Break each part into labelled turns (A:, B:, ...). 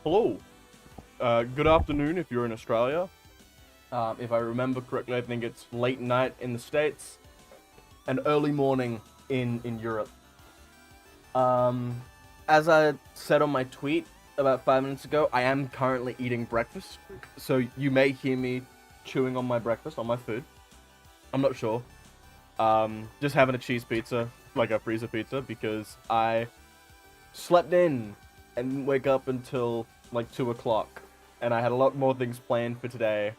A: Hello. Good afternoon if you're in Australia. If I remember correctly, I think it's late night in the States and early morning in Europe. As I said on my tweet about 5 minutes ago, I am currently eating breakfast. So you may hear me chewing on my breakfast, on my food. I'm not sure. Just having a cheese pizza, like a freezer pizza, because I slept in and didn't wake up until like 2 o'clock. And I had a lot more things planned for today.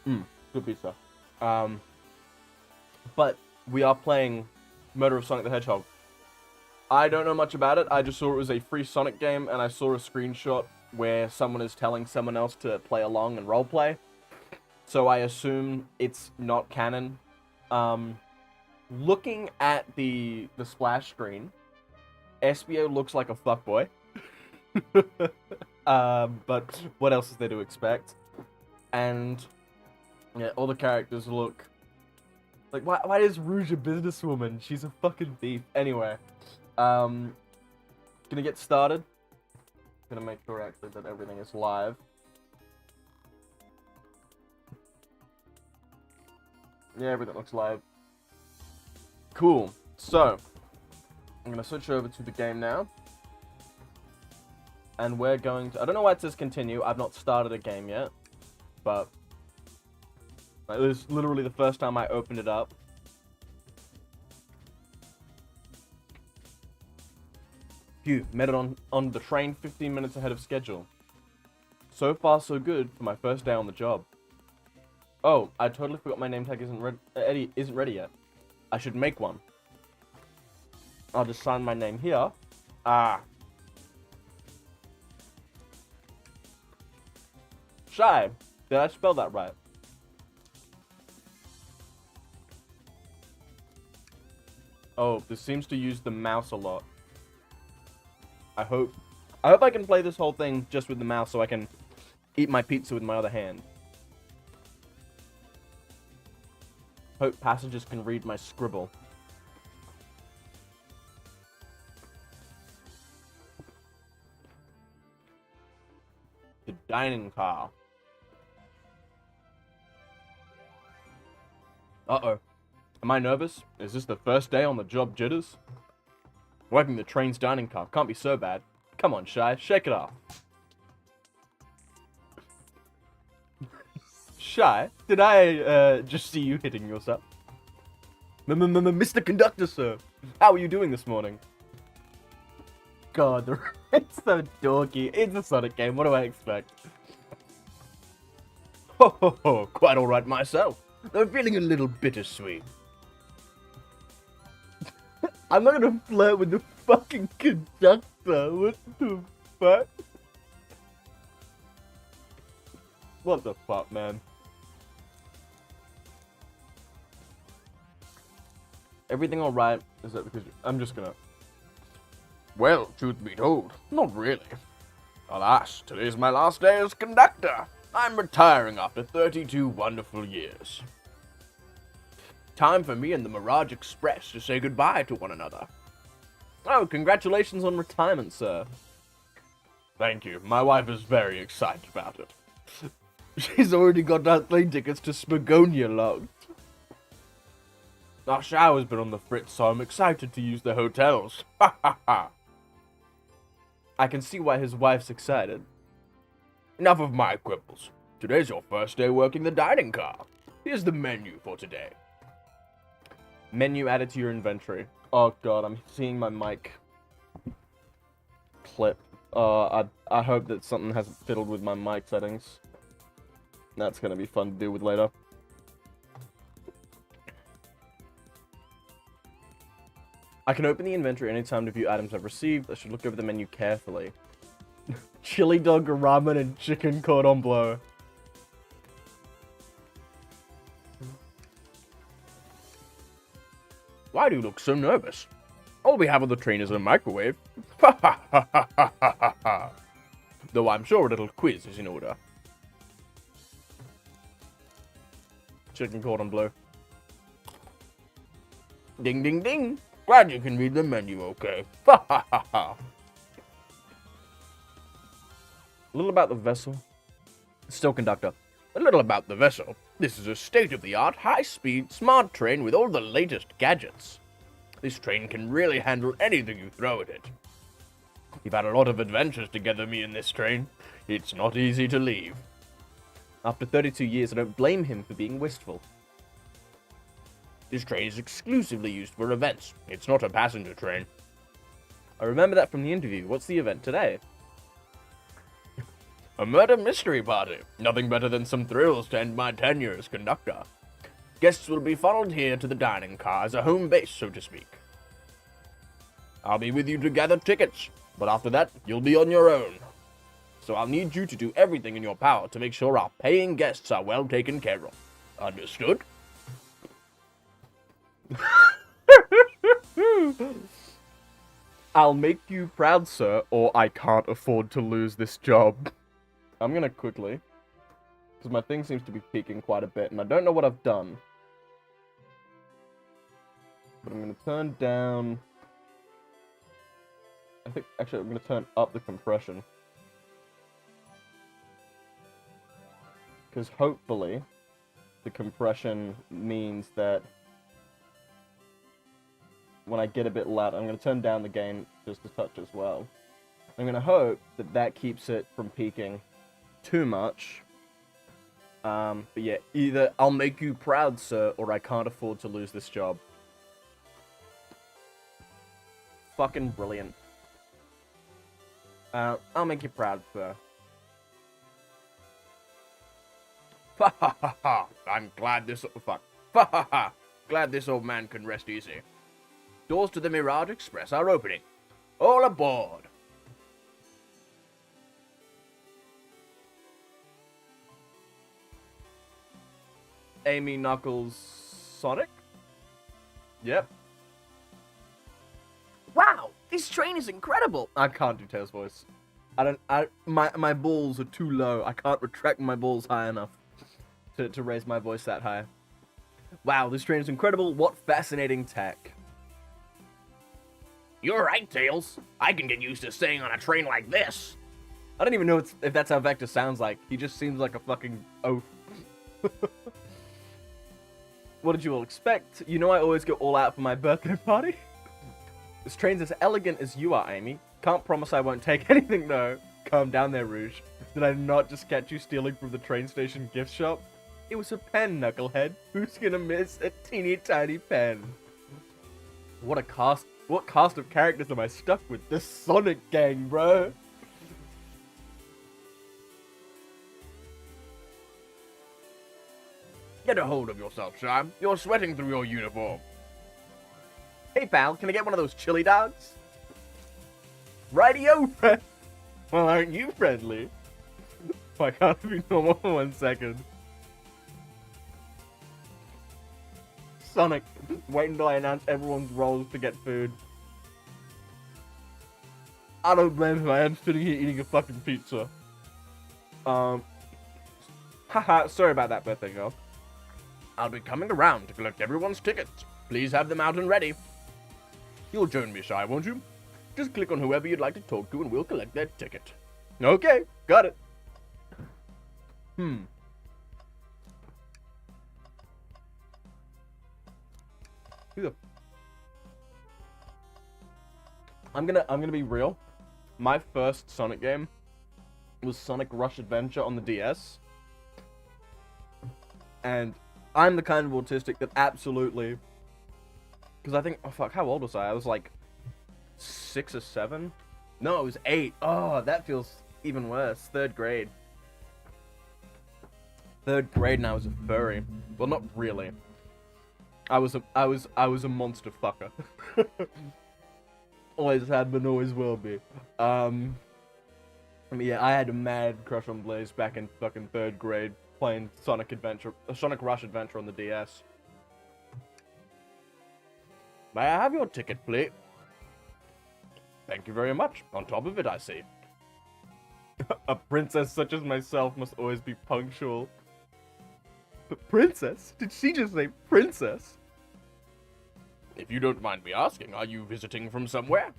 A: Good pizza. But we are playing Murder of Sonic the Hedgehog. I don't know much about it. I just saw it was a free Sonic game, and I saw a screenshot where someone is telling someone else to play along and roleplay. So I assume it's not canon. Looking at the splash screen, SBO looks like a fuckboy. But what else is there to expect? And yeah, all the characters look like, why is Rouge a businesswoman? She's a fucking thief. Anyway, gonna get started. Gonna make sure actually that everything is live. Yeah, everything looks live. Cool. So I'm gonna switch over to the game now. And we're going to... I don't know why it says continue. I've not started a game yet. But... it was literally the first time I opened it up. Phew, made it on the train 15 minutes ahead of schedule. So far, so good for my first day on the job. Oh, I totally forgot my name tag isn't ready yet. I should make one. I'll just sign my name here. Shy. Did I spell that right? Oh, this seems to use the mouse a lot. I hope I can play this whole thing just with the mouse so I can eat my pizza with my other hand. Hope passengers can read my scribble. The dining car. Uh-oh. Am I nervous? Is this the first day on the job jitters? Working the train's dining car can't be so bad. Come on, Shy, shake it off. Shy, did I just see you hitting yourself? Mr. Conductor, sir. How are you doing this morning? God, it's so dorky. It's a Sonic game, what do I expect? Ho ho ho, quite alright myself. I'm feeling a little bittersweet. I'm not gonna flirt with the fucking conductor. What the fuck? What the fuck, man? Everything alright? Is that because I'm just gonna... Well, truth be told, not really. Alas, today's my last day as conductor. I'm retiring after 32 wonderful years. Time for me and the Mirage Express to say goodbye to one another. Oh, congratulations on retirement, sir. Thank you. My wife is very excited about it. She's already got our plane tickets to Spagonia logged. Our shower's been on the fritz, so I'm excited to use the hotels. Ha ha ha. I can see why his wife's excited. Enough of my quibbles. Today's your first day working the dining car. Here's the menu for today. Menu added to your inventory. Oh god, I'm seeing my mic clip. I hope that something hasn't fiddled with my mic settings. That's gonna be fun to deal with later. I can open the inventory anytime to view items I've received. I should look over the menu carefully. Chili dog, ramen, and chicken cordon bleu. Why do you look so nervous? All we have on the train is a microwave. Ha ha ha ha ha ha ha. Though I'm sure a little quiz is in order. Chicken cordon bleu. Ding ding ding. Glad you can read the menu okay. Ha ha ha ha. A little about the vessel. Still, conductor. A little about the vessel. This is a state-of-the-art, high-speed, smart train with all the latest gadgets. This train can really handle anything you throw at it. We've had a lot of adventures together, me and this train. It's not easy to leave. After 32 years, I don't blame him for being wistful. This train is exclusively used for events. It's not a passenger train. I remember that from the interview. What's the event today? A murder mystery party. Nothing better than some thrills to end my tenure as conductor. Guests will be funneled here to the dining car as a home base, so to speak. I'll be with you to gather tickets, but after that, you'll be on your own. So I'll need you to do everything in your power to make sure our paying guests are well taken care of. Understood? I'll make you proud, sir, or I can't afford to lose this job. I'm gonna quickly, because my thing seems to be peaking quite a bit, and I don't know what I've done. But I'm gonna turn down... actually, I'm gonna turn up the compression. Because hopefully, the compression means that when I get a bit loud, I'm going to turn down the gain just a touch as well. I'm going to hope that that keeps it from peaking too much. But yeah, either I'll make you proud, sir, or I can't afford to lose this job. Fucking brilliant. I'll make you proud, sir. Ha ha ha ha! I'm glad this... fuck. Ha ha ha! Glad this old man can rest easy. Doors to the Mirage Express are opening. All aboard! Amy, Knuckles, Sonic? Yep. Wow! This train is incredible! I can't do Tails' voice. My balls are too low. I can't retract my balls high enough to raise my voice that high. Wow, this train is incredible. What fascinating tech. You're right, Tails. I can get used to staying on a train like this. I don't even know if that's how Vector sounds like. He just seems like a fucking oaf. What did you all expect? You know I always go all out for my birthday party. This train's as elegant as you are, Amy. Can't promise I won't take anything, though. Calm down there, Rouge. Did I not just catch you stealing from the train station gift shop? It was a pen, Knucklehead. Who's gonna miss a teeny tiny pen? What cast of characters am I stuck with? The Sonic gang, bro. Get a hold of yourself, Shime. You're sweating through your uniform. Hey, pal, can I get one of those chili dogs? Rightio, friend. Well, aren't you friendly? Why can't it be normal for 1 second? Sonic, wait until I announce everyone's roles to get food. I don't blame him, I am sitting here eating a fucking pizza. Haha, sorry about that, birthday girl. I'll be coming around to collect everyone's tickets. Please have them out and ready. You'll join me, Shy, won't you? Just click on whoever you'd like to talk to and we'll collect their ticket. Okay, got it. I'm gonna be real. My first Sonic game was Sonic Rush Adventure on the DS. And I'm the kind of autistic that absolutely... Because I think... Oh, fuck, how old was I? I was like 6 or 7? No, it was 8. Oh, that feels even worse. 3rd grade. 3rd grade and I was a furry. Well, not really. I was a monster fucker. Always had been, always will be. I mean, yeah, I had a mad crush on Blaze back in fucking 3rd grade, playing Sonic Rush Adventure on the DS. May I have your ticket, please? Thank you very much. On top of it, I see. A princess such as myself must always be punctual. But princess? Did she just say princess? If you don't mind me asking, are you visiting from somewhere?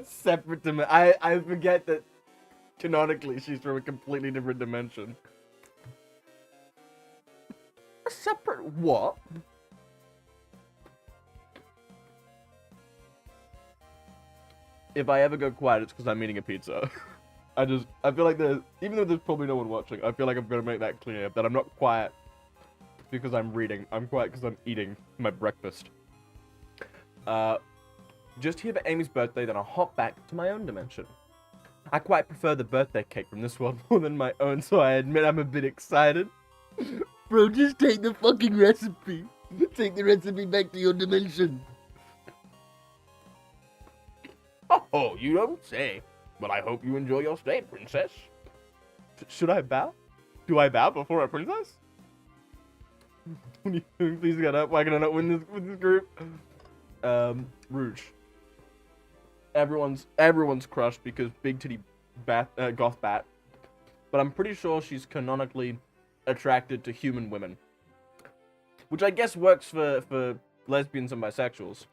A: Separate to me. I forget that Canonically, she's from a completely different dimension. A separate what? If I ever go quiet, it's because I'm eating a pizza. I feel like even though there's probably no one watching, I feel like I'm gonna make that clear, that I'm not quiet because I'm reading. I'm quiet because I'm eating my breakfast. Just here for Amy's birthday, then I'll hop back to my own dimension. I quite prefer the birthday cake from this world more than my own, so I admit I'm a bit excited. Bro, just take the fucking recipe. Take the recipe back to your dimension. Oh, you don't say. Well, I hope you enjoy your stay, princess. Should I bow? Do I bow before a princess? Please get up. Why can I not win this with this group? Rouge. Everyone's crushed because big titty goth bat. But I'm pretty sure she's canonically attracted to human women. Which I guess works for lesbians and bisexuals.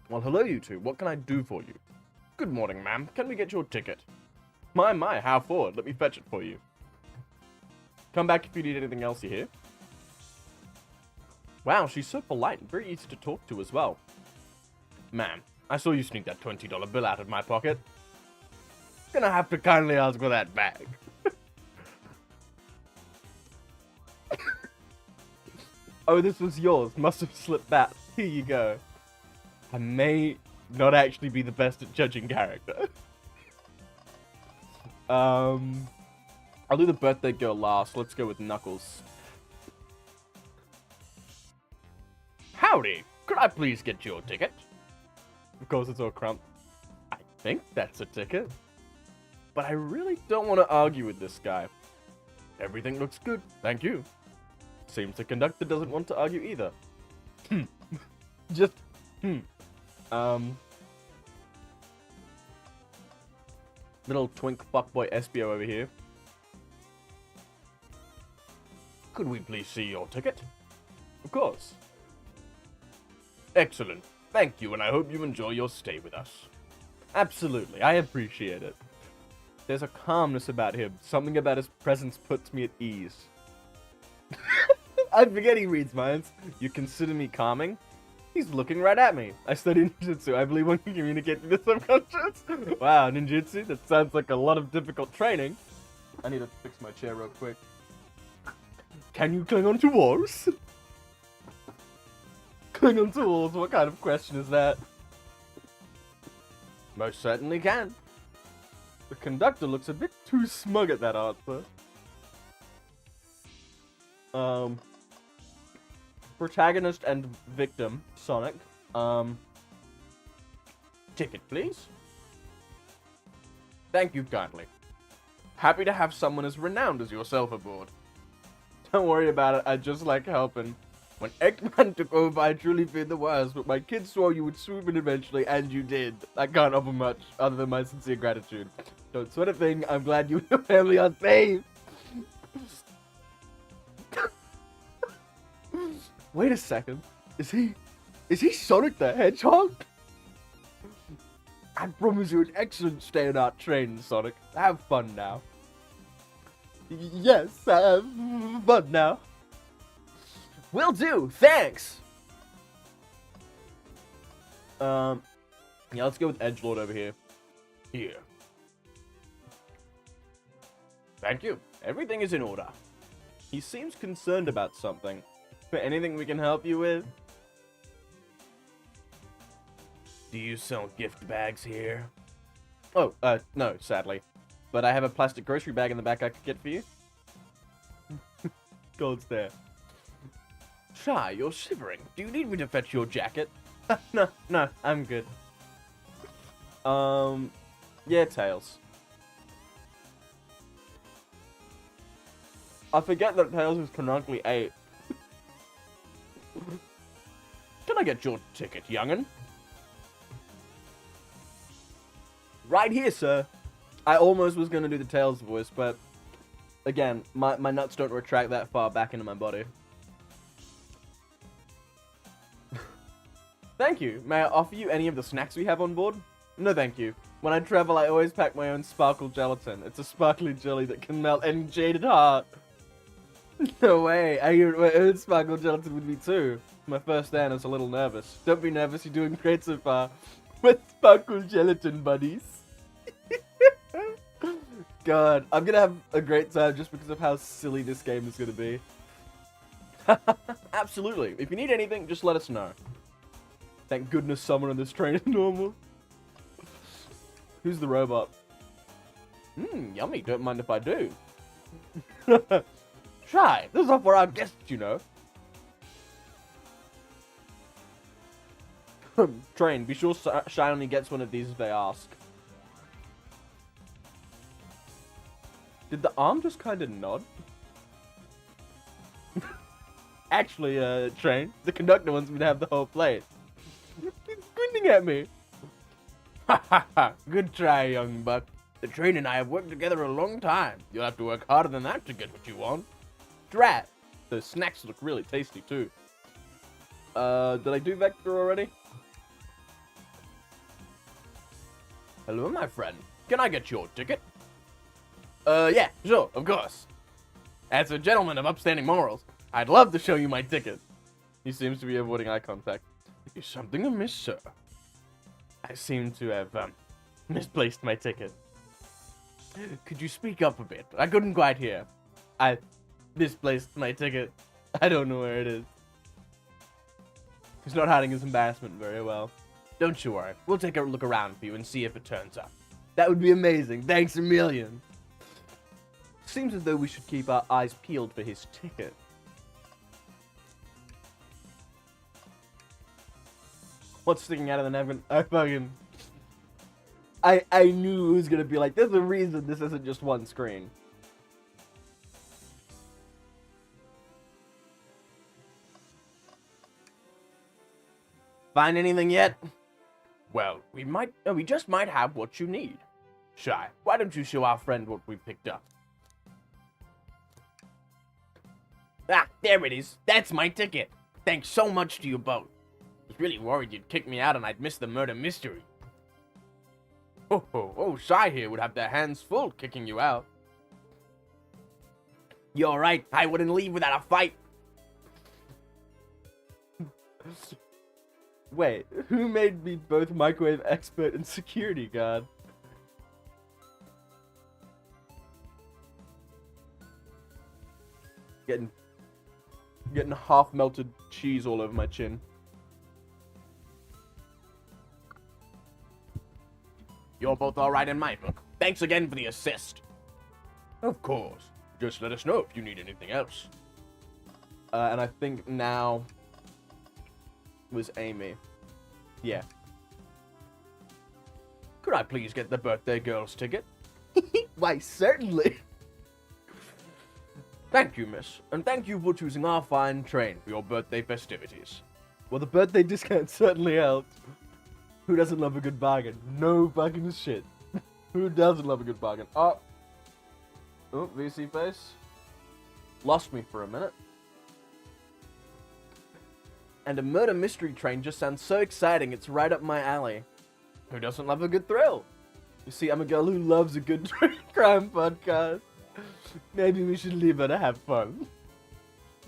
A: Well, hello you two. What can I do for you? Good morning, ma'am. Can we get your ticket? My, how forward. Let me fetch it for you. Come back if you need anything else, you hear? Wow, she's so polite and very easy to talk to as well. Ma'am, I saw you sneak that $20 bill out of my pocket. Gonna have to kindly ask for that bag. Oh, this was yours. Must have slipped back. Here you go. I may not actually be the best at judging character. I'll do the birthday girl last. Let's go with Knuckles. Howdy. Could I please get your ticket? Of course, it's all crump. I think that's a ticket. But I really don't want to argue with this guy. Everything looks good. Thank you. Seems the conductor doesn't want to argue either. Just, Little twink fuckboy SBO over here. Could we please see your ticket? Of course. Excellent. Thank you, and I hope you enjoy your stay with us. Absolutely, I appreciate it. There's a calmness about him. Something about his presence puts me at ease. I forget he reads minds. You consider me calming? He's looking right at me. I study ninjutsu. I believe one can communicate through the subconscious. Wow, ninjutsu? That sounds like a lot of difficult training. I need to fix my chair real quick. Can you cling onto walls? Cling onto walls? What kind of question is that? Most certainly can. The conductor looks a bit too smug at that answer. Protagonist and victim, Sonic. Ticket, please. Thank you kindly. Happy to have someone as renowned as yourself aboard. Don't worry about it, I just like helping. When Eggman took over, I truly feared the worst, but my kids swore you would swoop in eventually, and you did. I can't offer much, other than my sincere gratitude. Don't sweat a thing, I'm glad you and your family are safe. Wait a second. Is he Sonic the Hedgehog? I promise you an excellent stay in our train, Sonic. Have fun now. Yes, have fun now. Will do, thanks! Yeah, let's go with Edgelord over here. Here. Thank you. Everything is in order. He seems concerned about something. Anything we can help you with? Do you sell gift bags here? Oh, no, sadly. But I have a plastic grocery bag in the back I could get for you. Gold's there. Shy, you're shivering. Do you need me to fetch your jacket? No, I'm good. Yeah, Tails. I forget that Tails is canonically 8. Can I get your ticket, young'un? Right here, sir. I almost was going to do the Tails voice, but again, my nuts don't retract that far back into my body. Thank you. May I offer you any of the snacks we have on board? No thank you. When I travel, I always pack my own sparkle gelatin. It's a sparkly jelly that can melt any jaded heart. No way. I got my own sparkle gelatin with me too. My first day and I was a little nervous. Don't be nervous, you're doing great so far. With sparkle gelatin, buddies. God, I'm gonna have a great time just because of how silly this game is gonna be. Absolutely. If you need anything, just let us know. Thank goodness someone on this train is normal. Who's the robot? Yummy. Don't mind if I do. Try. This is all for our guests, you know. Train. Be sure Shy only gets one of these if they ask. Did the arm just kind of nod? Actually, Train, the conductor wants me to have the whole plate. He's squinting at me. Ha ha ha. Good try, young buck. The train and I have worked together a long time. You'll have to work harder than that to get what you want. Drat. The snacks look really tasty, too. Did I do Vector already? Hello, my friend. Can I get your ticket? Yeah, sure, of course. As a gentleman of upstanding morals, I'd love to show you my ticket. He seems to be avoiding eye contact. Is something amiss, sir? I seem to have, misplaced my ticket. Could you speak up a bit? I couldn't quite hear. I misplaced my ticket. I don't know where it is. He's not hiding his embarrassment very well. Don't you worry. We'll take a look around for you and see if it turns up. That would be amazing. Thanks a million. Seems as though we should keep our eyes peeled for his ticket. What's sticking out of the napkin? I knew it was gonna be like, there's a reason this isn't just one screen. Find anything yet? Well, we just might have what you need. Shy, why don't you show our friend what we picked up? Ah, there it is. That's my ticket. Thanks so much to you both. I was really worried you'd kick me out and I'd miss the murder mystery. Oh, Shy here would have their hands full kicking you out. You're right, I wouldn't leave without a fight. Wait, who made me both microwave expert and security guard? Getting half melted cheese all over my chin. You're both alright in my book. Thanks again for the assist. Of course. Just let us know if you need anything else. And I think now was Amy. Yeah. Could I please get the birthday girl's ticket? Why, certainly. Thank you, miss. And thank you for choosing our fine train for your birthday festivities. Well, the birthday discount certainly helped. Who doesn't love a good bargain? No fucking shit. Who doesn't love a good bargain? Oh, VC face. Lost me for a minute. And a murder mystery train just sounds so exciting, it's right up my alley. Who doesn't love a good thrill? You see, I'm a girl who loves a good crime podcast. Maybe we should leave her to have fun.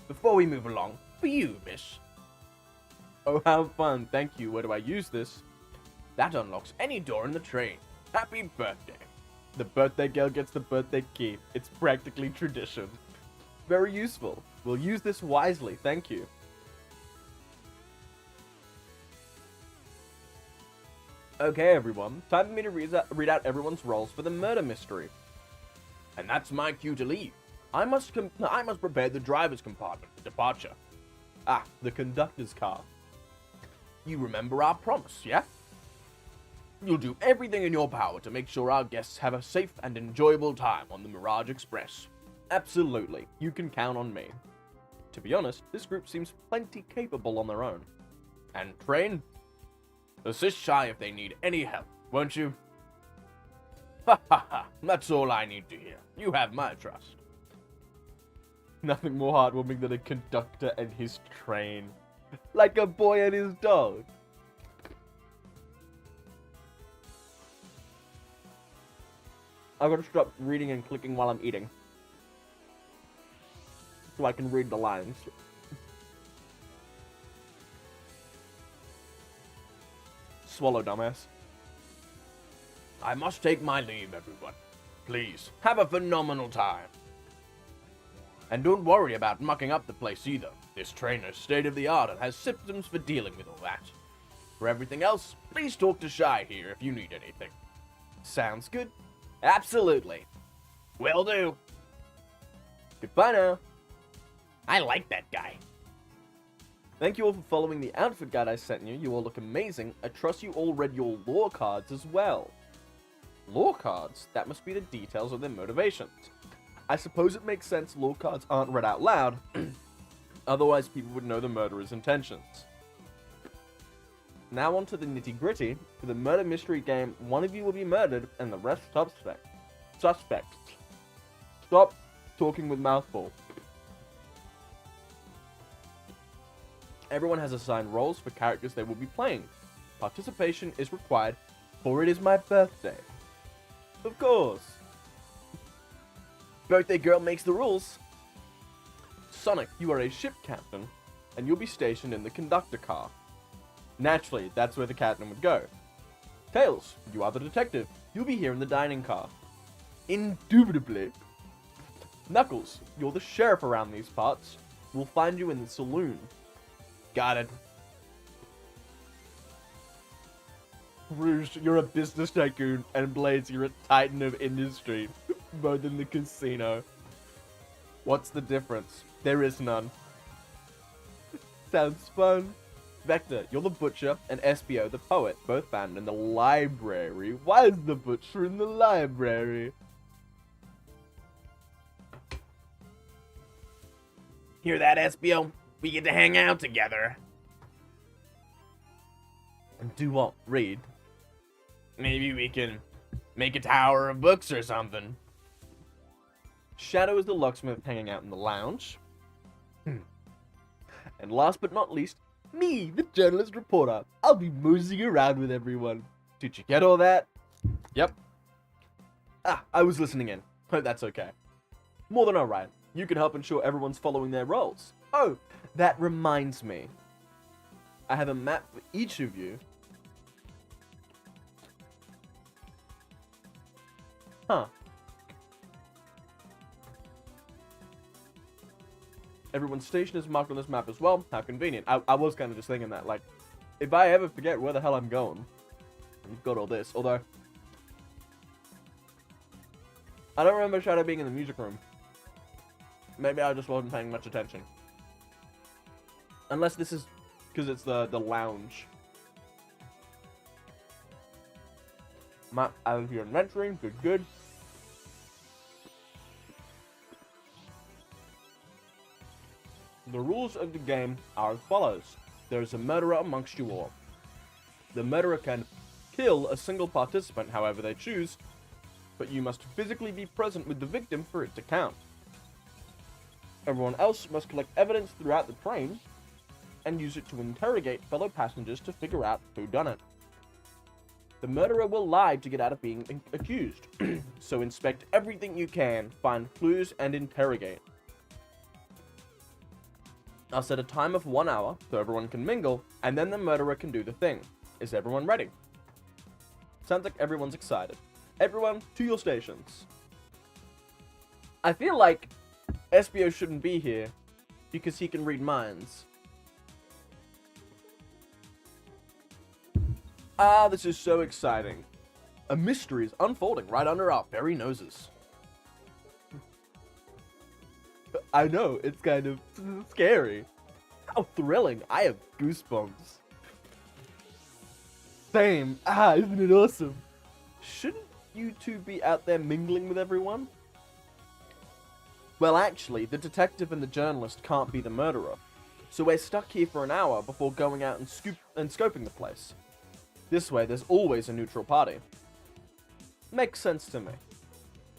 A: Before we move along, for you, miss. Oh, how fun. Thank you. Where do I use this? That unlocks any door in the train. Happy birthday. The birthday girl gets the birthday key. It's practically tradition. Very useful. We'll use this wisely. Thank you. Okay, everyone. Time for me to read out everyone's roles for the murder mystery. And that's my cue to leave. I must prepare the driver's compartment for departure. Ah, the conductor's car. You remember our promise, yeah? You'll do everything in your power to make sure our guests have a safe and enjoyable time on the Mirage Express. Absolutely. You can count on me. To be honest, this group seems plenty capable on their own. And train? Assist Shy if they need any help, won't you? Ha ha ha, that's all I need to hear. You have my trust. Nothing more heartwarming than a conductor and his train. Like a boy and his dog. I've got to stop reading and clicking while I'm eating. So I can read the lines. Swallow, dumbass. I must take my leave, everyone. Please, have a phenomenal time. And don't worry about mucking up the place either. This trainer's state-of-the-art and has systems for dealing with all that. For everything else, please talk to Shy here if you need anything. Sounds good? Absolutely. Will do. Goodbye now. I like that guy. Thank you all for following the outfit guide I sent you. You all look amazing. I trust you all read your lore cards as well. Lore cards? That must be the details of their motivations. I suppose it makes sense lore cards aren't read out loud. Otherwise, people would know the murderer's intentions. Now on to the nitty-gritty. For the murder mystery game, one of you will be murdered and the rest suspects. Stop talking with mouthful. Everyone has assigned roles for characters they will be playing. Participation is required, for it is my birthday. Of course. Birthday girl makes the rules. Sonic, you are a ship captain, and you'll be stationed in the conductor car. Naturally, that's where the captain would go. Tails, you are the detective. You'll be here in the dining car. Indubitably. Knuckles, you're the sheriff around these parts. We'll find you in the saloon. Got it. Rouge, you're a business tycoon, and Blades, you're a titan of industry. Both in the casino. What's the difference? There is none. Sounds fun. Vector, you're the butcher, and Espio, the poet, both found in the library. Why is the butcher in the library? Hear that, Espio? We get to hang out together. And do what? Read? Maybe we can make a tower of books or something. Shadow is the locksmith hanging out in the lounge. And last but not least, me, the journalist reporter. I'll be moseying around with everyone. Did you get all that? Yep. I was listening in. Hope that's okay. More than alright. You can help ensure everyone's following their roles. Oh, that reminds me. I have a map for each of you. Huh. Everyone's station is marked on this map as well. How convenient. I was kind of just thinking that, like, if I ever forget where the hell I'm going, you've got all this. Although, I don't remember Shadow being in the music room. Maybe I just wasn't paying much attention. Unless this is because it's the lounge. Map out of your inventory. Good. The rules of the game are as follows. There is a murderer amongst you all. The murderer can kill a single participant however they choose, but you must physically be present with the victim for it to count. Everyone else must collect evidence throughout the train and use it to interrogate fellow passengers to figure out who done it. The murderer will lie to get out of being accused, so inspect everything you can, find clues, and interrogate. I'll set a time of 1 hour so everyone can mingle, and then the murderer can do the thing. Is everyone ready? Sounds like everyone's excited. Everyone, to your stations. I feel like Espio shouldn't be here because he can read minds. Ah, this is so exciting. A mystery is unfolding right under our very noses. I know, it's kind of scary. How thrilling. I have goosebumps. Same. Isn't it awesome? Shouldn't you two be out there mingling with everyone? Well, actually, the detective and the journalist can't be the murderer. So we're stuck here for an hour before going out and scoping the place. This way, there's always a neutral party. Makes sense to me.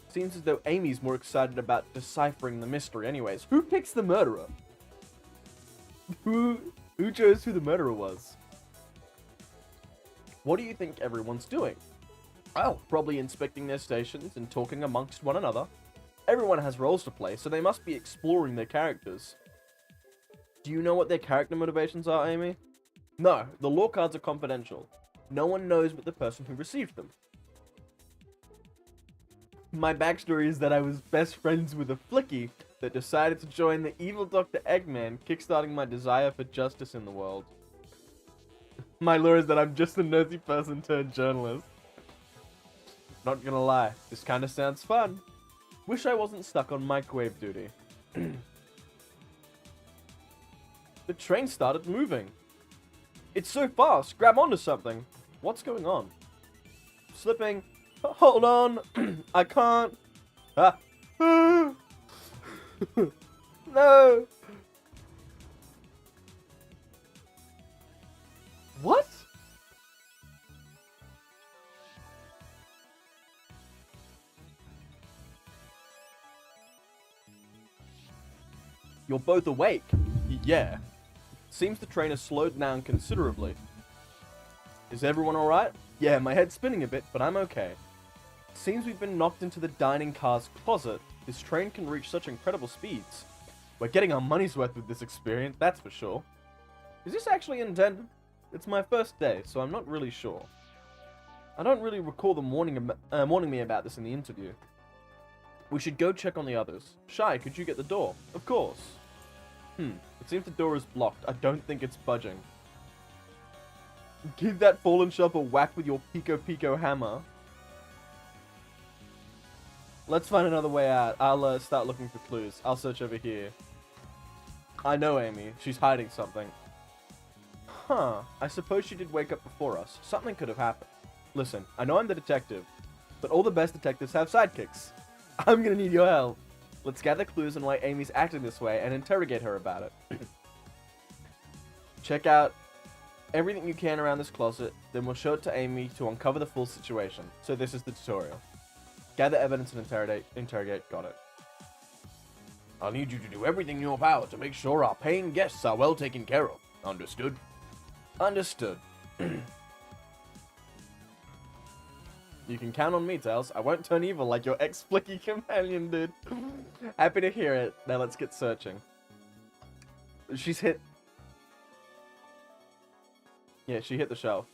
A: Seems as though Amy's more excited about deciphering the mystery anyways. Who picks the murderer? Who chose who the murderer was? What do you think everyone's doing? Well, probably inspecting their stations and talking amongst one another. Everyone has roles to play, so they must be exploring their characters. Do you know what their character motivations are, Amy? No, the lore cards are confidential. No one knows but the person who received them. My backstory is that I was best friends with a flicky that decided to join the evil Dr. Eggman, kickstarting my desire for justice in the world. My lore is that I'm just a nosy person turned journalist. Not gonna lie, this kinda sounds fun. Wish I wasn't stuck on microwave duty. The train started moving. It's so fast, grab onto something. What's going on? Slipping. Hold on. I can't. Ah. No. What? You're both awake. Yeah. Seems the train has slowed down considerably. Is everyone alright? Yeah, my head's spinning a bit, but I'm okay. Seems we've been knocked into the dining car's closet. This train can reach such incredible speeds. We're getting our money's worth with this experience, that's for sure. Is this actually intended? It's my first day, so I'm not really sure. I don't really recall them warning me about this in the interview. We should go check on the others. Shy, could you get the door? Of course. It seems the door is blocked. I don't think it's budging. Give that fallen shelf a whack with your Pico Pico hammer. Let's find another way out. I'll start looking for clues. I'll search over here. I know Amy. She's hiding something. Huh. I suppose she did wake up before us. Something could have happened. Listen, I know I'm the detective, but all the best detectives have sidekicks. I'm gonna need your help. Let's gather clues on why Amy's acting this way and interrogate her about it. Check out everything you can around this closet, then we'll show it to Amy to uncover the full situation. So this is the tutorial. Gather evidence and interrogate, got it. I'll need you to do everything in your power to make sure our paying guests are well taken care of. Understood? Understood. You can count on me, Tails. I won't turn evil like your ex-flicky companion did. Happy to hear it. Now let's get searching. She's hit... Yeah, she hit the shelf.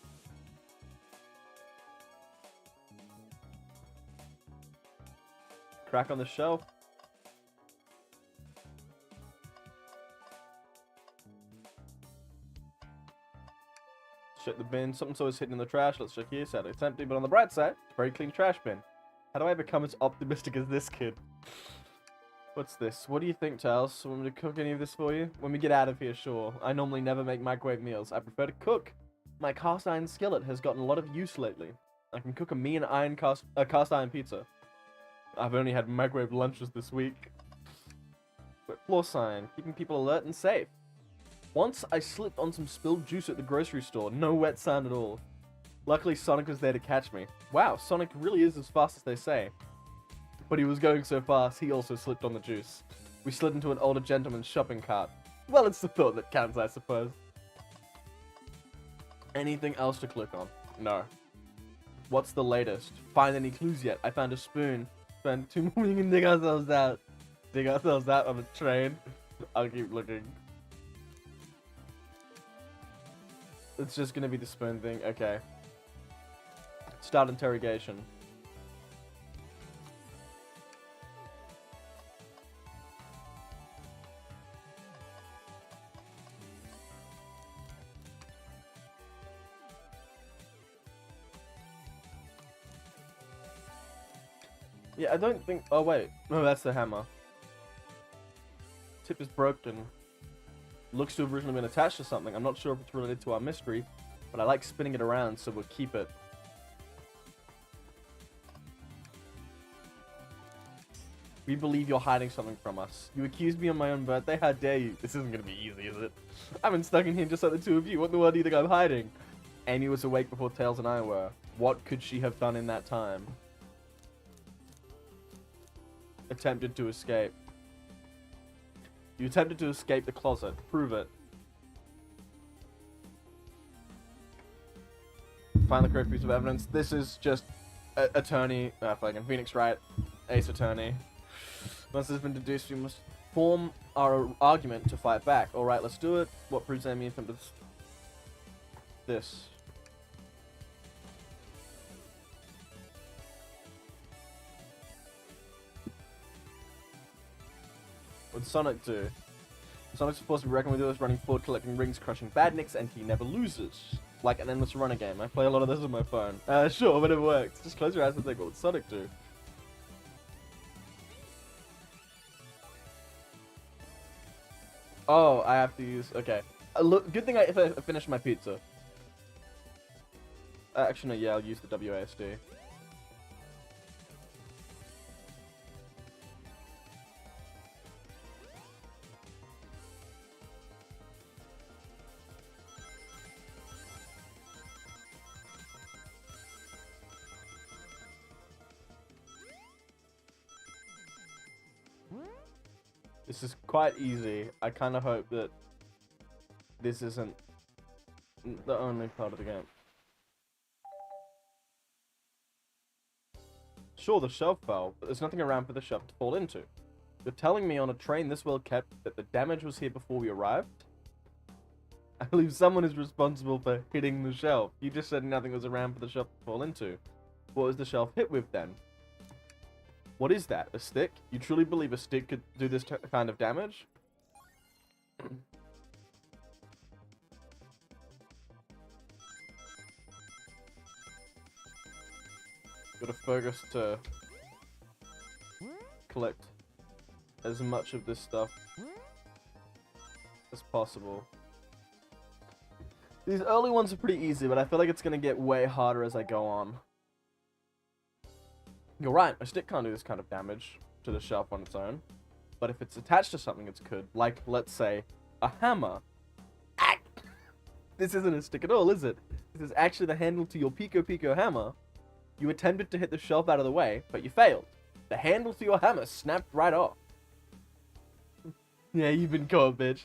A: Crack on the shelf. Check the bin. Something's always hidden in the trash. Let's check here. Sadly, it's empty, but on the bright side, very clean trash bin. How do I become as optimistic as this kid? What's this? What do you think, Tails? Want me to cook any of this for you? When we get out of here, sure. I normally never make microwave meals. I prefer to cook. My cast iron skillet has gotten a lot of use lately. I can cook a mean cast iron pizza. I've only had microwave lunches this week. But floor sign, keeping people alert and safe. Once I slipped on some spilled juice at the grocery store. No wet sign at all. Luckily, Sonic was there to catch me. Wow, Sonic really is as fast as they say. But he was going so fast, he also slipped on the juice. We slid into an older gentleman's shopping cart. Well, it's the thought that counts, I suppose. Anything else to click on? No. What's the latest? Find any clues yet? I found a spoon. Spend 2 morning and dig ourselves out. Dig ourselves out on a train. I'll keep looking. It's just gonna be the spoon thing. Okay. Start interrogation. Yeah, I don't think... Oh, wait. No, that's the hammer. Tip is broken. Looks to have originally been attached to something. I'm not sure if it's related to our mystery, but I like spinning it around, so we'll keep it. We believe you're hiding something from us. You accused me on my own birthday? How dare you? This isn't gonna be easy, is it? I've been stuck in here just like the two of you. What in the world do you think I'm hiding? Amy was awake before Tails and I were. What could she have done in that time? Attempted to escape. You attempted to escape the closet. Prove it. Find the correct piece of evidence. This is just Attorney, fucking Phoenix Wright, Ace Attorney. Once this has been deduced, we must form our argument to fight back. Alright, let's do it. What proves Amy innocent of this? What'd Sonic do? Sonic's supposed to be reckoned with us, running forward, collecting rings, crushing badniks, and he never loses. Like an endless runner game. I play a lot of this on my phone. Sure, but it works. Just close your eyes and think, what would Sonic do? Oh, I have to use... Okay. Look, good thing if I finish my pizza. Actually, no, yeah, I'll use the WASD. This is quite easy. I kind of hope that this isn't the only part of the game. Sure, the shelf fell, but there's nothing around for the shelf to fall into. You're telling me on a train this well kept that the damage was here before we arrived? I believe someone is responsible for hitting the shelf. You just said nothing was around for the shelf to fall into. What was the shelf hit with then? What is that? A stick? You truly believe a stick could do this kind of damage? Gotta focus to collect as much of this stuff as possible. These early ones are pretty easy, but I feel like it's gonna get way harder as I go on. You're right, a stick can't do this kind of damage to the shelf on its own. But if it's attached to something, it could. Like, let's say, a hammer. This isn't a stick at all, is it? This is actually the handle to your Pico Pico hammer. You attempted to hit the shelf out of the way, but you failed. The handle to your hammer snapped right off. Yeah, you've been caught, bitch.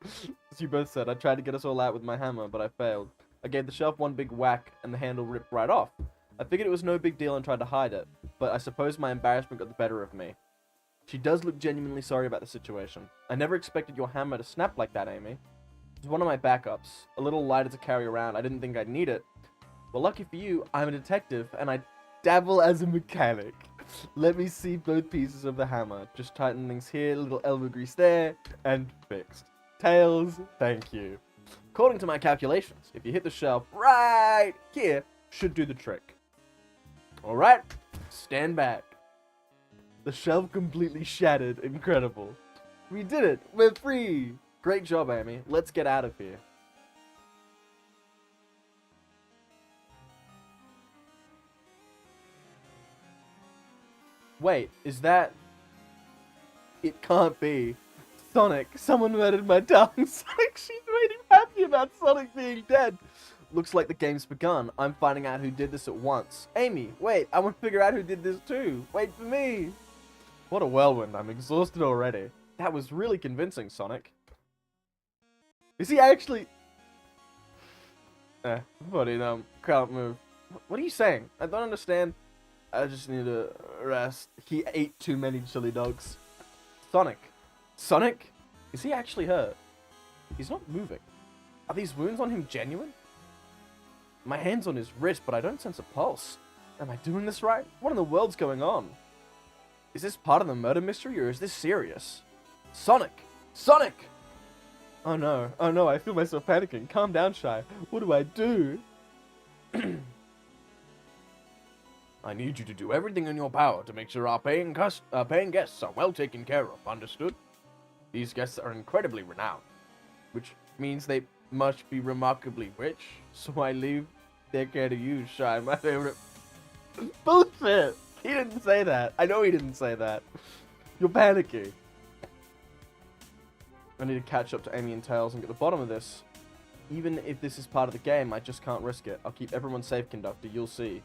A: As you both said, I tried to get us all out with my hammer, but I failed. I gave the shelf one big whack, and the handle ripped right off. I figured it was no big deal and tried to hide it, but I suppose my embarrassment got the better of me. She does look genuinely sorry about the situation. I never expected your hammer to snap like that, Amy. It was one of my backups. A little lighter to carry around. I didn't think I'd need it. Well, lucky for you, I'm a detective, and I dabble as a mechanic. Let me see both pieces of the hammer. Just tighten things here, little elbow grease there, and fixed. Tails, thank you. According to my calculations, if you hit the shelf right here, should do the trick. Alright, stand back. The shelf completely shattered. Incredible. We did it. We're free. Great job, Amy. Let's get out of here. Wait, is that... It can't be. Sonic, someone murdered my tongue. Sonic, she's really happy about Sonic being dead. Looks like the game's begun. I'm finding out who did this at once. Amy, wait, I want to figure out who did this too. Wait for me. What a whirlwind. I'm exhausted already. That was really convincing, Sonic. Is he actually... buddy, can't move. What are you saying? I don't understand. I just need to rest. He ate too many chili dogs. Sonic. Sonic? Is he actually hurt? He's not moving. Are these wounds on him genuine? My hand's on his wrist, but I don't sense a pulse. Am I doing this right? What in the world's going on? Is this part of the murder mystery, or is this serious? Sonic! Sonic! Oh no, I feel myself panicking. Calm down, Shy. What do I do? I need you to do everything in your power to make sure our paying guests are well taken care of, understood? These guests are incredibly renowned, which means they must be remarkably rich, so I leave their care to you, Shy, my favorite. Bullshit! He didn't say that. I know he didn't say that. You're panicking. I need to catch up to Amy and Tails and get to the bottom of this. Even if this is part of the game, I just can't risk it. I'll keep everyone safe, Conductor, you'll see.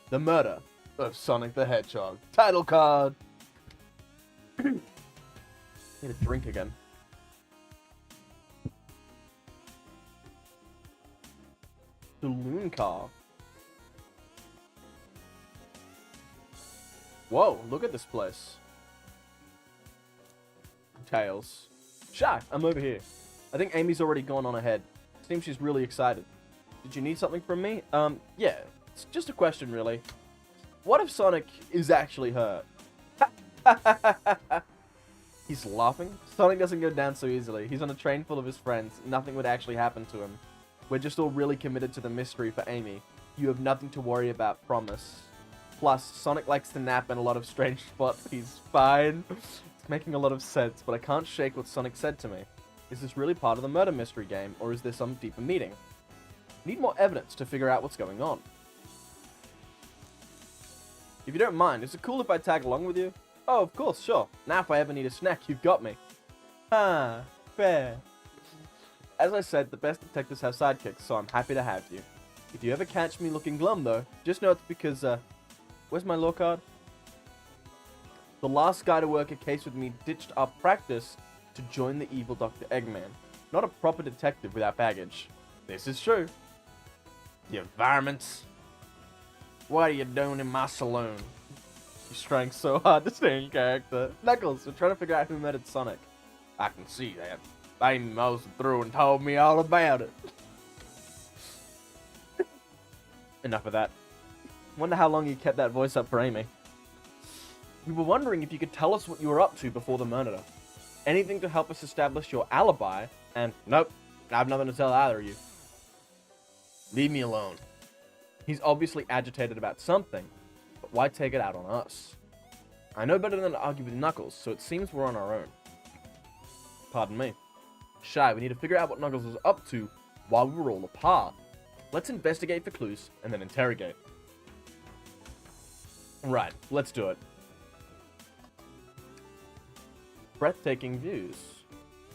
A: The murder of Sonic the Hedgehog. Title card! Need a drink again. Saloon car. Whoa, look at this place. Tails. Shy, I'm over here. I think Amy's already gone on ahead. Seems she's really excited. Did you need something from me? Yeah. It's just a question, really. What if Sonic is actually hurt? He's laughing. Sonic doesn't go down so easily. He's on a train full of his friends. Nothing would actually happen to him. We're just all really committed to the mystery for Amy. You have nothing to worry about, promise. Plus, Sonic likes to nap in a lot of strange spots. He's fine. It's making a lot of sense, but I can't shake what Sonic said to me. Is this really part of the murder mystery game, or is there some deeper meaning? Need more evidence to figure out what's going on. If you don't mind, is it cool if I tag along with you? Oh, of course, sure. Now if I ever need a snack, you've got me. Ah, fair. As I said, the best detectives have sidekicks, so I'm happy to have you. If you ever catch me looking glum, though, just know it's because, where's my law card? The last guy to work a case with me ditched our practice to join the evil Dr. Eggman. Not a proper detective without baggage. This is true. You varmints. What are you doing in my saloon? He's trying so hard to stay in character. Knuckles, we're trying to figure out who murdered Sonic. I can see that. Amy mosed through and told me all about it. Enough of that. Wonder how long you kept that voice up for Amy. We were wondering if you could tell us what you were up to before the murder. Anything to help us establish your alibi, and nope, I have nothing to tell either of you. Leave me alone. He's obviously agitated about something, but why take it out on us? I know better than to argue with Knuckles, so it seems we're on our own. Pardon me. Shy, we need to figure out what Knuckles was up to while we were all apart. Let's investigate for clues, and then interrogate. Right, let's do it. Breathtaking views.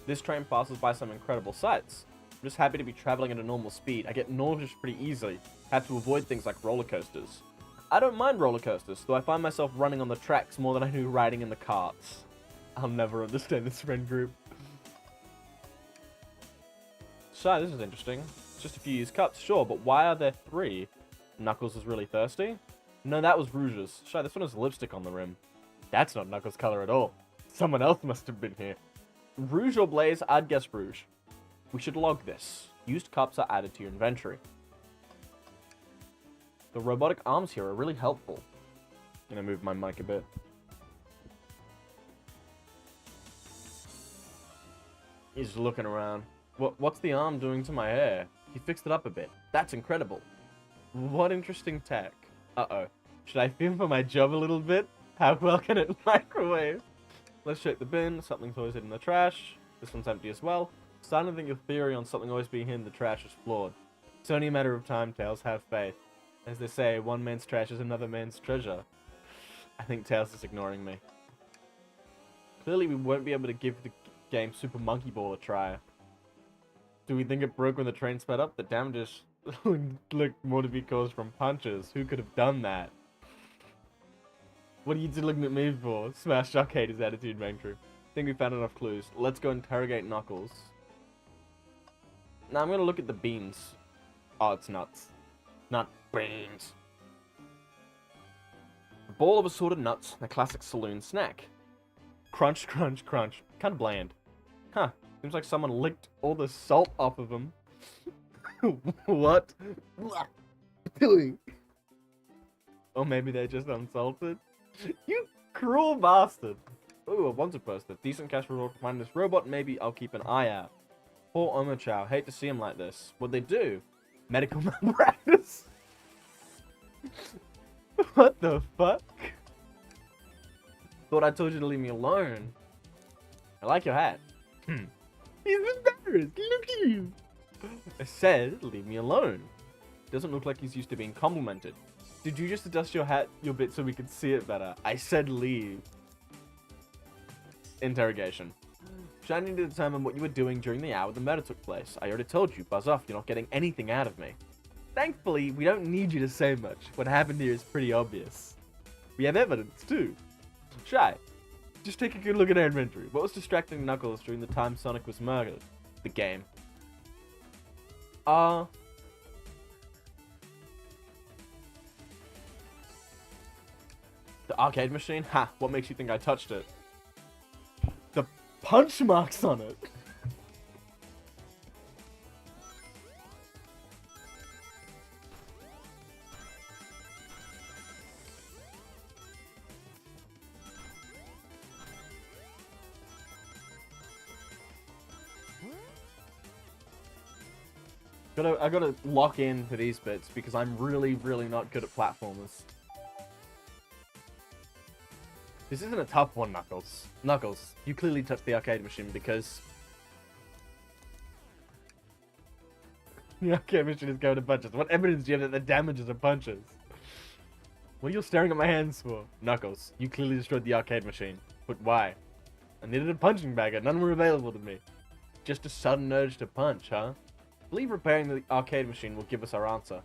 A: This train passes by some incredible sights. I'm just happy to be traveling at a normal speed. I get nauseous pretty easily. Have to avoid things like roller coasters. I don't mind roller coasters, though I find myself running on the tracks more than I do riding in the carts. I'll never understand this friend group. So, this is interesting. It's just a few used cups, sure, but why are there 3? Knuckles is really thirsty? No, that was Rouge's. Shy, this one has lipstick on the rim. That's not Knuckles' color at all. Someone else must have been here. Rouge or Blaze? I'd guess Rouge. We should log this. Used cups are added to your inventory. The robotic arms here are really helpful. I'm gonna move my mic a bit. He's looking around. What's the arm doing to my hair? He fixed it up a bit. That's incredible. What interesting tech. Uh-oh. Should I film for my job a little bit? How well can it microwave? Let's check the bin. Something's always hidden in the trash. This one's empty as well. Starting to think your theory on something always being hidden in the trash is flawed. It's only a matter of time, Tails. Have faith. As they say, one man's trash is another man's treasure. I think Tails is ignoring me. Clearly we won't be able to give the game Super Monkey Ball a try. Do we think it broke when the train sped up? The damages looked more to be caused from punches. Who could have done that? What are you two looking at me for? Smash Shock hate his attitude, Mantrue. Think we found enough clues. Let's go interrogate Knuckles. Now I'm gonna look at the beans. Oh, it's nuts. Not beans. A ball of assorted nuts, a classic saloon snack. Crunch, crunch, crunch. Kind of bland. Huh. Seems like someone licked all the salt off of them. What? Doing? Or maybe they're just unsalted. You cruel bastard. Ooh, a wanted poster. Decent cash reward for finding this robot. Maybe I'll keep an eye out. Poor Omochow. Hate to see him like this. What'd they do? Medical malpractice? What the fuck? Thought I told you to leave me alone. I like your hat. He's embarrassed. Look at you. I said, leave me alone. Doesn't look like he's used to being complimented. Did you just adjust your hat your bit so we could see it better? I said leave. Interrogation. Shining to determine what you were doing during the hour the murder took place. I already told you, buzz off, you're not getting anything out of me. Thankfully, we don't need you to say much. What happened here is pretty obvious. We have evidence, too. Shy, just take a good look at our inventory. What was distracting Knuckles during the time Sonic was murdered? The game. The arcade machine? Ha! What makes you think I touched it? The punch marks on it! I gotta lock in for these bits because I'm really, really not good at platformers. This isn't a tough one, Knuckles. Knuckles, you clearly touched the arcade machine because... the arcade machine is going to punches. What evidence do you have that the damages are punches? What are you staring at my hands for? Knuckles, you clearly destroyed the arcade machine. But why? I needed a punching bag and none were available to me. Just a sudden urge to punch, huh? I believe repairing the arcade machine will give us our answer.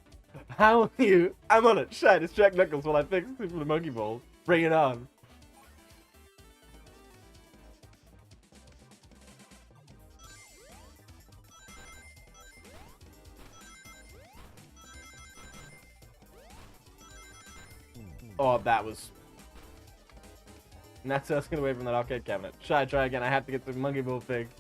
A: How are you? I'm on it. Shy, distract Knuckles while I fix the monkey ball. Bring it on. Oh, that was... That's us getting away from that arcade cabinet. Shy, try again. I have to get the monkey ball fixed.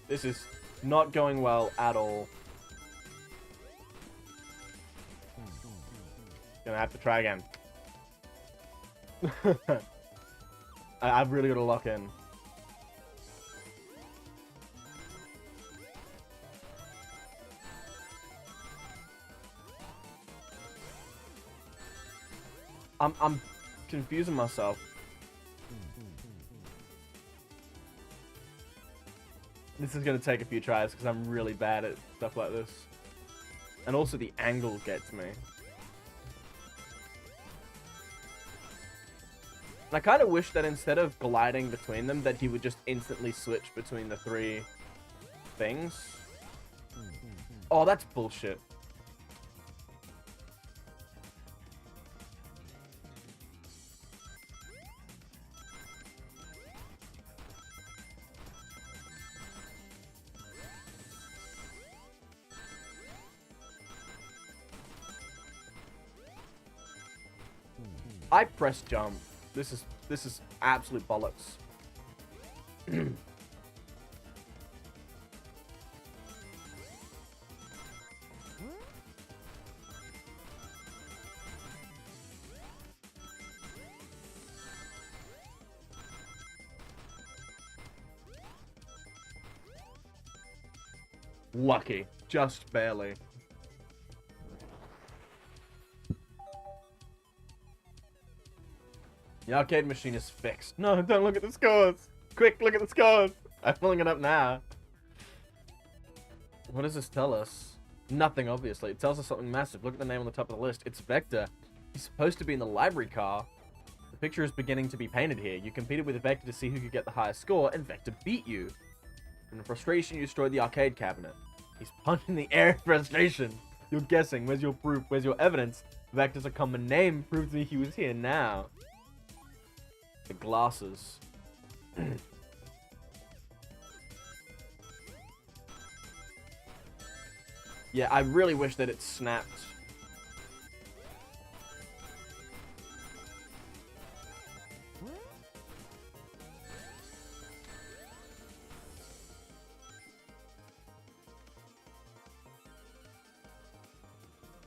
A: This is not going well at all. Gonna have to try again. I've really got to lock in. I'm confusing myself. This is going to take a few tries because I'm really bad at stuff like this. And also the angle gets me. And I kind of wish that instead of gliding between them, that he would just instantly switch between the three things. Oh, that's bullshit. I press jump. This is absolute bollocks. Lucky, just barely. The arcade machine is fixed. No, don't look at the scores. Quick, look at the scores. I'm pulling it up now. What does this tell us? Nothing, obviously. It tells us something massive. Look at the name on the top of the list. It's Vector. He's supposed to be in the library car. The picture is beginning to be painted here. You competed with Vector to see who could get the highest score, and Vector beat you. In frustration, you destroyed the arcade cabinet. He's punching the air in frustration. You're guessing. Where's your proof? Where's your evidence? Vector's a common name. Prove to me he was here now. The glasses. Yeah, I really wish that it snapped.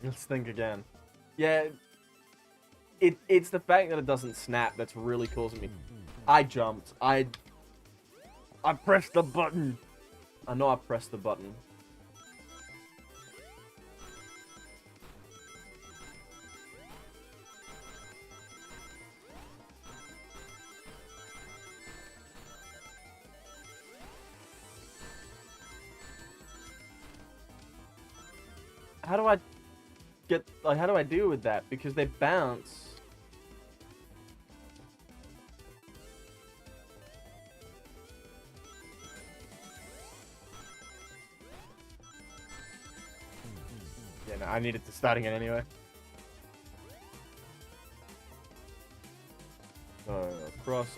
A: Let's think again. Yeah, it's the fact that it doesn't snap that's really causing me. I jumped. I pressed the button. I know I pressed the button. How do I get, like, how do I deal with that? Because they bounce. Yeah, no, I needed to start again anyway. Across.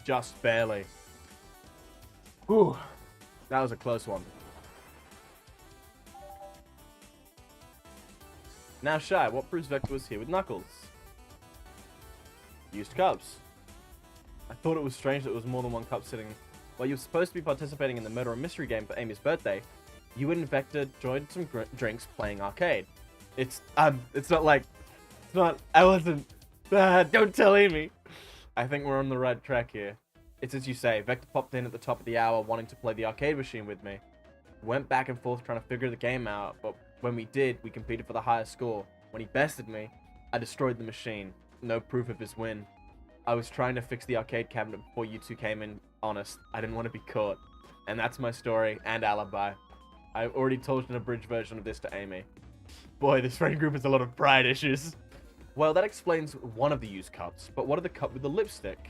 A: Just barely. Whew. That was a close one. Now, Shy, what proves Vector was here with Knuckles? Used cups. I thought it was strange that there was more than one cup sitting. While you were supposed to be participating in the murder and mystery game for Amy's birthday, you and Vector joined some drinks playing arcade. It's not like, it's not, I wasn't, don't tell Amy. I think we're on the right track here. It's as you say, Vector popped in at the top of the hour wanting to play the arcade machine with me. We went back and forth trying to figure the game out, but when we did, we competed for the highest score. When he bested me, I destroyed the machine. No proof of his win. I was trying to fix the arcade cabinet before you two came in. Honest, I didn't want to be caught. And that's my story and alibi. I already told an abridged version of this to Amy. Boy, this friend group has a lot of pride issues. Well, that explains one of the used cups, but what of the cup with the lipstick?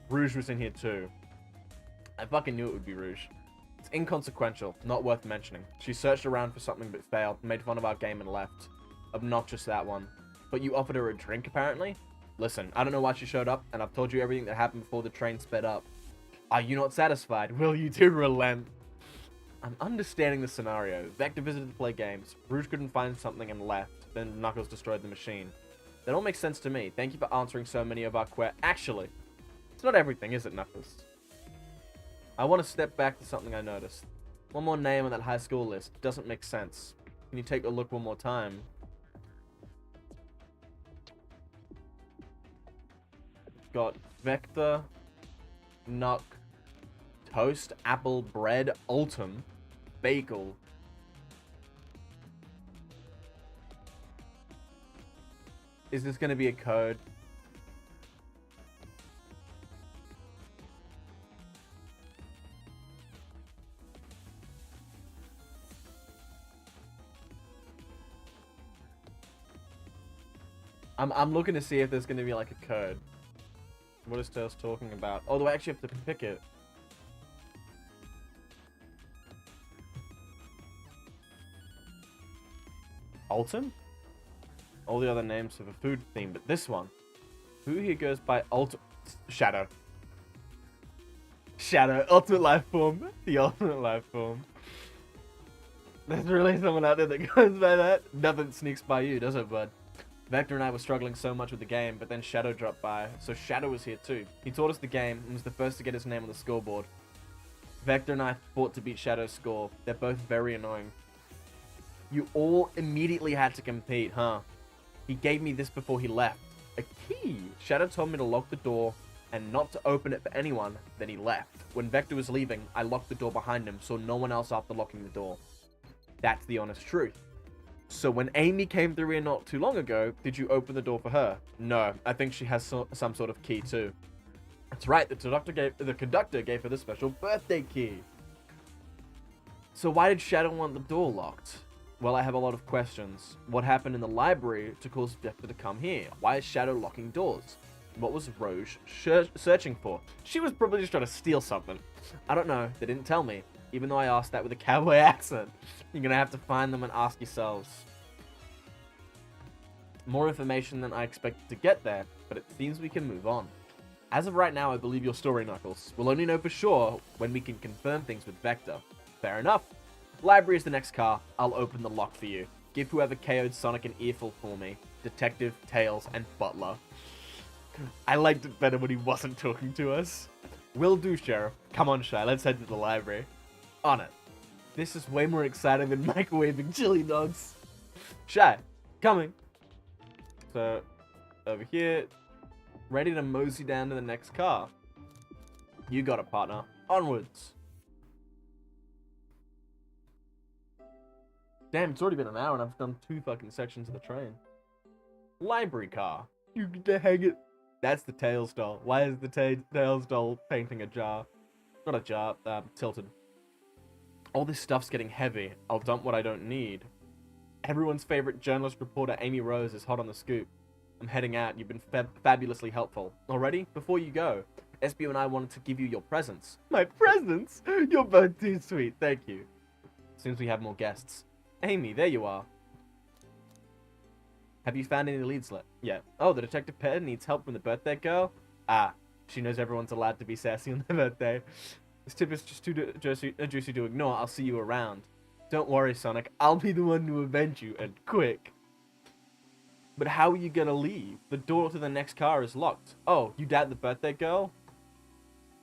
A: Rouge was in here too. I fucking knew it would be Rouge. It's inconsequential, not worth mentioning. She searched around for something but failed, made fun of our game and left. Obnoxious, that one. But you offered her a drink, apparently? Listen, I don't know why she showed up, and I've told you everything that happened before the train sped up. Are you not satisfied? Will you do relent? I'm understanding the scenario. Vector visited to play games. Rouge couldn't find something and left. Then Knuckles destroyed the machine. That all makes sense to me. Thank you for answering so many of our Actually, it's not everything, is it, Knuckles? I want to step back to something I noticed. One more name on that high school list. Doesn't make sense. Can you take a look one more time? Got Vector, Nuck, Toast, Apple, Bread, Ultim, Bagel. Is this going to be a code? I'm looking to see if there's going to be like a code. What is Tails talking about? Oh, do I actually have to pick it? Alton? All the other names have a food theme, but this one. Who here goes by Shadow. Shadow. Ultimate life form. The ultimate life form. There's really someone out there that goes by that? Nothing sneaks by you, does it, bud? Vector and I were struggling so much with the game, but then Shadow dropped by, so Shadow was here too. He taught us the game and was the first to get his name on the scoreboard. Vector and I fought to beat Shadow's score. They're both very annoying. You all immediately had to compete, huh? He gave me this before he left. A key! Shadow told me to lock the door and not to open it for anyone, then he left. When Vector was leaving, I locked the door behind him, so no one else after locking the door. That's the honest truth. So when Amy came through here not too long ago, did you open the door for her? No, I think she has some sort of key too. That's right, the conductor gave her the special birthday key. So why did Shadow want the door locked? Well, I have a lot of questions. What happened in the library to cause Vector to come here? Why is Shadow locking doors? What was Rouge searching for? She was probably just trying to steal something. I don't know, they didn't tell me. Even though I asked that with a cowboy accent. You're gonna have to find them and ask yourselves. More information than I expected to get there, but it seems we can move on. As of right now, I believe your story, Knuckles. We'll only know for sure when we can confirm things with Vector. Fair enough. Library is the next car. I'll open the lock for you. Give whoever KO'd Sonic an earful for me. Detective, Tails, and Butler. I liked it better when he wasn't talking to us. Will do, Sheriff. Come on, Shy. Let's head to the library. On it. This is way more exciting than microwaving chili dogs. Shy, coming. So, over here, ready to mosey down to the next car. You got it, partner. Onwards. Damn, it's already been an hour and I've done 2 fucking sections of the train. Library car. You get to hang it. That's the Tails doll. Why is the Tails doll painting a jar? Not a jar, tilted. All this stuff's getting heavy. I'll dump what I don't need. Everyone's favorite journalist reporter, Amy Rose, is hot on the scoop. I'm heading out. You've been fabulously helpful. Already? Before you go, SBO and I wanted to give you your presents. My presents? You're both too sweet. Thank you. As soon as we have more guests. Amy, there you are. Have you found any leads yet? Yeah. Oh, the detective pair needs help from the birthday girl? Ah,
B: She knows everyone's allowed to be sassy on their birthday. This tip is just too juicy to ignore. I'll see you around. Don't worry, Sonic. I'll be the one to avenge you, and quick. But how are you gonna leave? The door to the next car is locked. Oh, you doubt the birthday girl?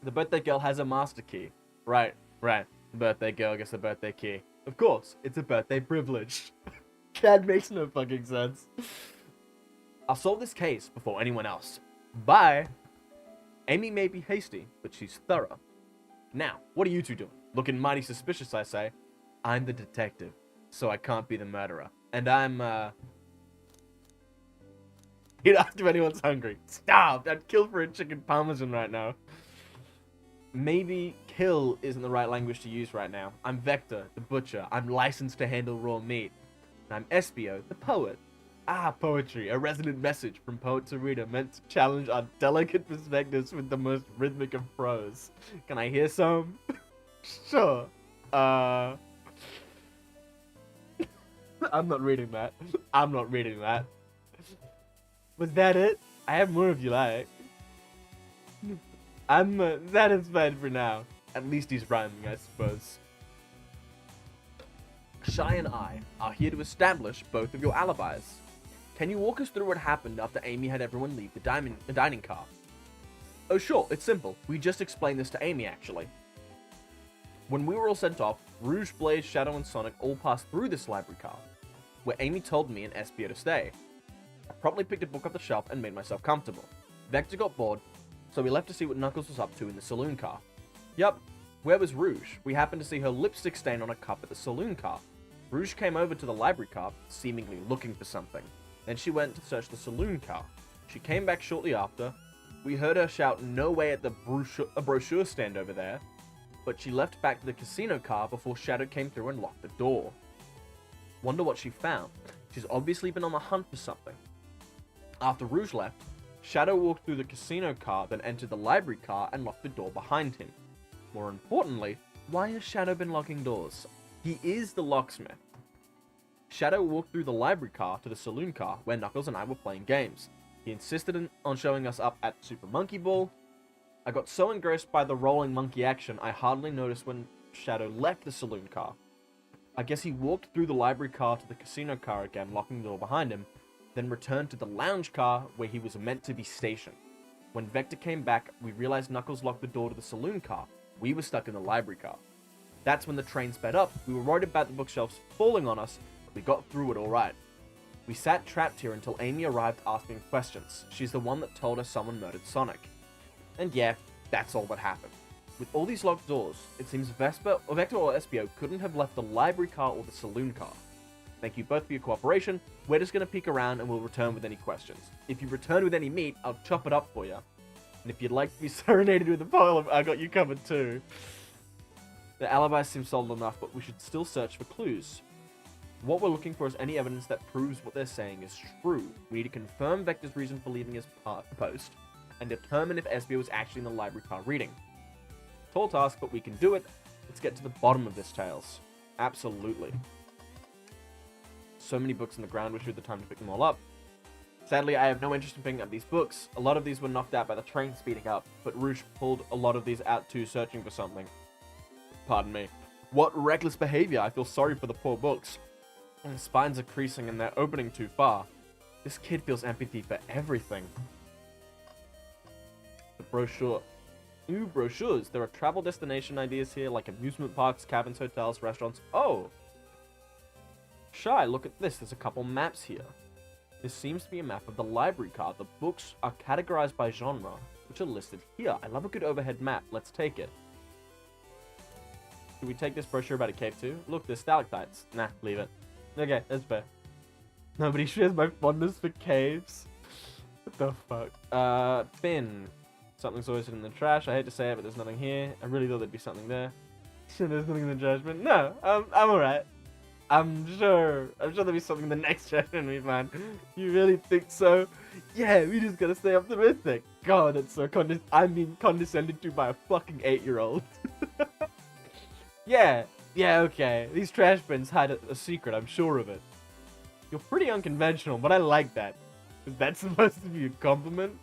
B: The birthday girl has a master key. Right. The birthday girl gets the birthday key. Of course, it's a birthday privilege. That makes no fucking sense. I'll solve this case before anyone else. Bye. Amy may be hasty, but she's thorough. Now, what are you two doing? Looking mighty suspicious, I say. I'm the detective, so I can't be the murderer. And I'm, You know, if anyone's hungry. Stop! I'd kill for a chicken parmesan right now. Maybe kill isn't the right language to use right now. I'm Vector, the butcher. I'm licensed to handle raw meat. And I'm Espio, the poet. Ah, poetry, a resonant message from poet to reader meant to challenge our delicate perspectives with the most rhythmic of prose. Can I hear some? Sure. I'm not reading that. I'm not reading that. Was that it? I have more if you like. I'm satisfied for now. At least he's rhyming, I suppose. Shy and I are here to establish both of your alibis. Can you walk us through what happened after Amy had everyone leave the dining car? Oh sure, it's simple. We just explained this to Amy, actually. When we were all sent off, Rouge, Blaze, Shadow, and Sonic all passed through this library car, where Amy told me and Espio to stay. I promptly picked a book off the shelf and made myself comfortable. Vector got bored, so we left to see what Knuckles was up to in the saloon car. Yup, where was Rouge? We happened to see her lipstick stain on a cup at the saloon car. Rouge came over to the library car, seemingly looking for something. Then she went to search the saloon car. She came back shortly after. We heard her shout no way at the brochure stand over there, but she left back to the casino car before Shadow came through and locked the door. Wonder what she found. She's obviously been on the hunt for something. After Rouge left, Shadow walked through the casino car, then entered the library car and locked the door behind him. More importantly, why has Shadow been locking doors? He is the locksmith. Shadow walked through the library car to the saloon car where Knuckles and I were playing games. He insisted on showing us up at Super Monkey Ball. I got so engrossed by the rolling monkey action, I hardly noticed when Shadow left the saloon car. I guess he walked through the library car to the casino car again, locking the door behind him, then returned to the lounge car where he was meant to be stationed. When Vector came back, we realized Knuckles locked the door to the saloon car. We were stuck in the library car. That's when the train sped up. We were worried about the bookshelves falling on us, but we got through it alright. We sat trapped here until Amy arrived asking questions. She's the one that told us someone murdered Sonic. And yeah, that's all that happened. With all these locked doors, it seems Vector or Espio couldn't have left the library car or the saloon car. Thank you both for your cooperation. We're just going to peek around and we'll return with any questions. If you return with any meat, I'll chop it up for you. And if you'd like to be serenaded with a poem, I got you covered too. The alibi seems solid enough, but we should still search for clues. What we're looking for is any evidence that proves what they're saying is true. We need to confirm Vector's reason for leaving his post, and determine if Espio was actually in the library car reading. Tall task, but we can do it. Let's get to the bottom of this, Tails. Absolutely. So many books on the ground, wish we had the time to pick them all up. Sadly, I have no interest in picking up these books. A lot of these were knocked out by the train speeding up, but Rouge pulled a lot of these out too, searching for something. Pardon me. What reckless behavior! I feel sorry for the poor books. And the spines are creasing and they're opening too far. This kid feels empathy for everything. The brochure. Ooh, brochures. There are travel destination ideas here, like amusement parks, cabins, hotels, restaurants. Oh! Shy, look at this. There's a couple maps here. This seems to be a map of the library car. The books are categorized by genre, which are listed here. I love a good overhead map. Let's take it. Should we take this brochure about a cave too? Look, there's stalactites. Nah, leave it. Okay, that's fair. Nobody shares my fondness for caves. What the fuck? Bin. Something's always in the trash. I hate to say it, but there's nothing here. I really thought there'd be something there. There's nothing in the trash bin. No, I'm alright. I'm sure there'll be something in the next trash bin we find. You really think so? Yeah, we just gotta stay optimistic. God, that's so condescended to by a fucking 8-year-old. Yeah, okay. These trash bins hide a secret, I'm sure of it. You're pretty unconventional, but I like that. Is that supposed to be a compliment?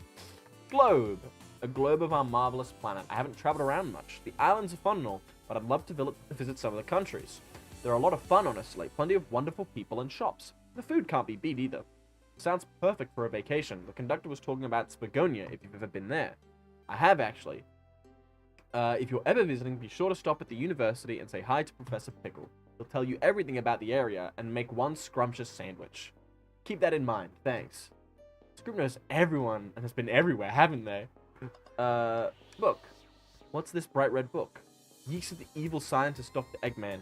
B: Globe. A globe of our marvelous planet. I haven't traveled around much. The islands are fun and all, but I'd love to visit some of the countries. They're a lot of fun, honestly. Plenty of wonderful people and shops. The food can't be beat either. Sounds perfect for a vacation. The conductor was talking about Spagonia, if you've ever been there. I have, actually. If you're ever visiting, be sure to stop at the university and say hi to Professor Pickle. He'll tell you everything about the area and make one scrumptious sandwich. Keep that in mind. Thanks. This group knows everyone and has been everywhere, haven't they? Book. What's this bright red book? Yeeks of the Evil Scientist Dr. Eggman.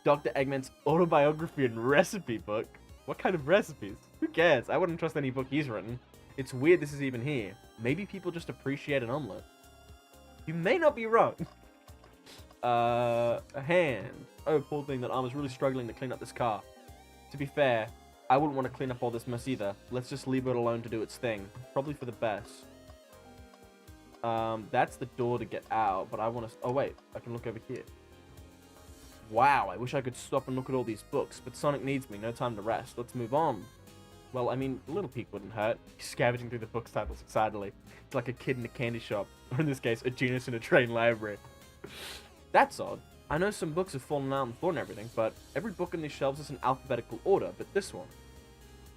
B: Dr. Eggman's autobiography and recipe book? What kind of recipes? Who cares? I wouldn't trust any book he's written. It's weird this is even here. Maybe people just appreciate an omelet. You may not be wrong. A hand. Oh, poor thing, that arm is really struggling to clean up this car. To be fair, I wouldn't want to clean up all this mess either. Let's just leave it alone to do its thing. Probably for the best. That's the door to get out, but I want to... Oh, wait. I can look over here. Wow, I wish I could stop and look at all these books, but Sonic needs me. No time to rest. Let's move on. Well, I mean, a little peek wouldn't hurt. He's scavenging through the book titles excitedly. It's like a kid in a candy shop, or in this case, a genius in a train library. That's odd. I know some books have fallen out on the floor and everything, but every book on these shelves is in alphabetical order, but this one.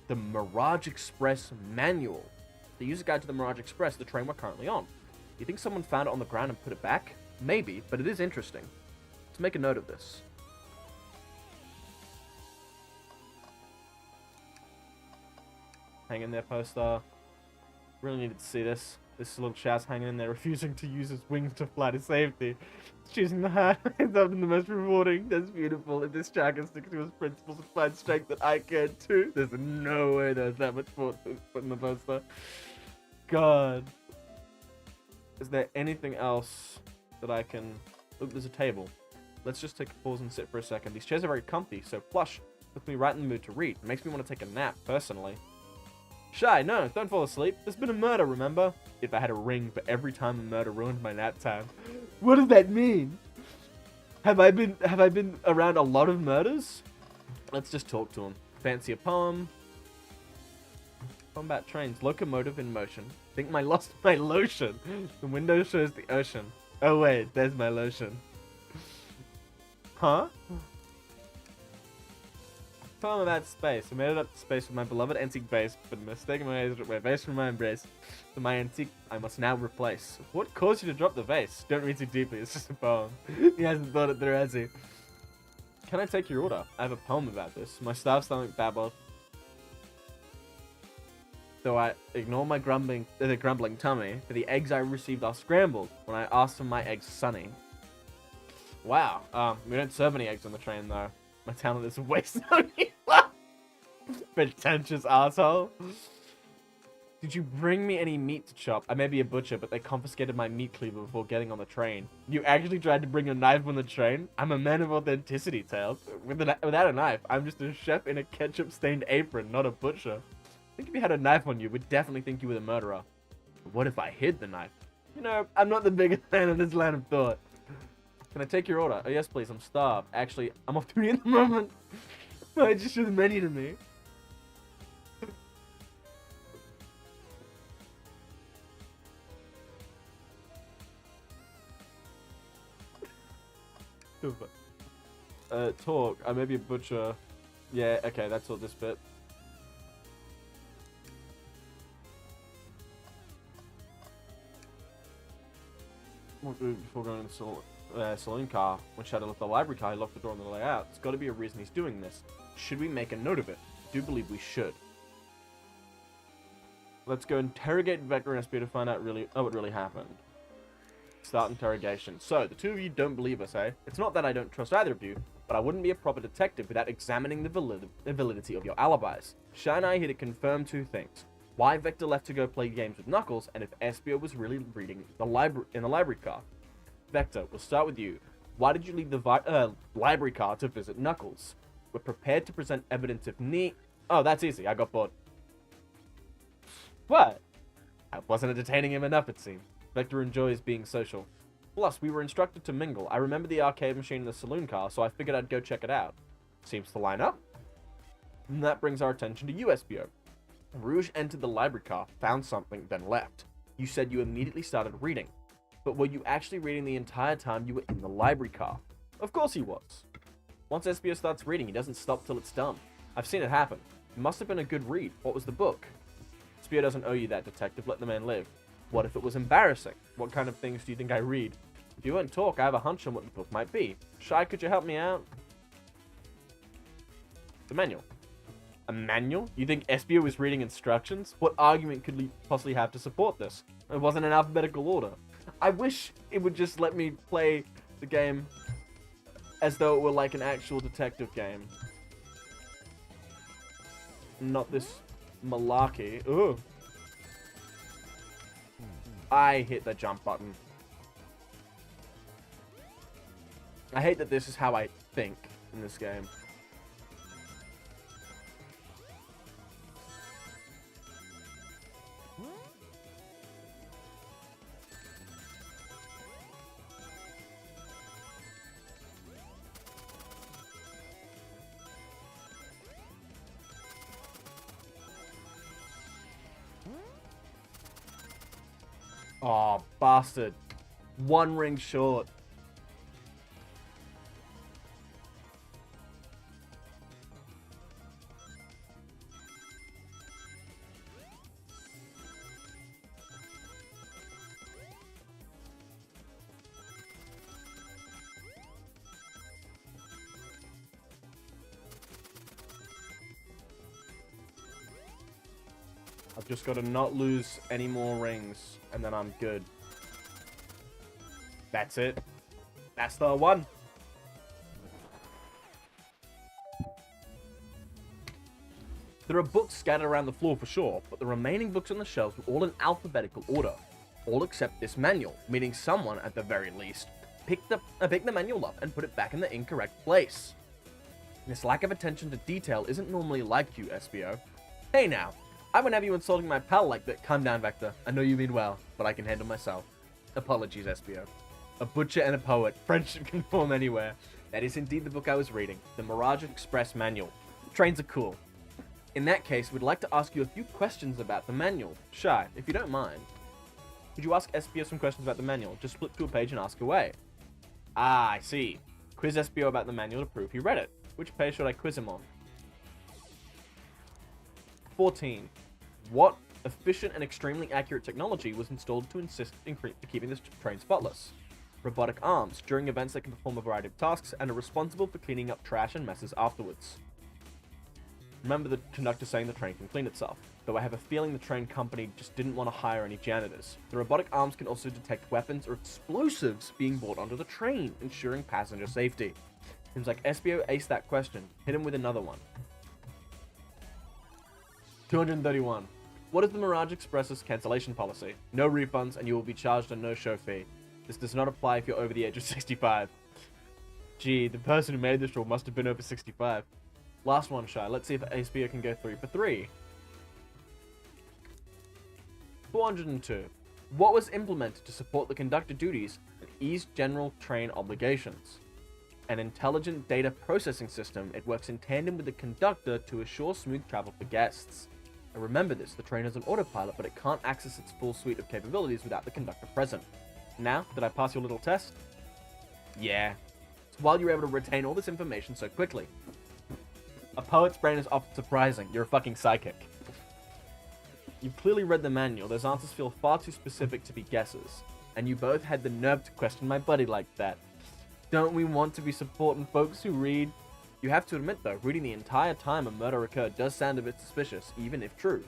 B: The Mirage Express Manual. The user guide to the Mirage Express, the train we're currently on. You think someone found it on the ground and put it back? Maybe, but it is interesting. Let's make a note of this. Hang in there, poster. Really needed to see this. This little chap's hanging in there, refusing to use his wings to fly to safety. He's choosing the hard way, something the most rewarding. That's beautiful. If this child can stick to his principles and find strength, that I can too. There's no way there's that much thought put in the poster. God. Is there anything else that I can... Look, there's a table. Let's just take a pause and sit for a second. These chairs are very comfy, so plush. Puts me right in the mood to read. It makes me want to take a nap, personally. Shy, no, don't fall asleep. There's been a murder, remember? If I had a ring for every time a murder ruined my nap time. What does that mean? Have I been around a lot of murders? Let's just talk to him. Fancy a poem. Combat trains. Locomotive in motion. Think I lost my lotion. The window shows the ocean. Oh wait, there's my lotion. Huh? Poem about space. I made it up to space with my beloved antique vase, but mistaken my vase from my embrace. So my antique I must now replace. What caused you to drop the vase? Don't read too deeply, it's just a poem. He hasn't thought it through, has he? Can I take your order? I have a poem about this. My starved stomach babbled. Though I ignore my grumbling tummy, for the eggs I received are scrambled when I asked for my eggs sunny. Wow, we don't serve any eggs on the train though. My talent is wasted on you. Pretentious asshole. Did you bring me any meat to chop? I may be a butcher, but they confiscated my meat cleaver before getting on the train. You actually tried to bring a knife on the train? I'm a man of authenticity, Tails. Without a knife, I'm just a chef in a ketchup-stained apron, not a butcher. I think if you had a knife on you, we'd definitely think you were the murderer. But what if I hid the knife? You know, I'm not the biggest fan of this line of thought. Can I take your order? Oh, yes, please. I'm starved. Actually, I'm off duty at the moment. I just showed the menu to me. Talk. I may be a butcher. Yeah, okay, that's all this bit. Before going to the saloon car, when Shadow left the library car, he locked the door on the way out. There's got to be a reason he's doing this. Should we make a note of it? I do believe we should. Let's go interrogate Vector and SB to find out what really happened. Start interrogation. So, the two of you don't believe us, eh? It's not that I don't trust either of you, but I wouldn't be a proper detective without examining the validity of your alibis. Shy and I here to confirm two things. Why Vector left to go play games with Knuckles, and if Espio was really reading in the library car. Vector, we'll start with you. Why did you leave the library car to visit Knuckles? We're prepared to present evidence if need... Oh, that's easy. I got bored. What? I wasn't entertaining him enough, it seemed. Vector enjoys being social. Plus, we were instructed to mingle. I remember the arcade machine in the saloon car, so I figured I'd go check it out. Seems to line up. And that brings our attention to you, Espio. Rouge entered the library car, found something, then left. You said you immediately started reading. But were you actually reading the entire time you were in the library car? Of course he was. Once SBO starts reading, he doesn't stop till it's done. I've seen it happen. It must have been a good read. What was the book? SBO doesn't owe you that, detective. Let the man live. What if it was embarrassing? What kind of things do you think I read? If you won't talk, I have a hunch on what the book might be. Shy, could you help me out? The manual. A manual? You think SBO was reading instructions? What argument could we possibly have to support this? It wasn't in alphabetical order. I wish it would just let me play the game as though it were like an actual detective game. Not this malarkey. Ugh. I hit the jump button. I hate that this is how I think in this game. Oh, bastard. One ring short. I've just got to not lose any more rings, and then I'm good. That's it. That's the one. There are books scattered around the floor for sure, but the remaining books on the shelves were all in alphabetical order. All except this manual, meaning someone, at the very least, picked the manual up and put it back in the incorrect place. This lack of attention to detail isn't normally like you, SBO. Hey now, I wouldn't have you insulting my pal like that. Calm down, Vector. I know you mean well, but I can handle myself. Apologies, SBO. A butcher and a poet. Friendship can form anywhere. That is indeed the book I was reading. The Mirage Express Manual. Trains are cool. In that case, we'd like to ask you a few questions about the manual. Shy, if you don't mind. Could you ask SBO some questions about the manual? Just flip to a page and ask away. Ah, I see. Quiz SBO about the manual to prove he read it. Which page should I quiz him on? 14. What efficient and extremely accurate technology was installed to insist in keeping this train spotless? Robotic arms, during events that can perform a variety of tasks and are responsible for cleaning up trash and messes afterwards. Remember the conductor saying the train can clean itself, though I have a feeling the train company just didn't want to hire any janitors. The robotic arms can also detect weapons or explosives being brought onto the train, ensuring passenger safety. Seems like SBO aced that question. Hit him with another one. 231. What is the Mirage Express's cancellation policy? No refunds, and you will be charged a no-show fee. This does not apply if you're over the age of 65. Gee, the person who made this rule must have been over 65. Last one, Shy. Let's see if SBO can go 3 for 3. 402. What was implemented to support the conductor duties and ease general train obligations? An intelligent data processing system. It works in tandem with the conductor to assure smooth travel for guests. And remember this, the train is an autopilot, but it can't access its full suite of capabilities without the conductor present. Now, did I pass your little test? Yeah. It's while you're able to retain all this information so quickly. A poet's brain is often surprising. You're a fucking psychic. You've clearly read the manual. Those answers feel far too specific to be guesses. And you both had the nerve to question my buddy like that. Don't we want to be supporting folks who read? You have to admit though, reading the entire time a murder occurred does sound a bit suspicious, even if true.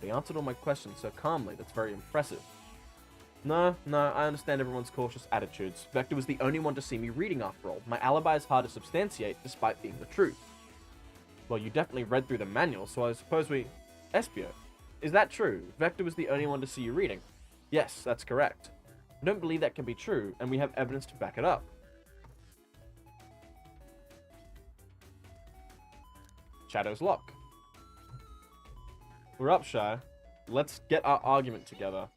B: But he answered all my questions so calmly, that's very impressive. No, I understand everyone's cautious attitudes. Vector was the only one to see me reading after all. My alibi is hard to substantiate, despite being the truth. Well, you definitely read through the manual, so I suppose we... SBO. Is that true? Vector was the only one to see you reading. Yes, that's correct. I don't believe that can be true, and we have evidence to back it up. Shadow's lock. We're up, Shy. Let's get our argument together.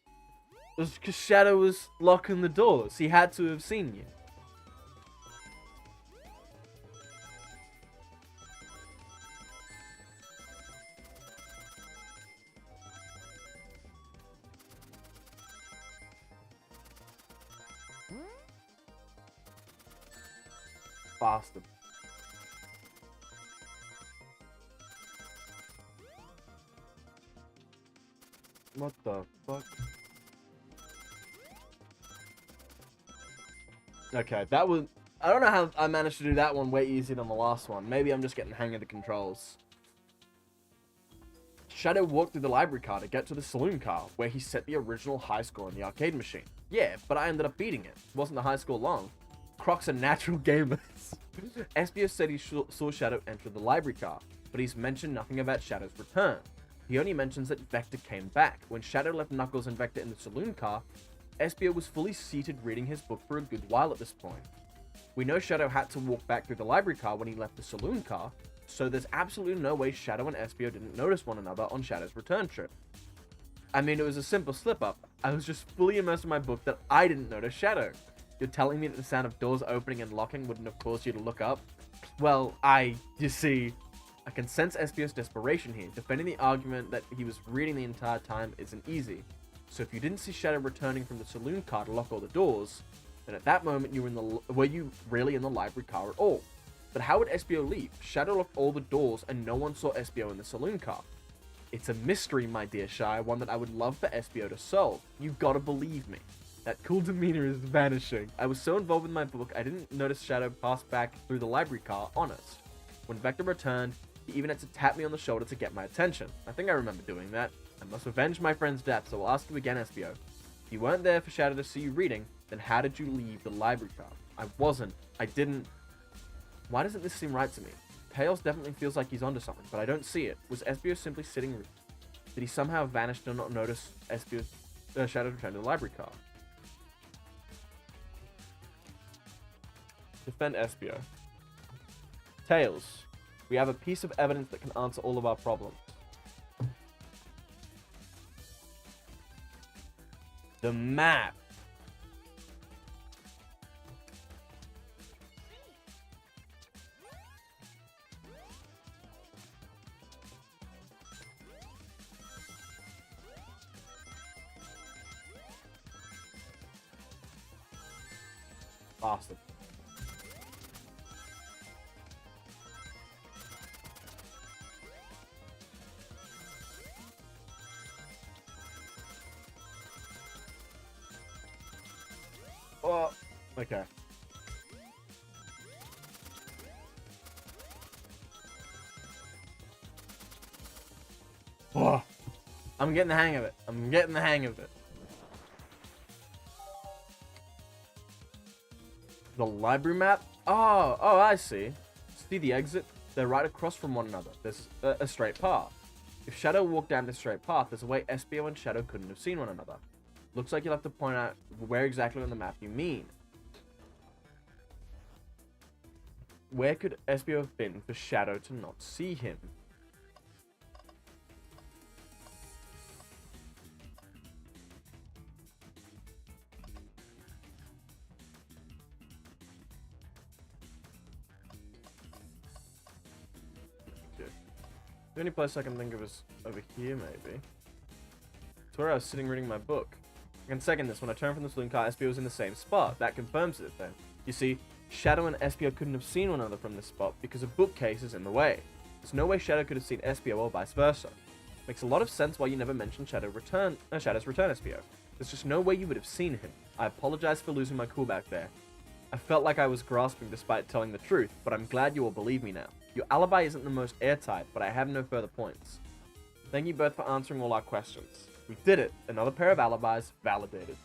B: It was because Shadow was locking the doors. He had to have seen you. Bastard. What the fuck? Okay, that was... I don't know how I managed to do that one way easier than the last one. Maybe I'm just getting the hang of the controls. Shadow walked through the library car to get to the saloon car, where he set the original high score on the arcade machine. Yeah, but I ended up beating it. Wasn't the high score long. Crocs are natural gamers. Espio said he saw Shadow enter the library car, but he's mentioned nothing about Shadow's return. He only mentions that Vector came back. When Shadow left Knuckles and Vector in the saloon car, Espio was fully seated reading his book for a good while at this point. We know Shadow had to walk back through the library car when he left the saloon car, so there's absolutely no way Shadow and Espio didn't notice one another on Shadow's return trip. I mean, it was a simple slip-up. I was just fully immersed in my book that I didn't notice Shadow. You're telling me that the sound of doors opening and locking wouldn't have caused you to look up? Well, you see, I can sense Espio's desperation here. Defending the argument that he was reading the entire time isn't easy. So if you didn't see Shadow returning from the saloon car to lock all the doors, then at that moment were you really in the library car at all? But how would Espio leave? Shadow locked all the doors and no one saw Espio in the saloon car. It's a mystery, my dear Shy, one that I would love for Espio to solve. You gotta believe me. That cool demeanor is vanishing. I was so involved with my book, I didn't notice Shadow pass back through the library car, honest. When Vector returned, he even had to tap me on the shoulder to get my attention. I think I remember doing that. I must avenge my friend's death, so I'll ask you again, Espio. If you weren't there for Shadow to see you reading, then how did you leave the library car? I wasn't. I didn't. Why doesn't this seem right to me? Tails definitely feels like he's onto something, but I don't see it. Was Espio simply sitting... Did he somehow vanish and not notice Espio's Shadow's return to the library car? Defend Espio. Tails, we have a piece of evidence that can answer all of our problems. The map. Bastard. Oh, okay. Oh, I'm getting the hang of it. I'm getting the hang of it. The library map? Oh, I see. See the exit? They're right across from one another. There's a straight path. If Shadow walked down this straight path, there's a way Espio and Shadow couldn't have seen one another. Looks like you'll have to point out where exactly on the map you mean. Where could Espio have been for Shadow to not see him? The only place I can think of is over here, maybe. It's where I was sitting reading my book. I can second this. When I turned from the saloon car, Espio was in the same spot. That confirms it, then. You see, Shadow and Espio couldn't have seen one another from this spot because a bookcase is in the way. There's no way Shadow could have seen Espio or vice versa. Makes a lot of sense why you never mentioned Shadow's return, Espio. There's just no way you would have seen him. I apologize for losing my cool back there. I felt like I was grasping despite telling the truth, but I'm glad you all believe me now. Your alibi isn't the most airtight, but I have no further points. Thank you both for answering all our questions. We did it. Another pair of alibis validated.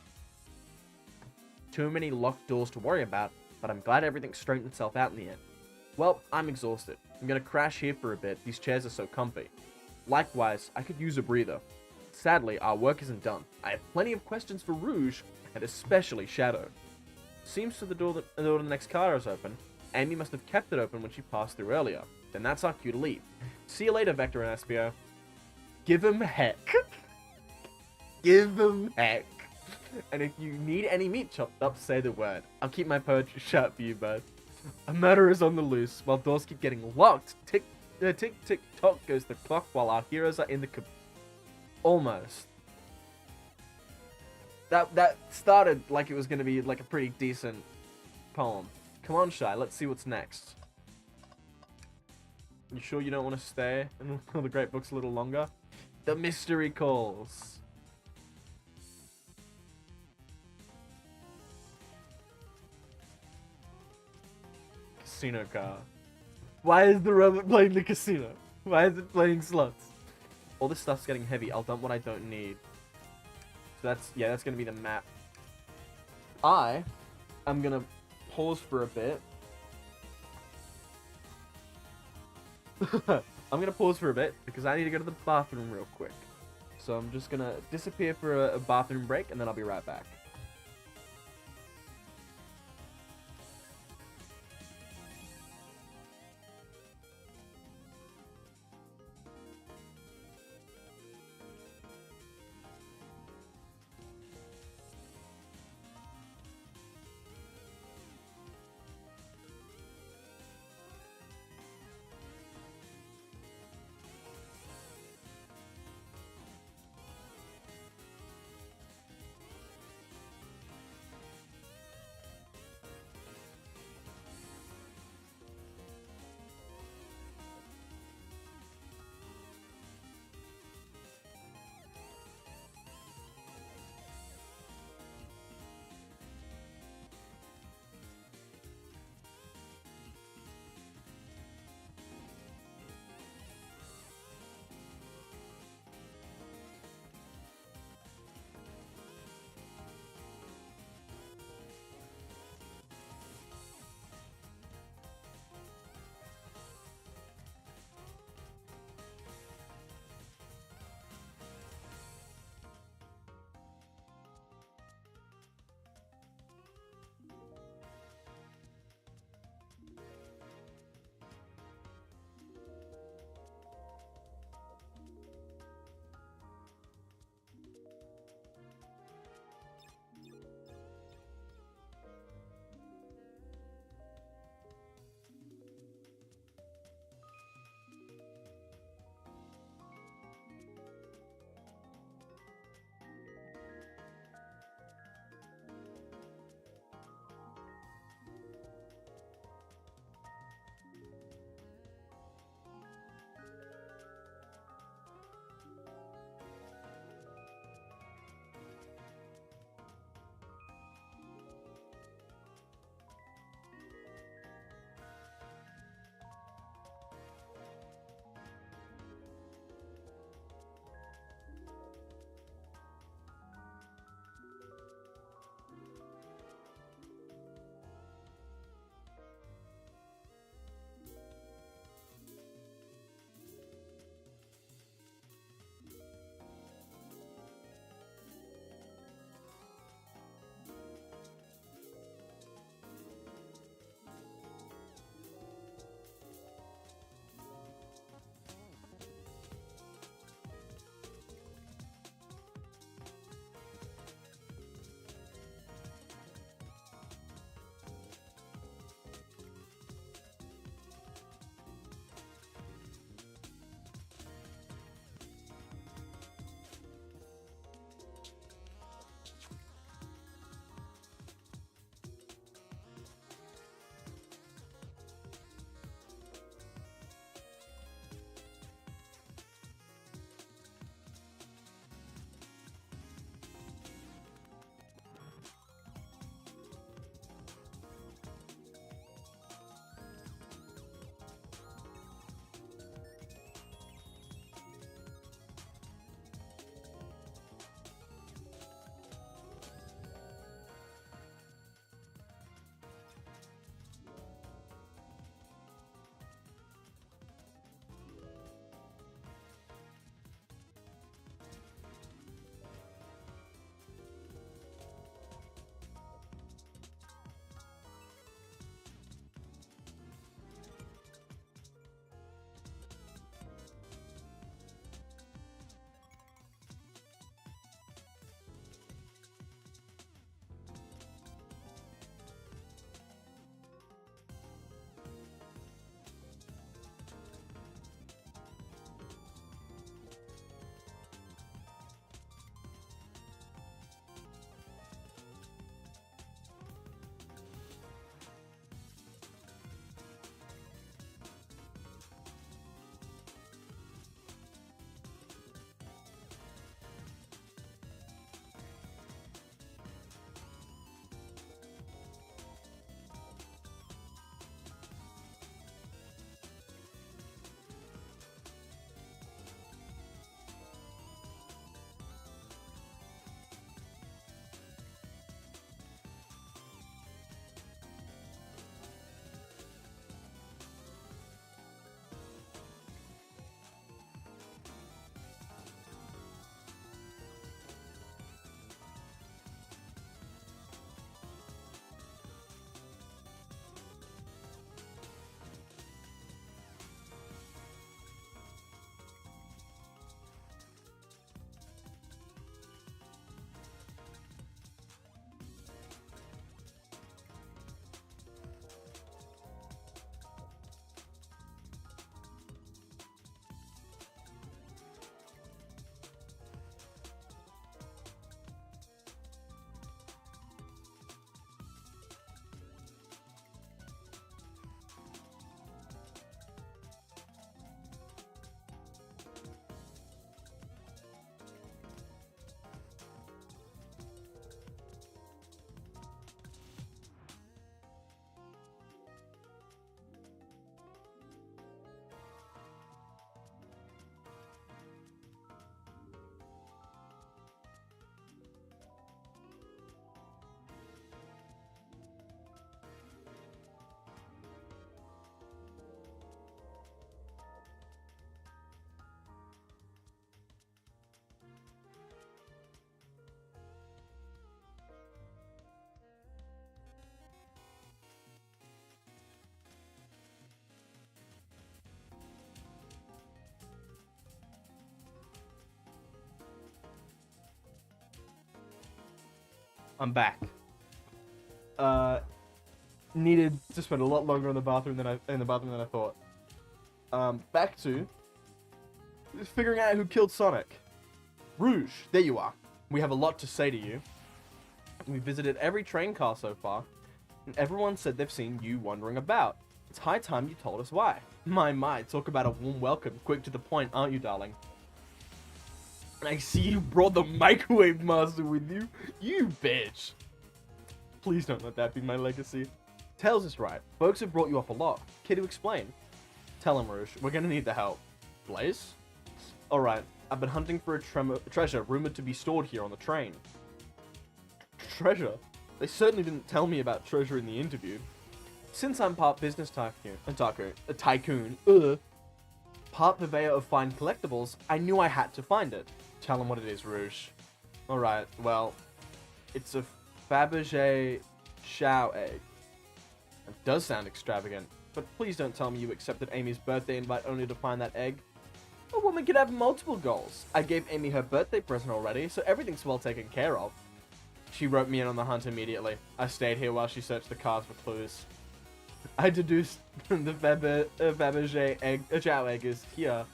B: Too many locked doors to worry about, but I'm glad everything straightened itself out in the end. Well, I'm exhausted. I'm gonna crash here for a bit. These chairs are so comfy. Likewise, I could use a breather. Sadly, our work isn't done. I have plenty of questions for Rouge, and especially Shadow. Seems to the door to the next car is open. Amy must have kept it open when she passed through earlier. Then that's our cue to leave. See you later, Vector and Espio. Give him heck. Give him heck. And if you need any meat chopped up, say the word. I'll keep my poetry shut for you, bud. A murder is on the loose, while doors keep getting locked. Tick, tick, tick, tock goes the clock while our heroes are in the almost. That started like it was going to be like a pretty decent poem. Come on, Shy. Let's see what's next. You sure you don't want to stay until the Great Book's a little longer? The mystery calls. Casino car. Why is the robot playing the casino? Why is it playing slots? All this stuff's getting heavy. I'll dump what I don't need. So that's gonna be the map. I'm gonna pause for a bit. I'm gonna pause for a bit because I need to go to the bathroom real quick. So I'm just gonna disappear for a bathroom break and then I'll be right back. I'm back. Needed to spend a lot longer in the bathroom than I thought. Back to figuring out who killed Sonic. Rouge, there you are. We have a lot to say to you. We visited every train car so far, and everyone said they've seen you wandering about. It's high time you told us why. My, talk about a warm welcome. Quick to the point, aren't you, darling? And I see you brought the Microwave Master with you. You bitch. Please don't let that be my legacy. Tails is right. Folks have brought you up a lot. Care to explain? Tell him, Rouge. We're gonna need the help. Blaze? Alright. I've been hunting for a treasure rumored to be stored here on the train. Treasure? They certainly didn't tell me about treasure in the interview. Since I'm part business tycoon, part purveyor of fine collectibles, I knew I had to find it. Tell him what it is, Rouge. Alright, well, it's a Fabergé Chow egg. It does sound extravagant, but please don't tell me you accepted Amy's birthday invite only to find that egg. A woman could have multiple goals. I gave Amy her birthday present already, so everything's well taken care of. She wrote me in on the hunt immediately. I stayed here while she searched the cars for clues. I deduced the Fabergé Chow egg is here,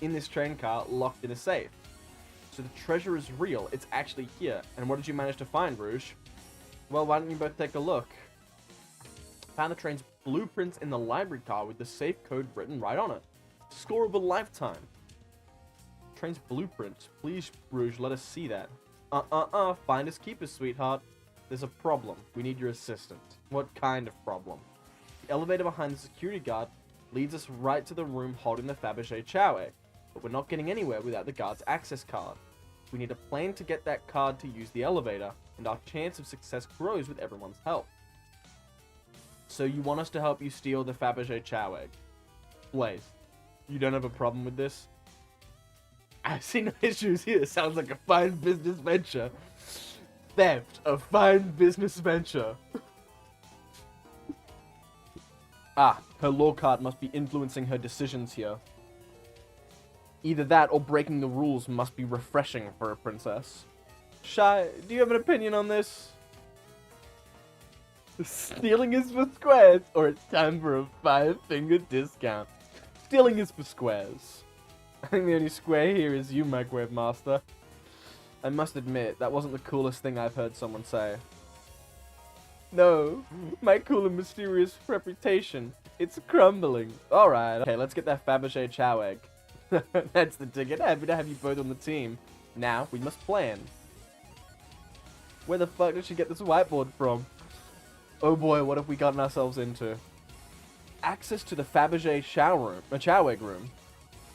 B: in this train car, locked in a safe. So the treasure is real, it's actually here. And what did you manage to find, Rouge? Well, why don't you both take a look? Found the train's blueprints in the library car with the safe code written right on it. Score of a lifetime. Train's blueprints. Please, Rouge, let us see that. Finders keepers, sweetheart. There's a problem. We need your assistant. What kind of problem? The elevator behind the security guard leads us right to the room holding the Fabergé Chow egg, but we're not getting anywhere without the guard's access card. We need a plan to get that card to use the elevator, and our chance of success grows with everyone's help. So you want us to help you steal the Fabergé Chow egg? Blaze, you don't have a problem with this? I see no issues here. Sounds like a fine business venture. Theft, a fine business venture. Her law card must be influencing her decisions here. Either that or breaking the rules must be refreshing for a princess. Shy, do you have an opinion on this? Stealing is for squares, or it's time for a 5-finger discount. Stealing is for squares. I think the only square here is you, Microwave Master. I must admit, that wasn't the coolest thing I've heard someone say. No, my cool and mysterious reputation, it's crumbling. Alright, okay, let's get that Fabergé Chow egg. That's the ticket. Happy to have you both on the team. Now, we must plan. Where the fuck did she get this whiteboard from? Oh boy, what have we gotten ourselves into? Access to the Fabergé Chow egg room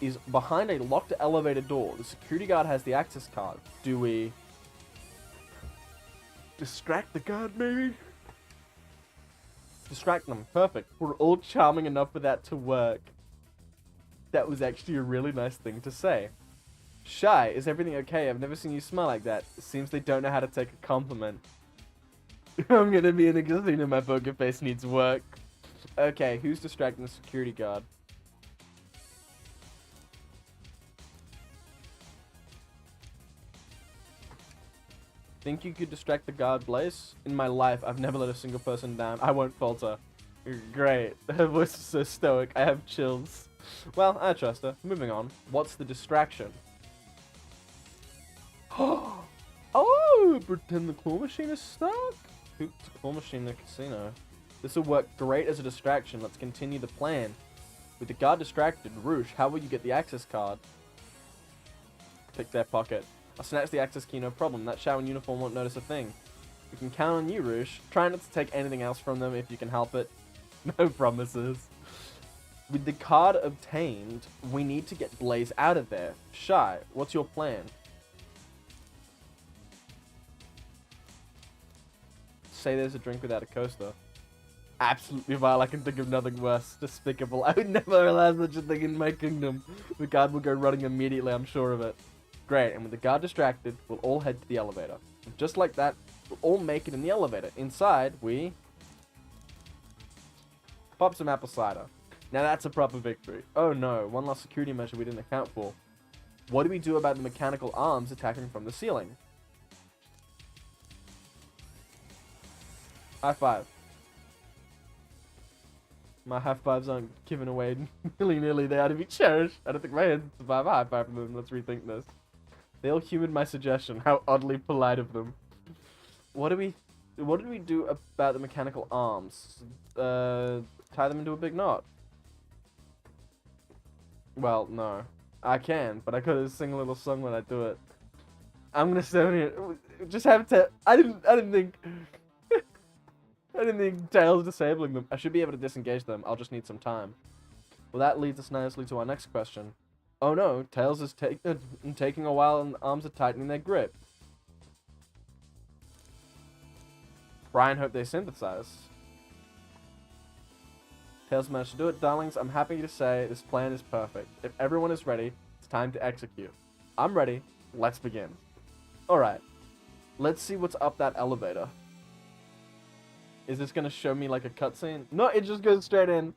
B: is behind a locked elevator door. The security guard has the access card. Do we distract the guard, maybe? Distract them. Perfect. We're all charming enough for that to work. That was actually a really nice thing to say. Shy, is everything okay? I've never seen you smile like that. It seems they don't know how to take a compliment. I'm gonna be in a casino, my poker face needs work. Okay, who's distracting the security guard? Think you could distract the guard, Blaze? In my life, I've never let a single person down. I won't falter. Great. Her voice is so stoic. I have chills. Well, I trust her. Moving on. What's the distraction? Oh, pretend the claw machine is stuck? Who's the claw machine in the casino? This will work great as a distraction. Let's continue the plan. With the guard distracted, Rouge, how will you get the access card? Pick their pocket. I'll snatch the access key, no problem. That shower in uniform won't notice a thing. We can count on you, Rouge. Try not to take anything else from them if you can help it. No promises. With the card obtained, we need to get Blaze out of there. Shy, what's your plan? Say there's a drink without a coaster. Absolutely vile. I can think of nothing worse. Despicable. I would never allow such a thing in my kingdom. The guard will go running immediately, I'm sure of it. Great, and with the guard distracted, we'll all head to the elevator. And just like that, we'll all make it in the elevator. Inside, we pop some apple cider. Now that's a proper victory. Oh no, one last security measure we didn't account for. What do we do about the mechanical arms attacking from the ceiling? High five. My high fives aren't given away willy-nilly. They are to be cherished. I don't think my hands survive a high five from them. Let's rethink this. They all humored my suggestion. How oddly polite of them. What did we do about the mechanical arms? Tie them into a big knot. Well, no. I can, but I could sing a little song when I do it. I'm gonna stand here. Just have to. I didn't think. I didn't think Tails disabling them. I should be able to disengage them. I'll just need some time. Well, that leads us nicely to our next question. Oh no, Tails is taking a while and the arms are tightening their grip. Brian, hope they sympathize. Tails managed to do it. Darlings, I'm happy to say this plan is perfect. If everyone is ready, it's time to execute. I'm ready. Let's begin. Alright. Let's see what's up that elevator. Is this going to show me like a cutscene? No, it just goes straight in.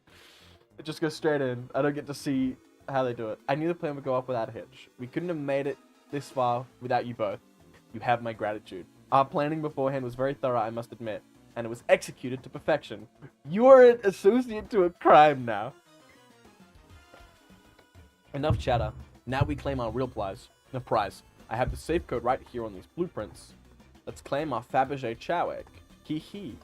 B: It just goes straight in. I don't get to see how they do it. I knew the plan would go off without a hitch. We couldn't have made it this far without you both. You have my gratitude. Our planning beforehand was very thorough, I must admit. And it was executed to perfection. You are an associate to a crime now. Enough chatter. Now we claim our real prize. The prize. I have the safe code right here on these blueprints. Let's claim our Fabergé Chow egg. Hee hee.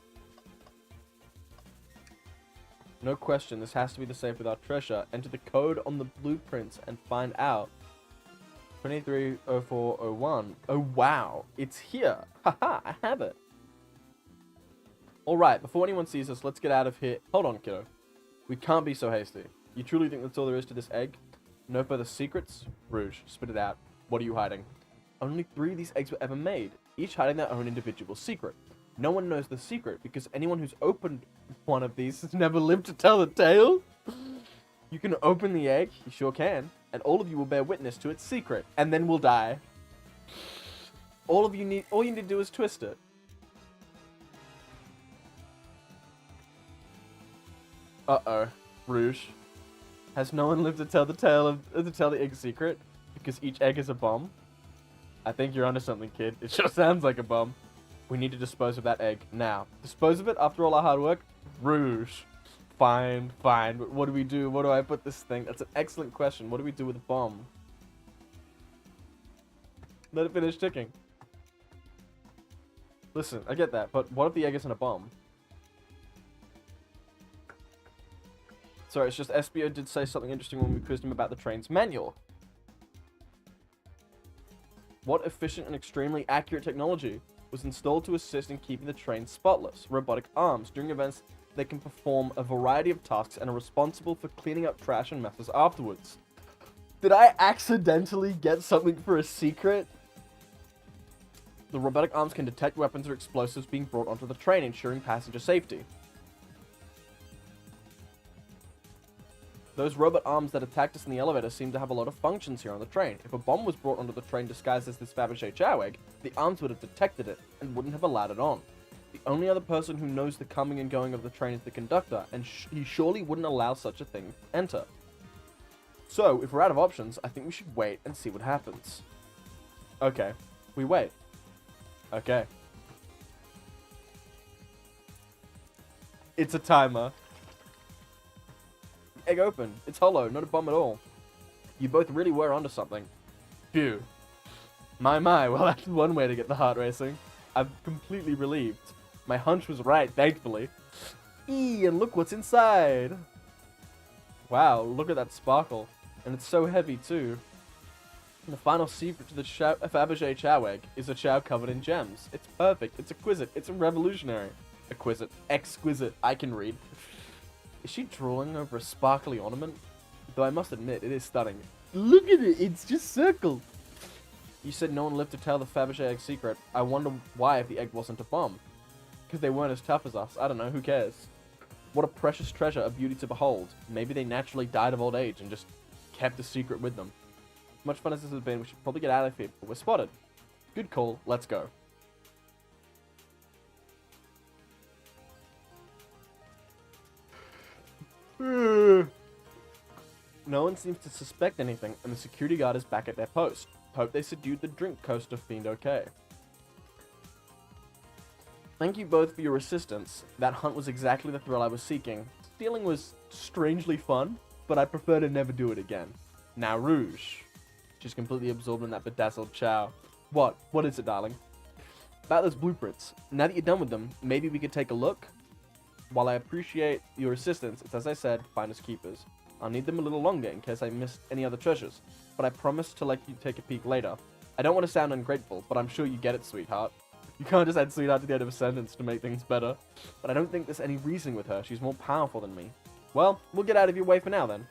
B: No question, this has to be the safe with our treasure. Enter the code on the blueprints and find out. 230401. Oh wow, it's here. Haha, I have it. Alright, before anyone sees us, let's get out of here. Hold on, kiddo. We can't be so hasty. You truly think that's all there is to this egg? No further secrets? Rouge, spit it out. What are you hiding? Only 3 of these eggs were ever made, each hiding their own individual secret. No one knows the secret, because anyone who's opened one of these has never lived to tell the tale. You can open the egg, you sure can, and all of you will bear witness to its secret, and then we'll die. All you need to do is twist it. Uh-oh, Rouge. Has no one lived to tell the egg secret? Because each egg is a bomb? I think you're onto something, kid. It sure sounds like a bomb. We need to dispose of that egg now. Dispose of it after all our hard work? Rouge. Fine. But what do we do? What do I put this thing? That's an excellent question. What do we do with a bomb? Let it finish ticking. Listen, I get that, but what if the egg isn't a bomb? Sorry, it's just SBO did say something interesting when we quizzed him about the train's manual. What efficient and extremely accurate technology was installed to assist in keeping the train spotless? Robotic arms. During events, they can perform a variety of tasks and are responsible for cleaning up trash and messes afterwards. Did I accidentally get something for a secret? The robotic arms can detect weapons or explosives being brought onto the train, ensuring passenger safety. Those robot arms that attacked us in the elevator seem to have a lot of functions here on the train. If a bomb was brought onto the train disguised as this Fabergé Chow egg, the arms would have detected it and wouldn't have allowed it on. The only other person who knows the coming and going of the train is the conductor, and he surely wouldn't allow such a thing to enter. So, if we're out of options, I think we should wait and see what happens. Okay, we wait. Okay. It's a timer. Egg open. It's hollow, not a bomb at all. You both really were onto something. Phew. My, well that's one way to get the heart racing. I'm completely relieved. My hunch was right, thankfully. And look what's inside. Wow, look at that sparkle. And it's so heavy too. And the final secret to the Fabergé Chow egg is a chow covered in gems. It's perfect, it's exquisite, it's revolutionary. Exquisite, I can read. Is she drawing over a sparkly ornament? Though I must admit, it is stunning. Look at it, it's just circled. You said no one lived to tell the Fabergé egg secret. I wonder why if the egg wasn't a bomb. Because they weren't as tough as us. I don't know, who cares? What a precious treasure, a beauty to behold. Maybe they naturally died of old age and just kept the secret with them. Much fun as this has been, we should probably get out of here, but we're spotted. Good call, let's go. No one seems to suspect anything, and the security guard is back at their post. Hope they subdued the drink coaster fiend okay. Thank you both for your assistance. That hunt was exactly the thrill I was seeking. Stealing was strangely fun, but I prefer to never do it again. Now, Rouge. She's completely absorbed in that bedazzled chow. What? What is it, darling? About those blueprints. Now that you're done with them, maybe we could take a look? While I appreciate your assistance, it's as I said, finders keepers. I'll need them a little longer in case I missed any other treasures, but I promise to let you take a peek later. I don't want to sound ungrateful, but I'm sure you get it, sweetheart. You can't just add sweetheart to the end of a sentence to make things better. But I don't think there's any reasoning with her. She's more powerful than me. Well, we'll get out of your way for now then.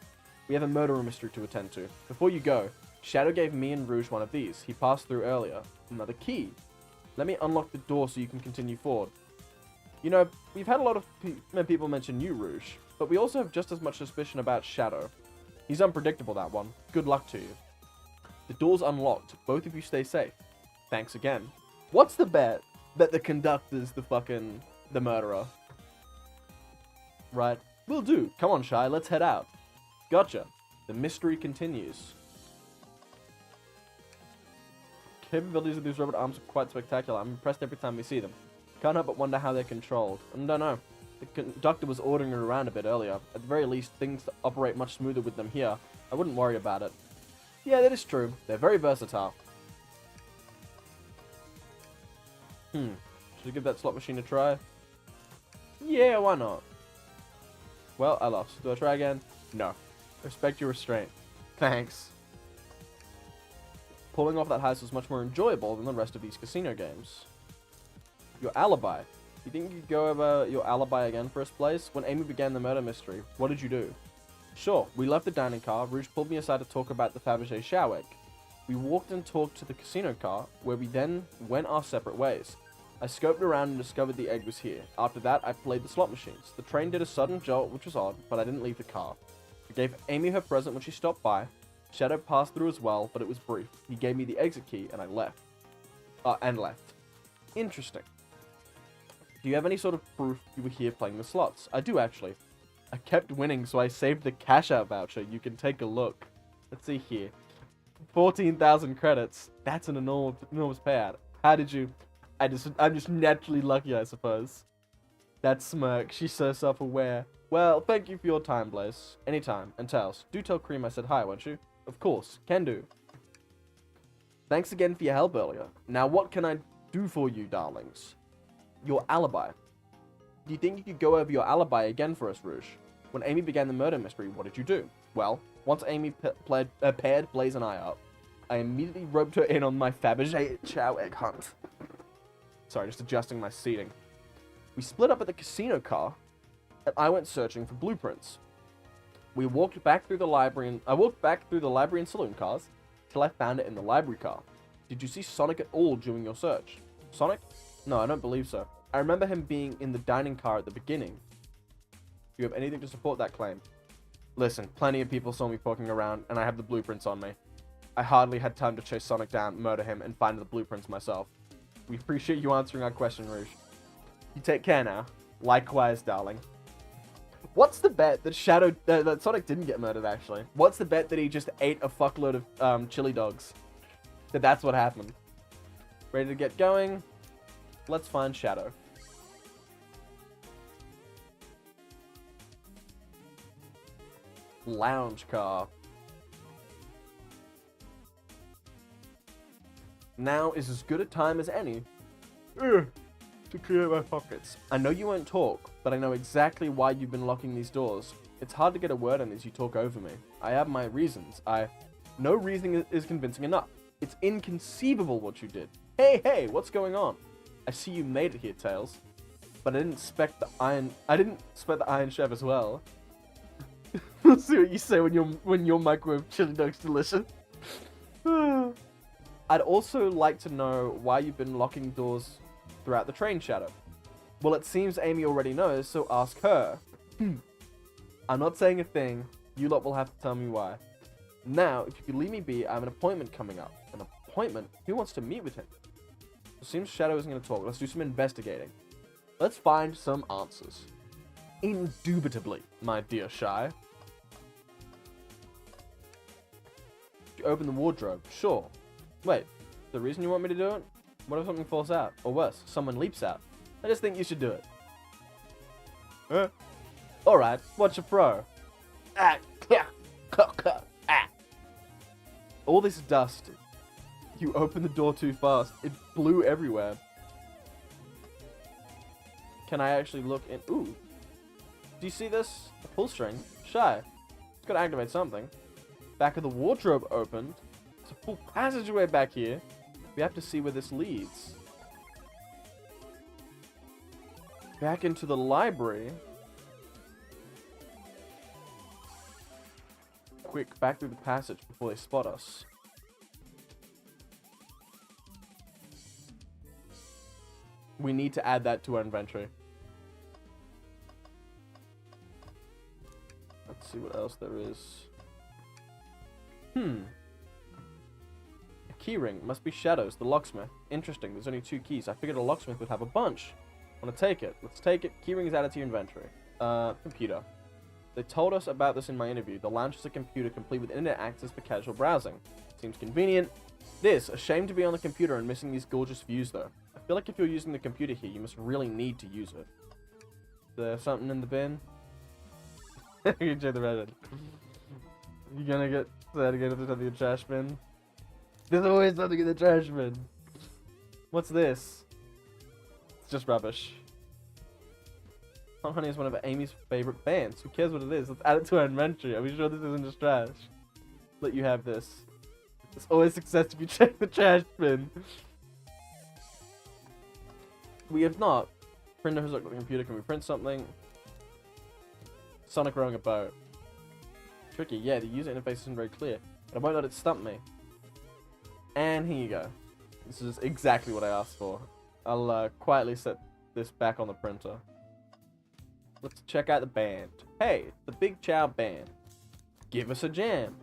B: We have a murderer mystery to attend to. Before you go, Shadow gave me and Rouge one of these. He passed through earlier. Another key. Let me unlock the door so you can continue forward. You know, we've had a lot of people mention you, Rouge, but we also have just as much suspicion about Shadow. He's unpredictable, that one. Good luck to you. The door's unlocked. Both of you stay safe. Thanks again. What's the bet that the conductor's the murderer? Right. Will do. Come on, Shy. Let's head out. Gotcha. The mystery continues. Capabilities of these robot arms are quite spectacular. I'm impressed every time we see them. Can't help but wonder how they're controlled. I don't know. The conductor was ordering it around a bit earlier. At the very least, things operate much smoother with them here. I wouldn't worry about it. Yeah, that is true. They're very versatile. Should I give that slot machine a try? Yeah, why not? Well, I lost. Do I try again? No. Respect your restraint. Thanks. Pulling off that heist was much more enjoyable than the rest of these casino games. Your alibi. You think you could go over your alibi again for us, Blaze? When Amy began the murder mystery, what did you do? Sure, we left the dining car. Rouge pulled me aside to talk about the Fabergé shower egg. We walked and talked to the casino car, where we then went our separate ways. I scoped around and discovered the egg was here. After that, I played the slot machines. The train did a sudden jolt, which was odd, but I didn't leave the car. I gave Amy her present when she stopped by. Shadow passed through as well, but it was brief. He gave me the exit key, and I left. Interesting. Do you have any sort of proof you were here playing the slots? I do, actually. I kept winning, so I saved the cash-out voucher. You can take a look. Let's see here. 14,000 credits. That's an enormous payout. How did you... I'm just naturally lucky, I suppose. That smirk. She's so self-aware. Well, thank you for your time, Blaze. Anytime. And Tails, do tell Cream I said hi, won't you? Of course. Can do. Thanks again for your help earlier. Now, what can I do for you, darlings? Your alibi. Do you think you could go over your alibi again for us, Rouge? When Amy began the murder mystery, what did you do? Well, once Amy paired Blaze and I up, I immediately roped her in on my Fabergé chow egg hunt. Sorry, just adjusting my seating. We split up at the casino car, and I went searching for blueprints. We walked back through the library, and I walked back through the library and saloon cars till I found it in the library car. Did you see Sonic at all during your search? Sonic? No, I don't believe so. I remember him being in the dining car at the beginning. Do you have anything to support that claim? Listen, plenty of people saw me poking around, and I have the blueprints on me. I hardly had time to chase Sonic down, murder him, and find the blueprints myself. We appreciate you answering our question, Rouge. You take care now. Likewise, darling. What's the bet that that Sonic didn't get murdered, actually? What's the bet that he just ate a fuckload of chili dogs? That's what happened. Ready to get going? Let's find Shadow. Lounge car. Now is as good a time as any to clear my pockets. I know you won't talk, but I know exactly why you've been locking these doors. It's hard to get a word in as you talk over me. I have my reasons. No reasoning is convincing enough. It's inconceivable what you did. Hey, what's going on? I see you made it here, Tails. But I didn't expect the Iron Chef as well. We'll see what you say when your microwave chili dog's delicious. I'd also like to know why you've been locking doors throughout the train, Shadow. Well, it seems Amy already knows, so ask her. I'm not saying a thing. You lot will have to tell me why. Now, if you could leave me be, I have an appointment coming up. An appointment? Who wants to meet with him? It seems Shadow isn't going to talk. Let's do some investigating. Let's find some answers. Indubitably, my dear Shy. You open the wardrobe. Sure. Wait, the reason you want me to do it? What if something falls out? Or worse, someone leaps out? I just think you should do it. Alright, what's your pro? All this dust. You opened the door too fast. It blew everywhere. Can I actually look in? Ooh. Do you see this? A pull string. Shy. It's got to activate something. Back of the wardrobe opened. It's a full passageway back here. We have to see where this leads. Back into the library. Quick, back through the passage before they spot us. We need to add that to our inventory. Let's see what else there is. A keyring. Must be Shadows, the locksmith. Interesting, there's only 2 keys. I figured a locksmith would have a bunch. Wanna take it? Let's take it. Keyring is added to your inventory. Computer. They told us about this in my interview. The lounge is a computer complete with internet access for casual browsing. Seems convenient. This, a shame to be on the computer and missing these gorgeous views though. I feel like if you're using the computer here, you must really need to use it. Is there something in the bin? You check the Reddit. You gonna get sad again if there's something in the trash bin? There's always something in the trash bin. What's this? It's just rubbish. Hot Honey is one of Amy's favorite bands. Who cares what it is? Let's add it to our inventory. Are we sure this isn't just trash? Let you have this. It's always success if you check the trash bin. We have not. Printer has looked at the computer. Can we print something? Sonic rowing a boat. Tricky. Yeah, the user interface isn't very clear. But I won't let it stump me. And here you go. This is exactly what I asked for. I'll quietly set this back on the printer. Let's check out the band. Hey, the Big Chow Band. Give us a jam.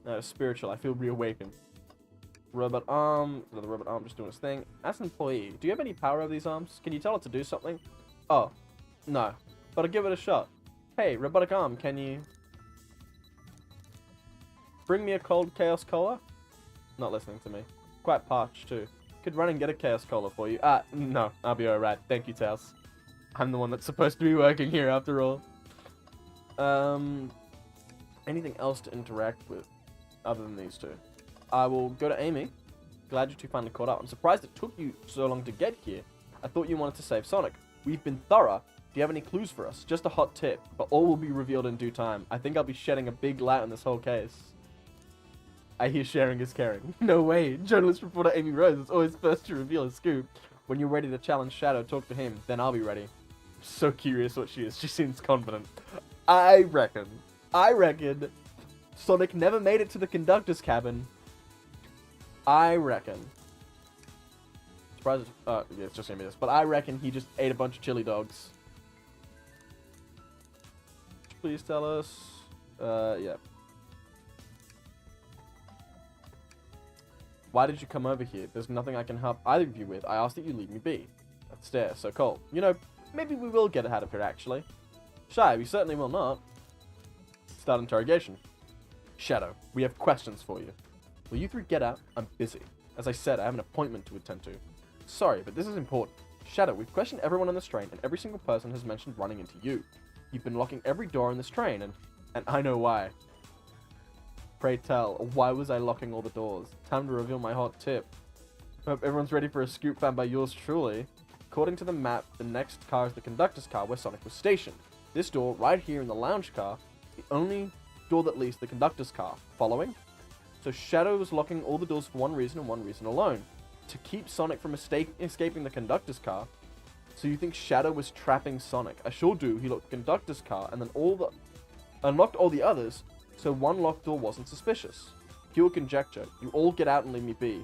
B: No, spiritual. I feel reawakened. Robot arm. Another robot arm just doing its thing. As an employee, do you have any power over these arms? Can you tell it to do something? Oh, no. But I'll give it a shot. Hey, robotic arm, can you bring me a cold Chaos Cola? Not listening to me. Quite parched, too. Could run and get a Chaos Cola for you. No. I'll be alright. Thank you, Tails. I'm the one that's supposed to be working here, after all. Anything else to interact with other than these two? I will go to Amy. Glad you two finally caught up. I'm surprised it took you so long to get here. I thought you wanted to save Sonic. We've been thorough. Do you have any clues for us? Just a hot tip, but all will be revealed in due time. I think I'll be shedding a big light on this whole case. I hear sharing is caring. No way. Journalist reporter Amy Rose is always first to reveal a scoop. When you're ready to challenge Shadow, talk to him. Then I'll be ready. I'm so curious what she is. She seems confident. I reckon Sonic never made it to the conductor's cabin. I reckon. Surprise. Yeah, it's just gonna be this. But I reckon he just ate a bunch of chili dogs. Please tell us. Yeah. Why did you come over here? There's nothing I can help either of you with. I asked that you leave me be. That stare, so cold. You know, maybe we will get out of here, actually. Shy, we certainly will not. Start interrogation. Shadow, we have questions for you. Will you three get out? I'm busy. As I said, I have an appointment to attend to. Sorry, but this is important. Shadow, we've questioned everyone on this train, and every single person has mentioned running into you. You've been locking every door on this train, and I know why. Pray tell, why was I locking all the doors? Time to reveal my hot tip. Hope everyone's ready for a scoop found by yours truly. According to the map, the next car is the conductor's car where Sonic was stationed. This door, right here in the lounge car, is the only door that leads to the conductor's car. Following? So Shadow was locking all the doors for one reason and one reason alone. To keep Sonic from escaping the conductor's car. So you think Shadow was trapping Sonic? I sure do. He locked the conductor's car and then unlocked all the others, so one locked door wasn't suspicious. Pure conjecture. You all get out and leave me be.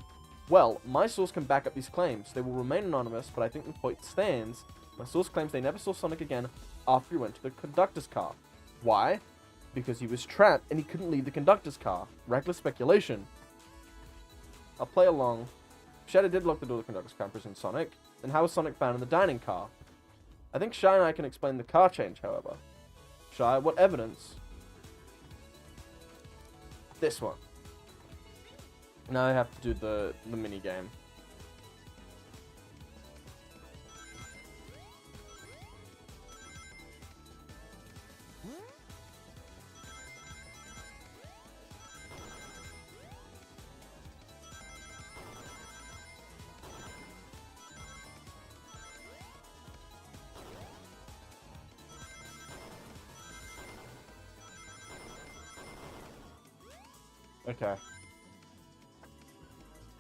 B: Well, my source can back up these claims. They will remain anonymous, but I think the point stands. My source claims they never saw Sonic again after he went to the conductor's car. Why? Because he was trapped and he couldn't leave the conductor's car. Reckless speculation. I'll play along. Shadow did lock the door to the conductor's car and prison Sonic. Then how was Sonic found in the dining car? I think Shy and I can explain the car change, however. Shy, what evidence? This one.
A: Now I have to do the mini game. Okay.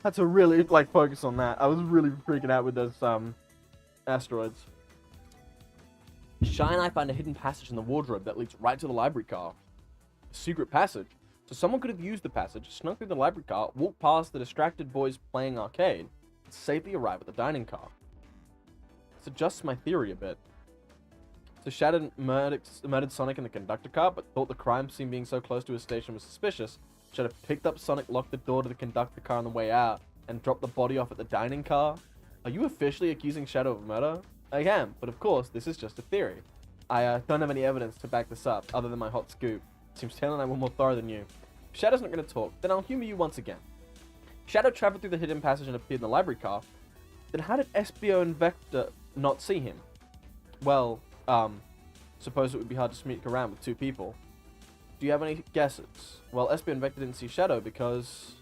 A: Had to really, like, focus on that. I was really freaking out with those, asteroids. Shy and I find a hidden passage in the wardrobe that leads right to the library car. A secret passage? So someone could have used the passage, snuck through the library car, walked past the distracted boys playing arcade, and safely arrive at the dining car. This adjusts my theory a bit. So Shadow murdered Sonic in the conductor car, but thought the crime scene being so close to his station was suspicious. Shadow picked up Sonic, locked the door to the conductor car on the way out, and dropped the body off at the dining car. Are you officially accusing Shadow of murder? I am, but of course, this is just a theory. I don't have any evidence to back this up, other than my hot scoop. Seems Taylor and I were more thorough than you. If Shadow's not going to talk, then I'll humor you once again. Shadow traveled through the hidden passage and appeared in the library car. Then how did Espio and Vector not see him? Well, suppose it would be hard to sneak around with two people. Do you have any guesses? Well, Espio and Vector didn't see Shadow because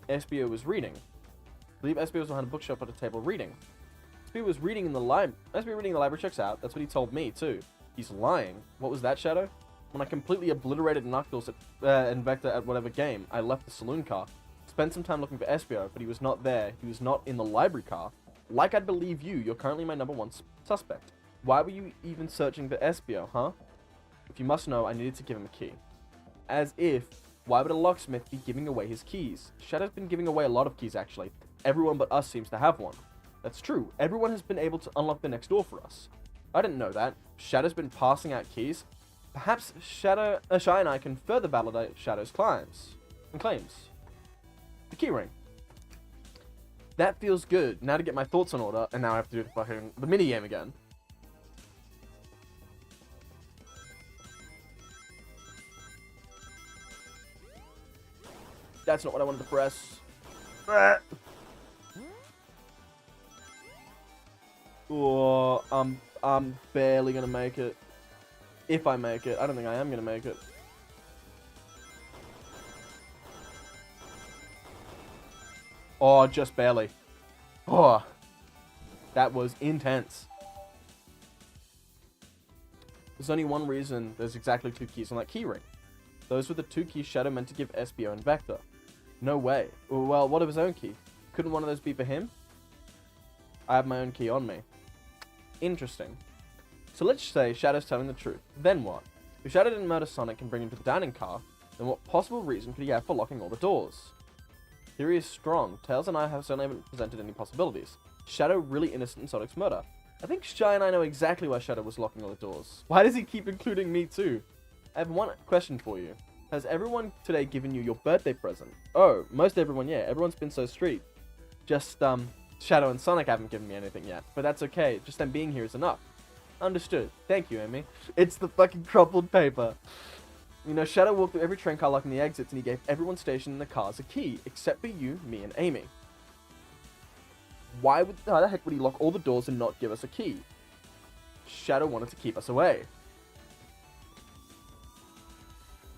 A: Espio was reading. I believe Espio was behind a bookshop at a table reading. Espio was reading in the library. Espio reading in the library checks out. That's what he told me too. He's lying. What was that, Shadow? When I completely obliterated Knuckles and Vector at whatever game, I left the saloon car. Spent some time looking for Espio, but he was not there. He was not in the library car. Like I'd believe you, you're currently my #1 suspect. Why were you even searching for Espio, huh? If you must know, I needed to give him a key. As if, why would a locksmith be giving away his keys? Shadow's been giving away a lot of keys, actually. Everyone but us seems to have one. That's true. Everyone has been able to unlock the next door for us. I didn't know that. Shadow's been passing out keys. Perhaps Shy and I can further validate Shadow's claims. The keyring. That feels good. Now to get my thoughts in order, and now I have to do the mini game again. That's not what I wanted to press. Oh, I'm barely gonna make it. If I make it. I don't think I am gonna make it. Oh, just barely. Oh, that was intense. There's only one reason there's exactly 2 keys on that keyring. Those were the 2 keys Shadow meant to give Espio and Vector. No way. Well, what of his own key? Couldn't one of those be for him? I have my own key on me. Interesting. So let's say Shadow's telling the truth. Then what? If Shadow didn't murder Sonic and bring him to the dining car, then what possible reason could he have for locking all the doors? Theory is strong. Tails and I have certainly haven't presented any possibilities. Shadow really innocent in Sonic's murder. I think Shy and I know exactly why Shadow was locking all the doors. Why does he keep including me too? I have one question for you. Has everyone today given you your birthday present? Oh, most everyone, yeah. Everyone's been so sweet. Just, Shadow and Sonic haven't given me anything yet. But that's okay. Just them being here is enough. Understood. Thank you, Amy. It's the fucking crumpled paper. You know, Shadow walked through every train car locking the exits, and he gave everyone stationed in the cars a key, except for you, me, and Amy. How the heck would he lock all the doors and not give us a key? Shadow wanted to keep us away.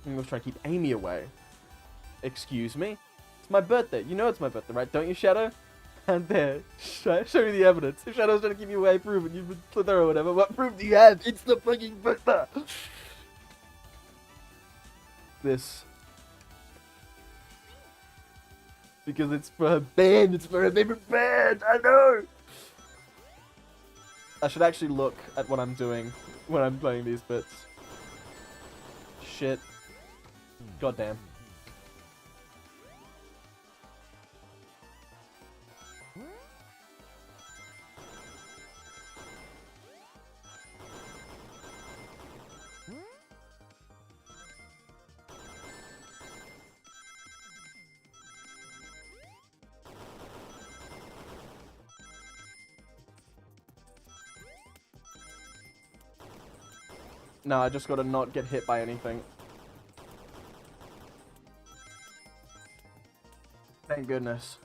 A: He was trying to keep Amy away. Excuse me? It's my birthday. You know it's my birthday, right? Don't you, Shadow? And there. Show me the evidence. If Shadow's trying to keep you away, prove it. You've been Slither or whatever. What proof do you have? It's the fucking birthday. This. Because it's for her band. It's for her favorite band. I know. I should actually look at what I'm doing when I'm playing these bits. Shit. Goddamn. No, I just gotta not get hit by anything. Thank goodness.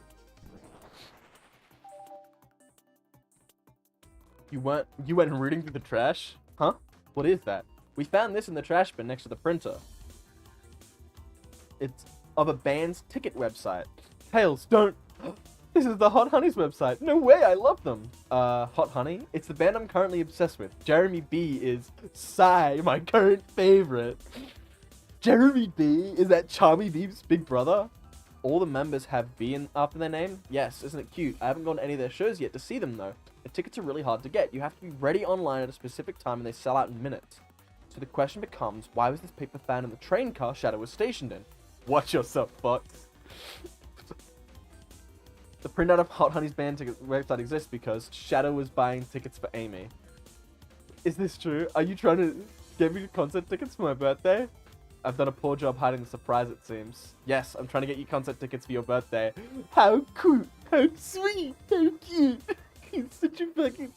B: You went rooting through the trash? Huh? What is that? We found this in the trash bin next to the printer. It's of a band's ticket website. Tails, don't. This is the Hot Honey's website. No way, I love them. Hot Honey? It's the band I'm currently obsessed with. Jeremy B is Psy, my current favorite. Jeremy B? Is that Charmy B's big brother? All the members have B after their name? Yes, isn't it cute? I haven't gone to any of their shows yet to see them though. The tickets are really hard to get. You have to be ready online at a specific time and they sell out in minutes. So the question becomes, why was this paper found in the train car Shadow was stationed in? Watch yourself, Fox. The printout of Hot Honey's band ticket website exists because Shadow was buying tickets for Amy. Is this true? Are you trying to get me concert tickets for my birthday? I've done a poor job hiding the surprise, it seems. Yes, I'm trying to get you concert tickets for your birthday. How cool, how sweet, how cute. He's such a fucking...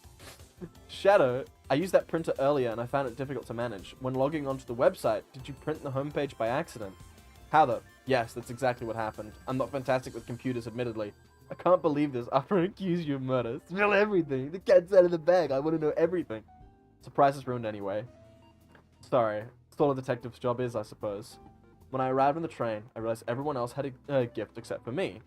B: Shadow, I used that printer earlier and I found it difficult to manage. When logging onto the website, did you print the homepage by accident? How though? Yes, that's exactly what happened. I'm not fantastic with computers, admittedly. I can't believe this. After I accuse you of murder, spill everything. The cat's out of the bag. I want to know everything. Surprise is ruined anyway. Sorry. That's all a detective's job is, I suppose. When I arrived on the train, I realized everyone else had a gift except for me.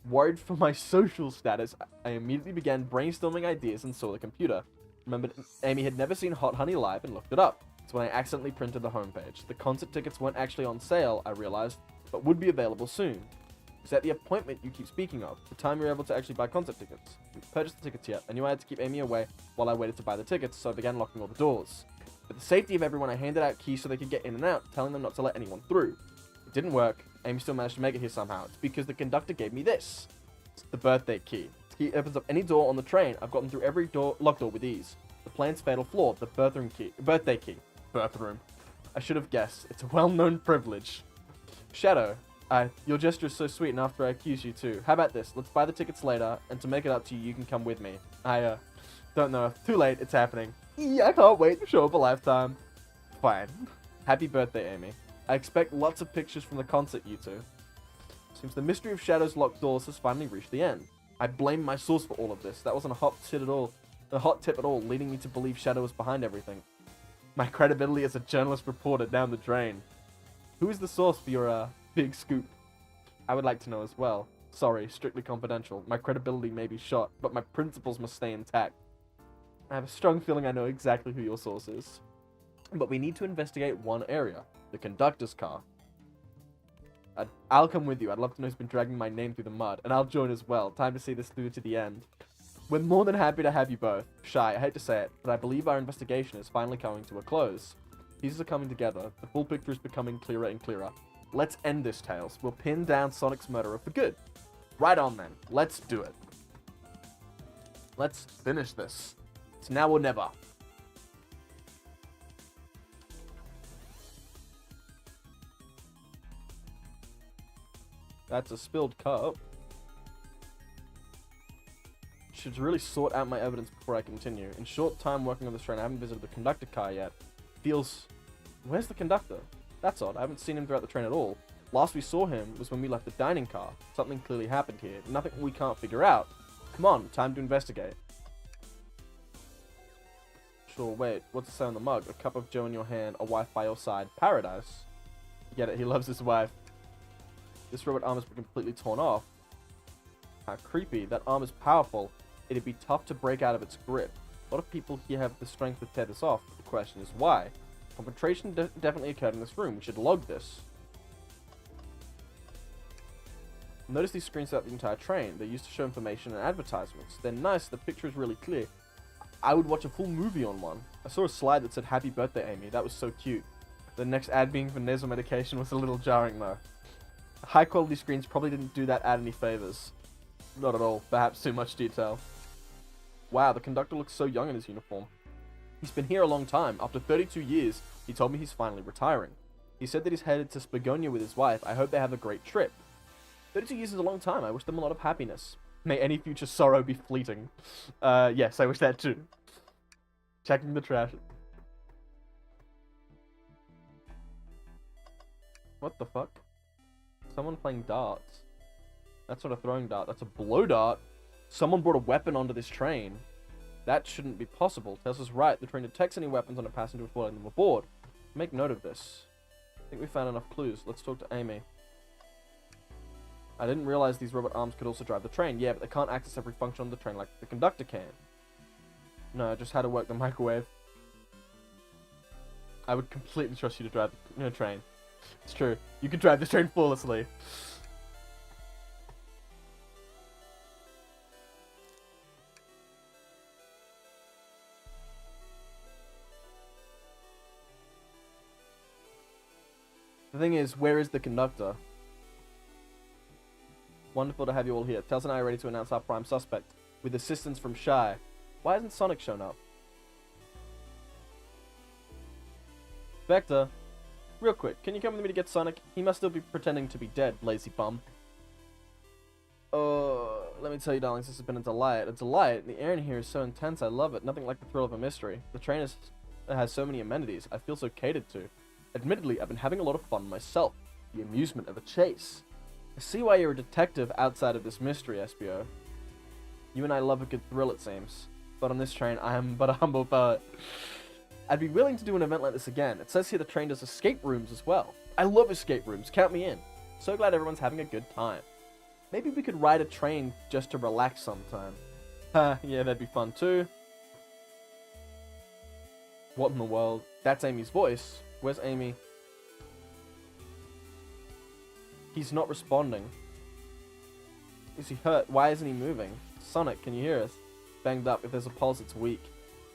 B: Worried for my social status, I immediately began brainstorming ideas and saw the computer. Remembered Amy had never seen Hot Honey live and looked it up. It's when I accidentally printed the homepage. The concert tickets weren't actually on sale, I realized, but would be available soon. Is that the appointment you keep speaking of? The time you're able to actually buy concert tickets? We purchased the tickets yet. I knew I had to keep Amy away while I waited to buy the tickets, so I began locking all the doors. For the safety of everyone, I handed out keys so they could get in and out, telling them not to let anyone through. It didn't work. Amy still managed to make it here somehow. It's because the conductor gave me this. It's the birthday key. The key opens up any door on the train. I've gotten through every locked door with ease. The plan's fatal flaw, the birthday key. Birthroom. I should have guessed. It's a well-known privilege. Shadow. Your gesture is so sweet, and after I accuse you too. How about this? Let's buy the tickets later, and to make it up to you, you can come with me. I, don't know. Too late. It's happening. Yeah, I can't wait to show up a lifetime. Fine. Happy birthday, Amy. I expect lots of pictures from the concert, you two. Seems the mystery of Shadow's locked doors has finally reached the end. I blame my source for all of this. That wasn't a hot tip at all, leading me to believe Shadow was behind everything. My credibility as a journalist reporter down the drain. Who is the source for your, big scoop? I would like to know as well. Sorry, strictly confidential. My credibility may be shot, but my principles must stay intact. I have a strong feeling I know exactly who your source is. But we need to investigate one area. The conductor's car. I'll come with you. I'd love to know who's been dragging my name through the mud. And I'll join as well. Time to see this through to the end. We're more than happy to have you both. Shy, I hate to say it, but I believe our investigation is finally coming to a close. Pieces are coming together. The full picture is becoming clearer and clearer. Let's end this, Tails. We'll pin down Sonic's murderer for good. Right on, then. Let's do it. Let's finish this. It's now or never. That's a spilled cup. Should really sort out my evidence before I continue. In short time working on this train, I haven't visited the conductor car yet. Feels... Where's the conductor? That's odd. I haven't seen him throughout the train at all. Last we saw him was when we left the dining car. Something clearly happened here. Nothing we can't figure out. Come on, time to investigate. Sure, wait. What's it say on the mug? A cup of joe in your hand, a wife by your side. Paradise. Get it, he loves his wife. This robot arm has been completely torn off. How creepy. That arm is powerful. It'd be tough to break out of its grip. A lot of people here have the strength to tear this off. The question is why? Confrontation definitely occurred in this room. We should log this. Notice these screens throughout the entire train. They're used to show information and advertisements. They're nice. The picture is really clear. I would watch a full movie on one. I saw a slide that said happy birthday, Amy. That was so cute. The next ad being for nasal medication was a little jarring though. High quality screens probably didn't do that ad any favors. Not at all. Perhaps too much detail. Wow, the conductor looks so young in his uniform. He's been here a long time. After 32 years, he told me he's finally retiring. He said that he's headed to Spagonia with his wife. I hope they have a great trip. 32 years is a long time. I wish them a lot of happiness. May any future sorrow be fleeting. Yes, I wish that too. Checking the trash. What the fuck? Someone playing darts. That's not a throwing dart. That's a blow dart. Someone brought a weapon onto this train. That shouldn't be possible. Tesla's right. The train detects any weapons on a passenger before letting them aboard. Make note of this. I think we found enough clues. Let's talk to Amy. I didn't realize these robot arms could also drive the train. Yeah, but they can't access every function on the train like the conductor can. No, just how to work the microwave. I would completely trust you to drive the train. It's true. You can drive this train flawlessly. The thing is, where is the conductor? Wonderful to have you all here. Tails and I are ready to announce our prime suspect, with assistance from Shy. Why hasn't Sonic shown up? Vector, real quick, can you come with me to get Sonic? He must still be pretending to be dead, lazy bum. Let me tell you, darlings, this has been a delight. A delight? The air in here is so intense, I love it. Nothing like the thrill of a mystery. The train has so many amenities. I feel so catered to. Admittedly, I've been having a lot of fun myself. The amusement of a chase. I see why you're a detective outside of this mystery, SBO. You and I love a good thrill, it seems. But on this train, I am but a humble poet. I'd be willing to do an event like this again. It says here the train does escape rooms as well. I love escape rooms. Count me in. So glad everyone's having a good time. Maybe we could ride a train just to relax sometime. Yeah, that'd be fun too. What in the world? That's Amy's voice. Where's Amy? He's not responding. Is he hurt? Why isn't he moving? Sonic, can you hear us? Banged up. If there's a pulse, it's weak.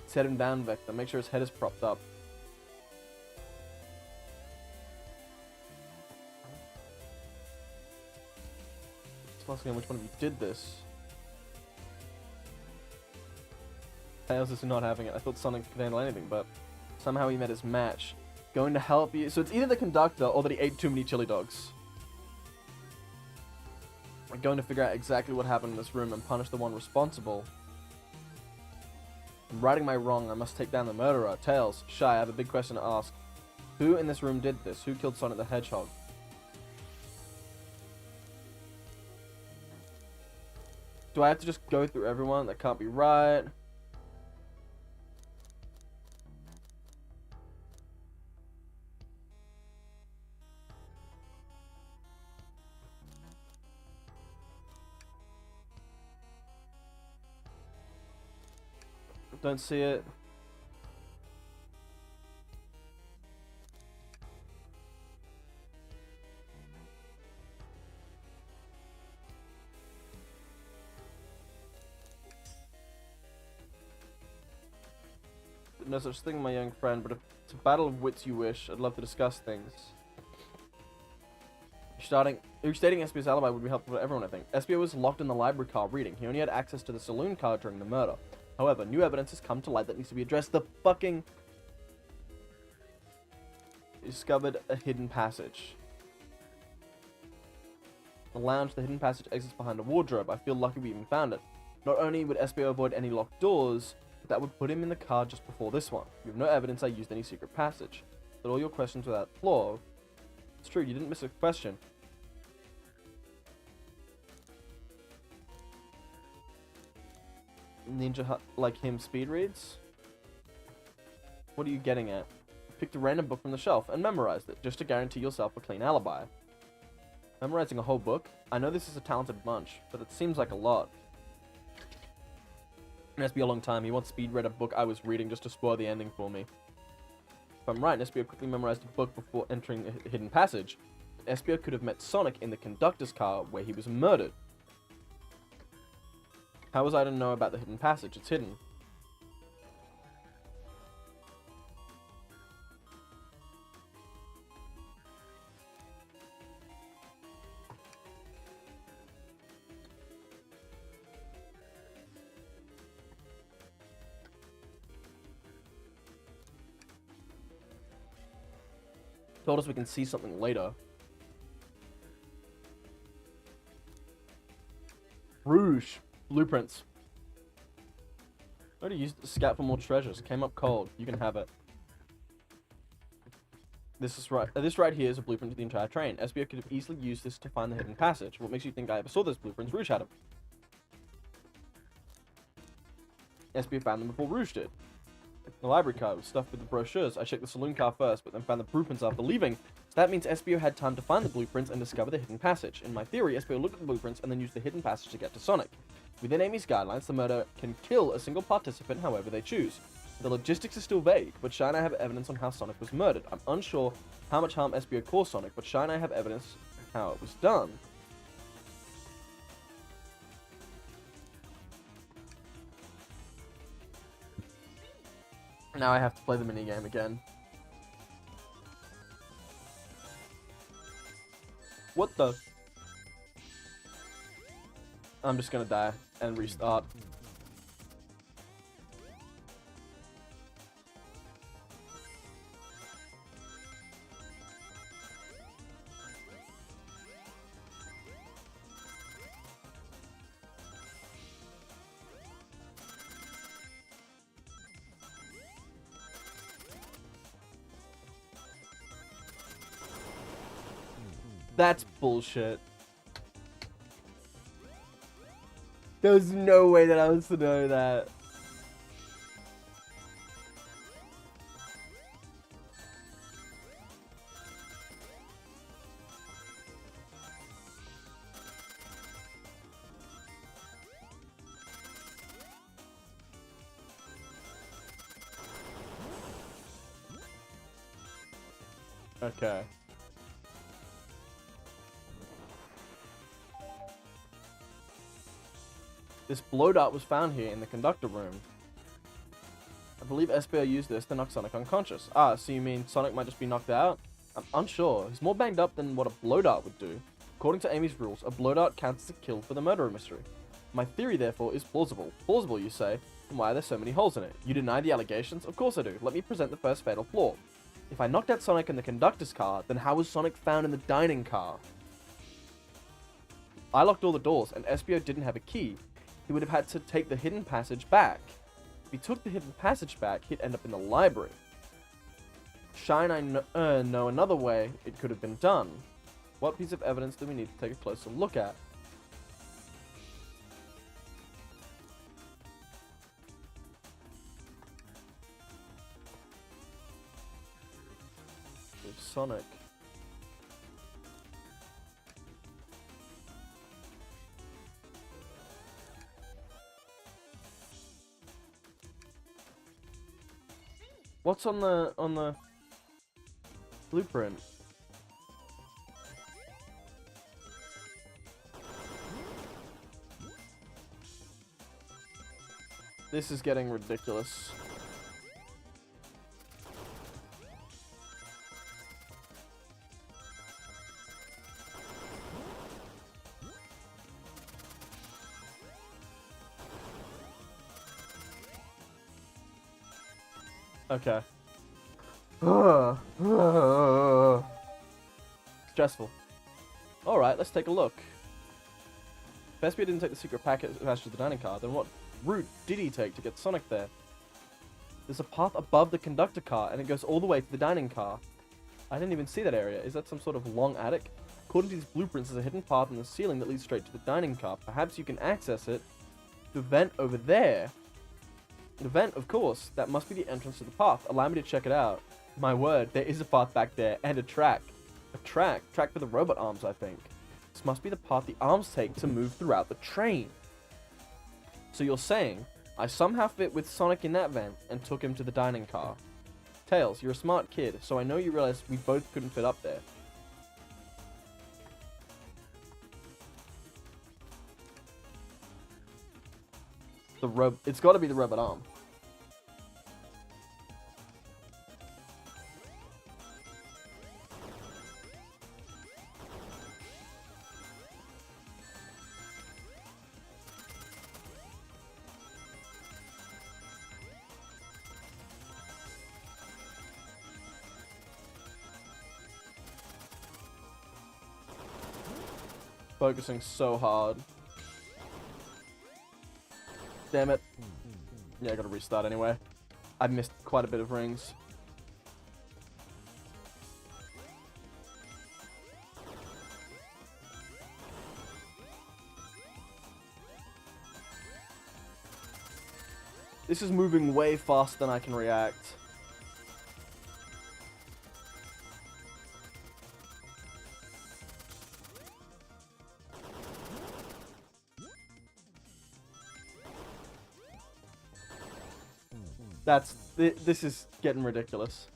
B: Set him down, Vector. Make sure his head is propped up. It's asking which one of you did this. Tails is not having it. I thought Sonic could handle anything, but somehow he met his match. Going to help you. So it's either the conductor or that he ate too many chili dogs. I'm going to figure out exactly what happened in this room and punish the one responsible. In righting my wrong, I must take down the murderer. Tails, Shy, I have a big question to ask. Who in this room did this? Who killed Sonic the Hedgehog? Do I have to just go through everyone? That can't be right. Don't see it. No such thing, my young friend, but if it's a battle of wits you wish, I'd love to discuss things. Restating SBO's alibi would be helpful for everyone, I think. SBO was locked in the library car reading. He only had access to the saloon car during the murder. However, new evidence has come to light that needs to be addressed. The fucking... He discovered a hidden passage. The lounge, the hidden passage exits behind a wardrobe. I feel lucky we even found it. Not only would SBO avoid any locked doors, but that would put him in the car just before this one. You have no evidence I used any secret passage. But all your questions without flaw. It's true, you didn't miss a question. Ninja like him speed reads? What are you getting at? Picked a random book from the shelf and memorized it, just to guarantee yourself a clean alibi. Memorizing a whole book? I know this is a talented bunch, but it seems like a lot. It must be a long time. He once speed read a book I was reading just to spoil the ending for me. If I'm right, SBO quickly memorized a book before entering the hidden passage. SBO could have met Sonic in the conductor's car where he was murdered. How was I to know about the hidden passage? It's hidden. Told us we can see something later. Rouge. Blueprints. Already used to scout for more treasures. Came up cold. You can have it. This right here is a blueprint to the entire train. SBO could have easily used this to find the hidden passage. What makes you think I ever saw those blueprints? Rouge had them. SBO found them before Rouge did. The library car was stuffed with the brochures. I checked the saloon car first, but then found the blueprints after leaving. So that means SBO had time to find the blueprints and discover the hidden passage. In my theory, SBO looked at the blueprints and then used the hidden passage to get to Sonic. Within Amy's guidelines, the murder can kill a single participant however they choose. The logistics are still vague, but Shy and I have evidence on how Sonic was murdered. I'm unsure how much harm SBO caused Sonic, but Shy and I have evidence how it was done. Now I have to play the minigame again. What the? I'm just gonna die and restart. That's bullshit. There's no way that I was to know that. Okay. This blow dart was found here in the conductor room. I believe SBO used this to knock Sonic unconscious. Ah, so you mean Sonic might just be knocked out? I'm unsure. He's more banged up than what a blow dart would do. According to Amy's rules, a blow dart counts as a kill for the murderer mystery. My theory, therefore, is plausible. Plausible, you say? And why are there so many holes in it? You deny the allegations? Of course I do. Let me present the first fatal flaw. If I knocked out Sonic in the conductor's car, then how was Sonic found in the dining car? I locked all the doors, and SBO didn't have a key. He would have had to take the hidden passage back. If he took the hidden passage back, he'd end up in the library. Shy and I know another way it could have been done. What piece of evidence do we need to take a closer look at? With Sonic. What's on the blueprint? This is getting ridiculous. Okay. Stressful. Alright, let's take a look. If SBO didn't take the secret packet attached to the dining car, then what route did he take to get Sonic there? There's a path above the conductor car, and it goes all the way to the dining car. I didn't even see that area. Is that some sort of long attic? According to these blueprints, there's a hidden path in the ceiling that leads straight to the dining car. Perhaps you can access it. The vent over there. The vent, of course. That must be the entrance to the path. Allow me to check it out. My word, there is a path back there, and a track. A track. Track for the robot arms, I think. This must be the path the arms take to move throughout the train. So you're saying, I somehow fit with Sonic in that vent, and took him to the dining car. Tails, you're a smart kid, so I know you realize we both couldn't fit up there. It's gotta be the robot arm. Focusing so hard. Damn it. Yeah, I gotta restart anyway. I missed quite a bit of rings. This is moving way faster than I can react. This is getting ridiculous.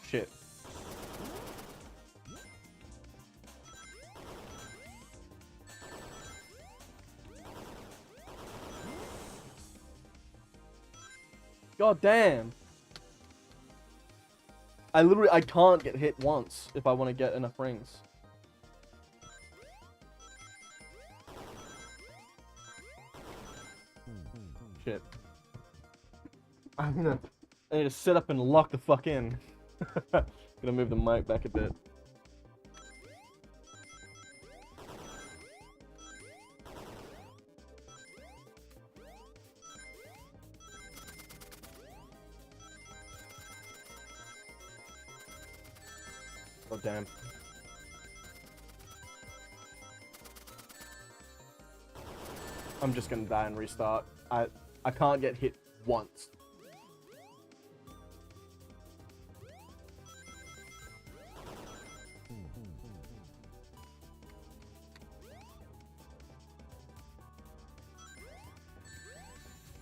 B: Shit. God damn. I can't get hit once if I want to get enough rings. Shit. I need to sit up and lock the fuck in. Gonna move the mic back a bit. Oh damn. I'm just gonna die and restart. I can't get hit once.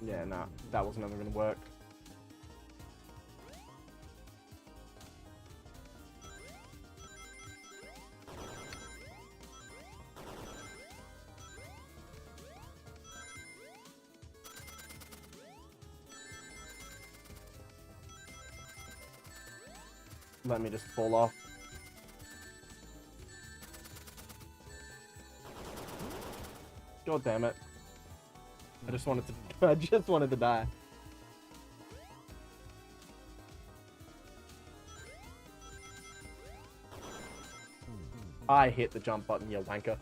B: Yeah, nah, that was never gonna work. Let me just fall off. God damn it. I just wanted to die. I hit the jump button, you wanker.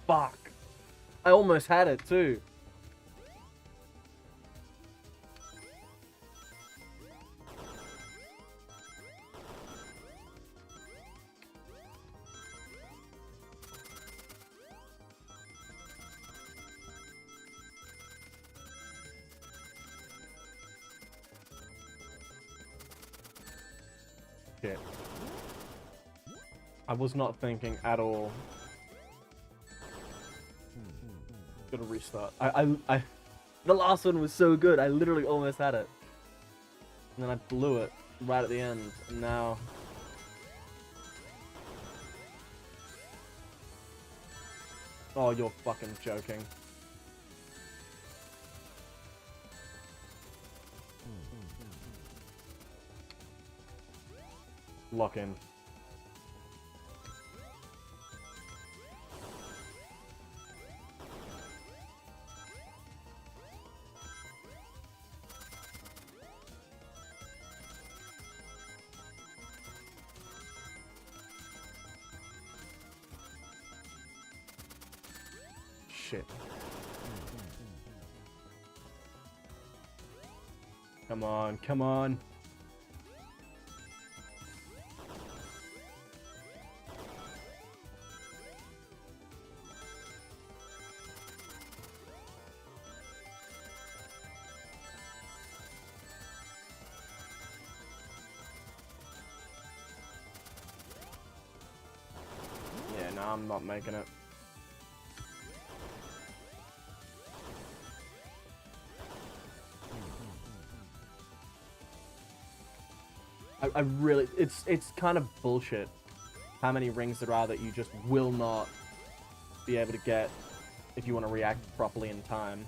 B: Fuck. I almost had it too. Shit. I was not thinking at all. Gotta restart. The last one was so good. I literally almost had it. And then I blew it right at the end. And now... Oh, you're fucking joking. Lock in. Shit. Come on, come on. Yeah, no, I'm not making it. I really, it's kind of bullshit how many rings there are that you just will not be able to get if you want to react properly in time.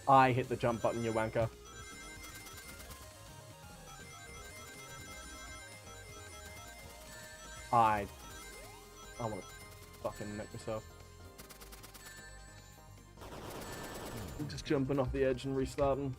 B: I hit the jump button, you wanker. I want to fucking neck myself. I'm just jumping off the edge and restarting.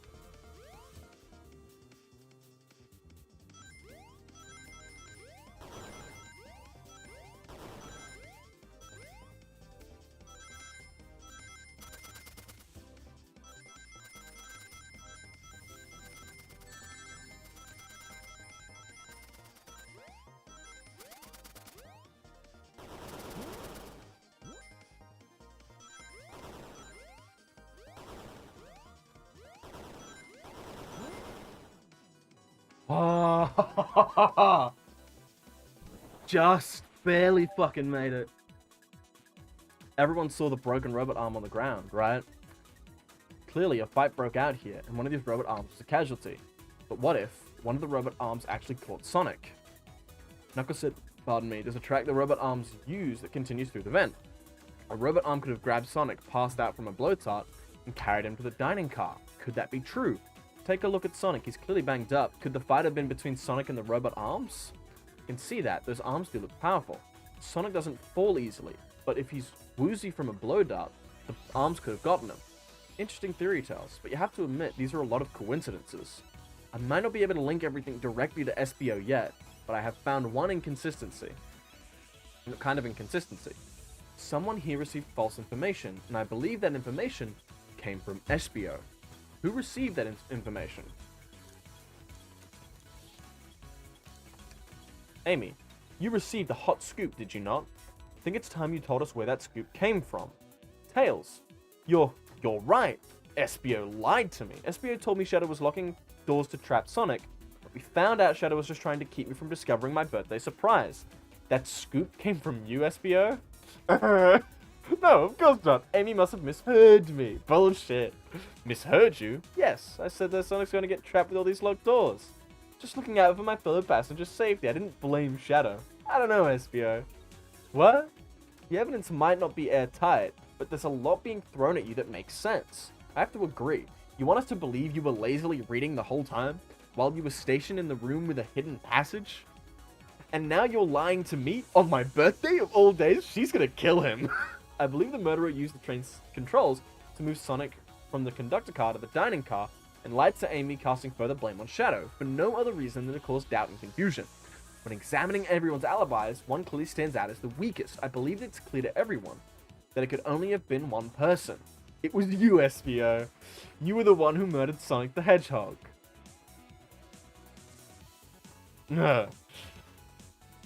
B: Just barely fucking made it. Everyone saw the broken robot arm on the ground, right? Clearly a fight broke out here, and one of these robot arms was a casualty. But what if one of the robot arms actually caught Sonic? Knuckles said, pardon me, there's a track the robot arms use that continues through the vent. A robot arm could have grabbed Sonic, passed out from a blowtart, and carried him to the dining car. Could that be true? Take a look at Sonic, he's clearly banged up. Could the fight have been between Sonic and the robot arms? You can see that, those arms do look powerful. Sonic doesn't fall easily, but if he's woozy from a blow dart, the arms could have gotten him. Interesting theory tells, but you have to admit these are a lot of coincidences. I might not be able to link everything directly to SBO yet, but I have found one inconsistency. Kind of inconsistency. Someone here received false information, and I believe that information came from SBO. Who received that information? Amy, you received a hot scoop, did you not? I think it's time you told us where that scoop came from. Tails, you're right. SBO lied to me. SBO told me Shadow was locking doors to trap Sonic, but we found out Shadow was just trying to keep me from discovering my birthday surprise. That scoop came from you, SBO? No, of course not. Amy must have misheard me. Bullshit. Misheard you? Yes, I said that Sonic's going to get trapped with all these locked doors. Just looking out for my fellow passengers' safety. I didn't blame Shadow. I don't know, SBO. What? The evidence might not be airtight, but there's a lot being thrown at you that makes sense. I have to agree. You want us to believe you were lazily reading the whole time, while you were stationed in the room with a hidden passage? And now you're lying to me on my birthday of all days? She's gonna kill him. I believe the murderer used the train's controls to move Sonic from the conductor car to the dining car, and lied to Amy, casting further blame on Shadow, for no other reason than to cause doubt and confusion. When examining everyone's alibis, one clearly stands out as the weakest. I believe it's clear to everyone that it could only have been one person. It was you, SBO. You were the one who murdered Sonic the Hedgehog.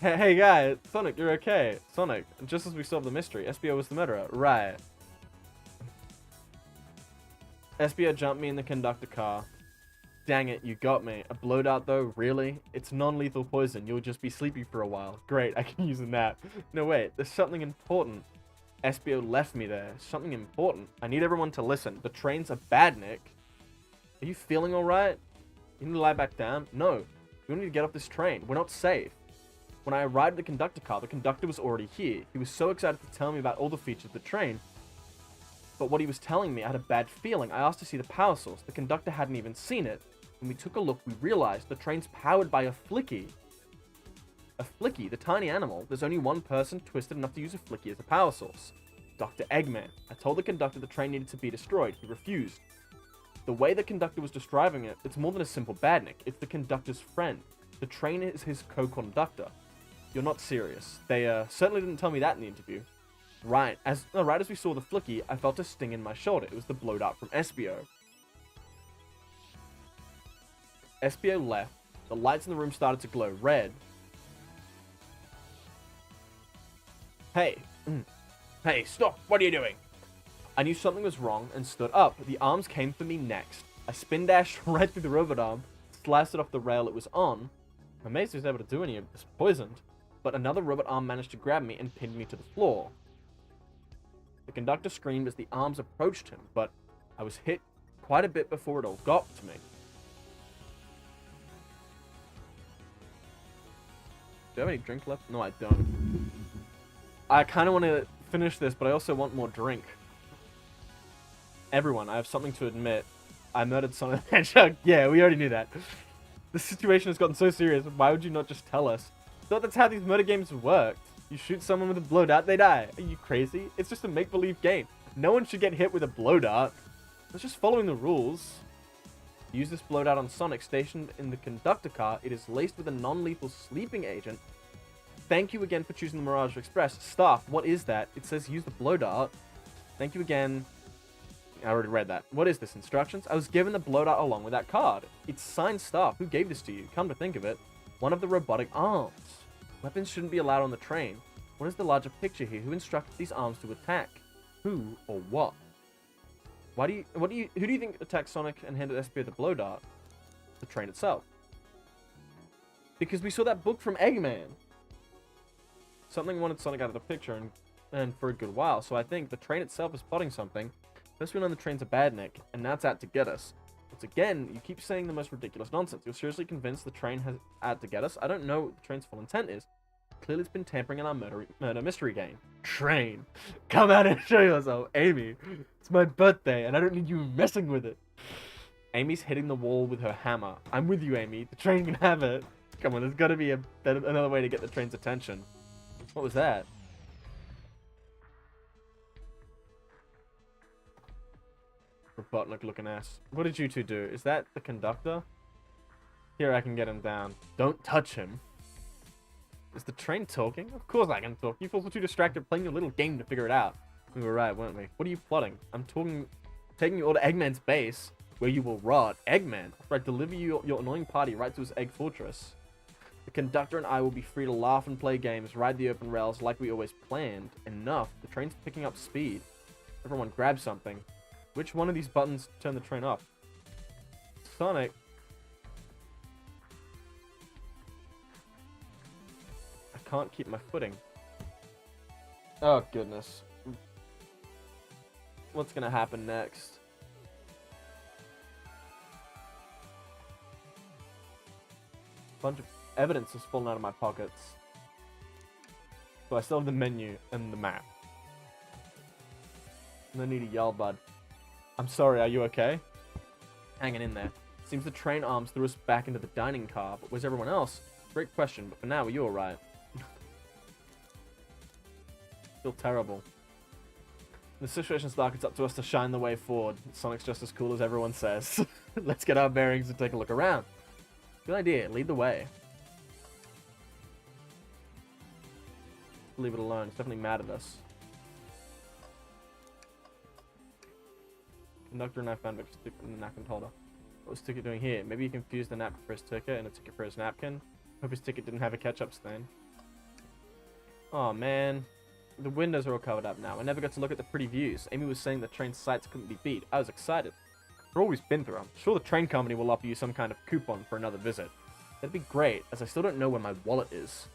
B: Hey guys, Sonic, you're okay. Sonic, just as we solved the mystery, SBO was the murderer. Right. SBO jumped me in the conductor car. Dang it, you got me. A blow dart though? Really? It's non-lethal poison. You'll just be sleepy for a while. Great, I can use a nap. No, wait, there's something important. SBO left me there. Something important. I need everyone to listen. The train's a bad, Nick. Are you feeling alright? You need to lie back down? No. We don't need to get off this train. We're not safe. When I arrived at the conductor car, the conductor was already here. He was so excited to tell me about all the features of the train. But what he was telling me, I had a bad feeling. I asked to see the power source. The conductor hadn't even seen it. When we took a look, we realized the train's powered by a flicky. A flicky, the tiny animal. There's only one person twisted enough to use a flicky as a power source. Dr. Eggman. I told the conductor the train needed to be destroyed. He refused. The way the conductor was describing it, it's more than a simple badnik. It's the conductor's friend. The train is his co-conductor. You're not serious. They certainly didn't tell me that in the interview. Right as we saw the flicky, I felt a sting in my shoulder. It was the blow dart from SBO. SBO left. The lights in the room started to glow red. Hey. Hey, stop. What are you doing? I knew something was wrong and stood up. The arms came for me next. I spin dashed right through the robot arm, sliced it off the rail it was on. I'm amazed he was able to do any of this poisoned, but another robot arm managed to grab me and pinned me to the floor. The conductor screamed as the arms approached him, but I was hit quite a bit before it all got to me. Do I have any drink left? No, I don't. I kind of want to finish this, but I also want more drink. Everyone, I have something to admit. I murdered Sonic the Hedgehog. Yeah, we already knew that. The situation has gotten so serious. Why would you not just tell us? Thought that's how these murder games worked. You shoot someone with a blow dart, they die. Are you crazy? It's just a make-believe game. No one should get hit with a blow dart. It's just following the rules. Use this blow dart on Sonic stationed in the conductor car. It is laced with a non-lethal sleeping agent. Thank you again for choosing the Mirage Express. Staff, what is that? It says use the blow dart. Thank you again. I already read that. What is this? Instructions? I was given the blow dart along with that card. It's signed staff. Who gave this to you? Come to think of it. One of the robotic arms. Weapons shouldn't be allowed on the train. What is the larger picture here? Who instructed these arms to attack? Who or what? Who do you think attacked Sonic and handed SP the blow dart? The train itself. Because we saw that book from Eggman. Something wanted Sonic out of the picture and for a good while, so I think the train itself is plotting something. First we learn the train's a badnik, and now it's out to get us. Once again, you keep saying the most ridiculous nonsense. You're seriously convinced the train has out to get us? I don't know what the train's full intent is. Clearly it's been tampering in our murder mystery game. Train, come out and show yourself. Amy, it's my birthday, and I don't need you messing with it. Amy's hitting the wall with her hammer. I'm with you, Amy. The train can have it. Come on, there's got to be another way to get the train's attention. What was that? Robotnik looking ass. What did you two do? Is that the conductor? Here, I can get him down. Don't touch him. Is the train talking? Of course I can talk. You fools were too distracted playing your little game to figure it out. We were right, weren't we? What are you plotting? I'm taking you all to Eggman's base, where you will rot. Eggman? After I deliver you your annoying party right to his egg fortress. The conductor and I will be free to laugh and play games, ride the open rails like we always planned. Enough. The train's picking up speed. Everyone grab something. Which one of these buttons turn the train off? Sonic. I can't keep my footing. Oh, goodness. What's gonna happen next? Bunch of evidence has fallen out of my pockets. So I still have the menu and the map. No need to yell, bud. I'm sorry, are you okay? Hanging in there. Seems the train arms threw us back into the dining car, but where's everyone else? Great question, but for now, are you alright? Feel terrible. The situation's dark, it's up to us to shine the way forward. Sonic's just as cool as everyone says. Let's get our bearings and take a look around. Good idea, lead the way. Leave it alone, it's definitely mad at us. Conductor and I found Vic's ticket in the napkin holder. What was Ticket doing here? Maybe he confused the napkin for his ticket and a ticket for his napkin. Hope his ticket didn't have a ketchup stain. Oh man. The windows are all covered up now. I never got to look at the pretty views. Amy was saying the train's sights couldn't be beat. I was excited. For all we've been through, I'm sure the train company will offer you some kind of coupon for another visit. That'd be great, as I still don't know where my wallet is.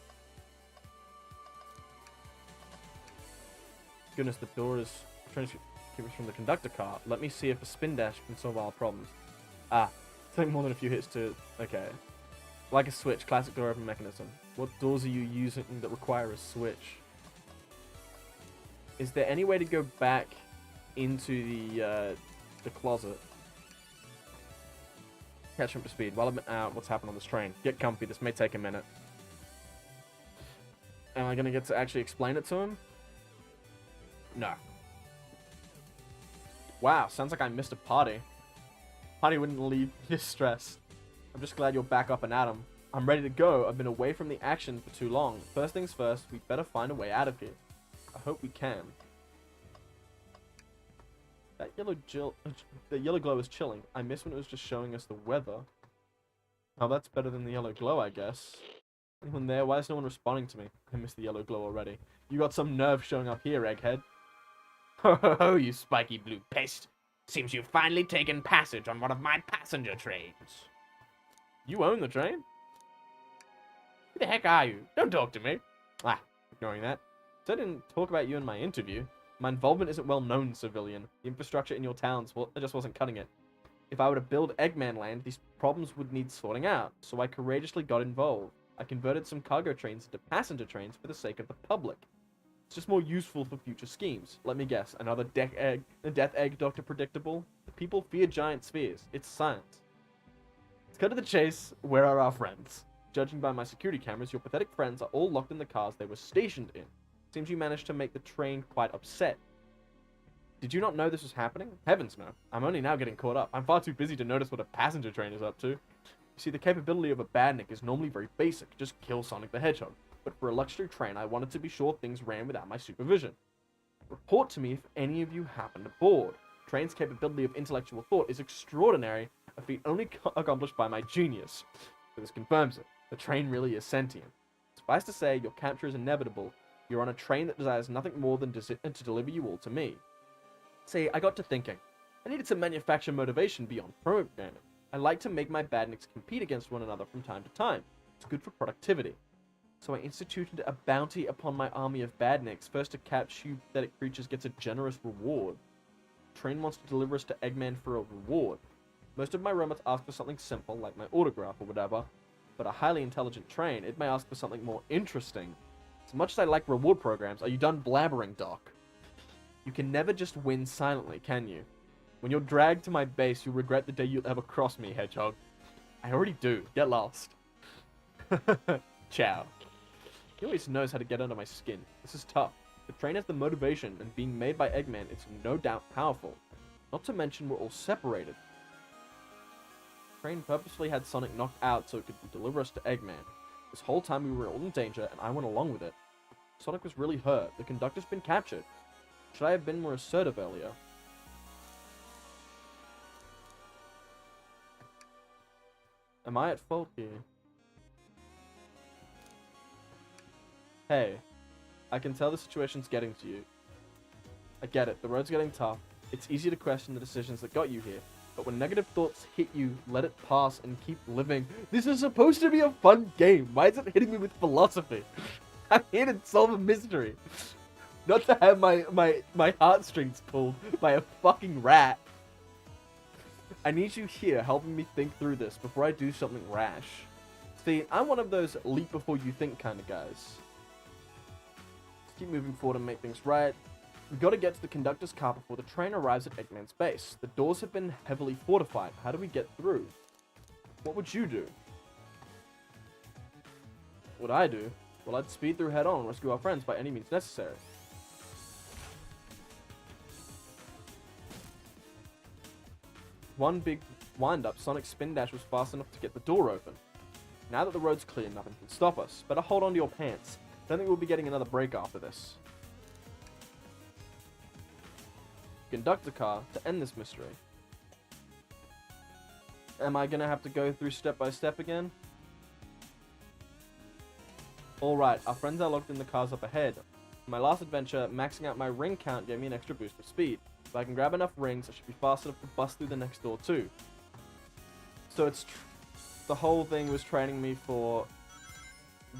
B: Goodness, the door is trying to keep us from the conductor car. Let me see if a spin dash can solve our problems. Ah, take more than a few hits to... Okay. Like a switch, classic door open mechanism. What doors are you using that require a switch? Is there any way to go back into the closet? Catch him up to speed. While I'm out, what's happened on this train? Get comfy, this may take a minute. Am I going to get to actually explain it to him? No. Wow, sounds like I missed a party. Party wouldn't leave this stress. I'm just glad you're back up and at 'em. I'm ready to go. I've been away from the action for too long. First things first, we better find a way out of here. I hope we can. That yellow glow is chilling. I miss when it was just showing us the weather. Oh, that's better than the yellow glow, I guess. Anyone there? Why is no one responding to me? I miss the yellow glow already. You got some nerve showing up here, Egghead. Ho ho ho, you spiky blue pest. Seems you've finally taken passage on one of my passenger trains. You own the train? Who the heck are you? Don't talk to me. Ah, ignoring that. So I didn't talk about you in my interview. My involvement isn't well known, civilian. The infrastructure in your towns, well, it just wasn't cutting it. If I were to build Eggman Land, these problems would need sorting out, so I courageously got involved. I converted some cargo trains into passenger trains for the sake of the public. It's just more useful for future schemes. Let me guess, another death egg, Dr. Predictable? The people fear giant spheres. It's science. Let's cut to the chase. Where are our friends? Judging by my security cameras, your pathetic friends are all locked in the cars they were stationed in. Seems you managed to make the train quite upset. Did you not know this was happening? Heavens no. I'm only now getting caught up. I'm far too busy to notice what a passenger train is up to. You see, the capability of a badnik is normally very basic. Just kill Sonic the Hedgehog. But for a luxury train, I wanted to be sure things ran without my supervision. Report to me if any of you happened aboard. Train's capability of intellectual thought is extraordinary, a feat only accomplished by my genius. So this confirms it. The train really is sentient. Suffice to say, your capture is inevitable. You're on a train that desires nothing more than to deliver you all to me. See, I got to thinking. I needed some manufacture motivation beyond programming. I like to make my badniks compete against one another from time to time. It's good for productivity. So I instituted a bounty upon my army of badniks. First to catch you pathetic creatures gets a generous reward. The train wants to deliver us to Eggman for a reward. Most of my robots ask for something simple, like my autograph or whatever, but a highly intelligent train, it may ask for something more interesting. As much as I like reward programs, are you done blabbering, Doc? You can never just win silently, can you? When you're dragged to my base, you'll regret the day you'll ever cross me, Hedgehog. I already do. Get lost. Ciao. He always knows how to get under my skin. This is tough. The train has the motivation, and being made by Eggman, it's no doubt powerful. Not to mention we're all separated. The train purposefully had Sonic knocked out so it could deliver us to Eggman. This whole time we were all in danger, and I went along with it. Sonic was really hurt. The conductor's been captured. Should I have been more assertive earlier? Am I at fault here? Hey, I can tell the situation's getting to you. I get it, the road's getting tough. It's easy to question the decisions that got you here. But when negative thoughts hit you, let it pass and keep living. This is supposed to be a fun game. Why is it hitting me with philosophy? I'm here to solve a mystery. Not to have my heartstrings pulled by a fucking rat. I need you here helping me think through this before I do something rash. See, I'm one of those leap before you think kind of guys. Let's keep moving forward and make things right. We've got to get to the conductor's car before the train arrives at Eggman's base. The doors have been heavily fortified. How do we get through? What would you do? What would I do? Well, I'd speed through head on and rescue our friends by any means necessary. One big wind-up, Sonic's spin dash was fast enough to get the door open. Now that the road's clear, nothing can stop us. Better hold on to your pants. Don't think we'll be getting another break after this. Conductor car to end this mystery. Am I gonna have to go through step by step again? Alright, our friends are locked in the cars up ahead. In my last adventure, maxing out my ring count gave me an extra boost of speed. If I can grab enough rings, I should be fast enough to bust through the next door too. So it's the whole thing was training me for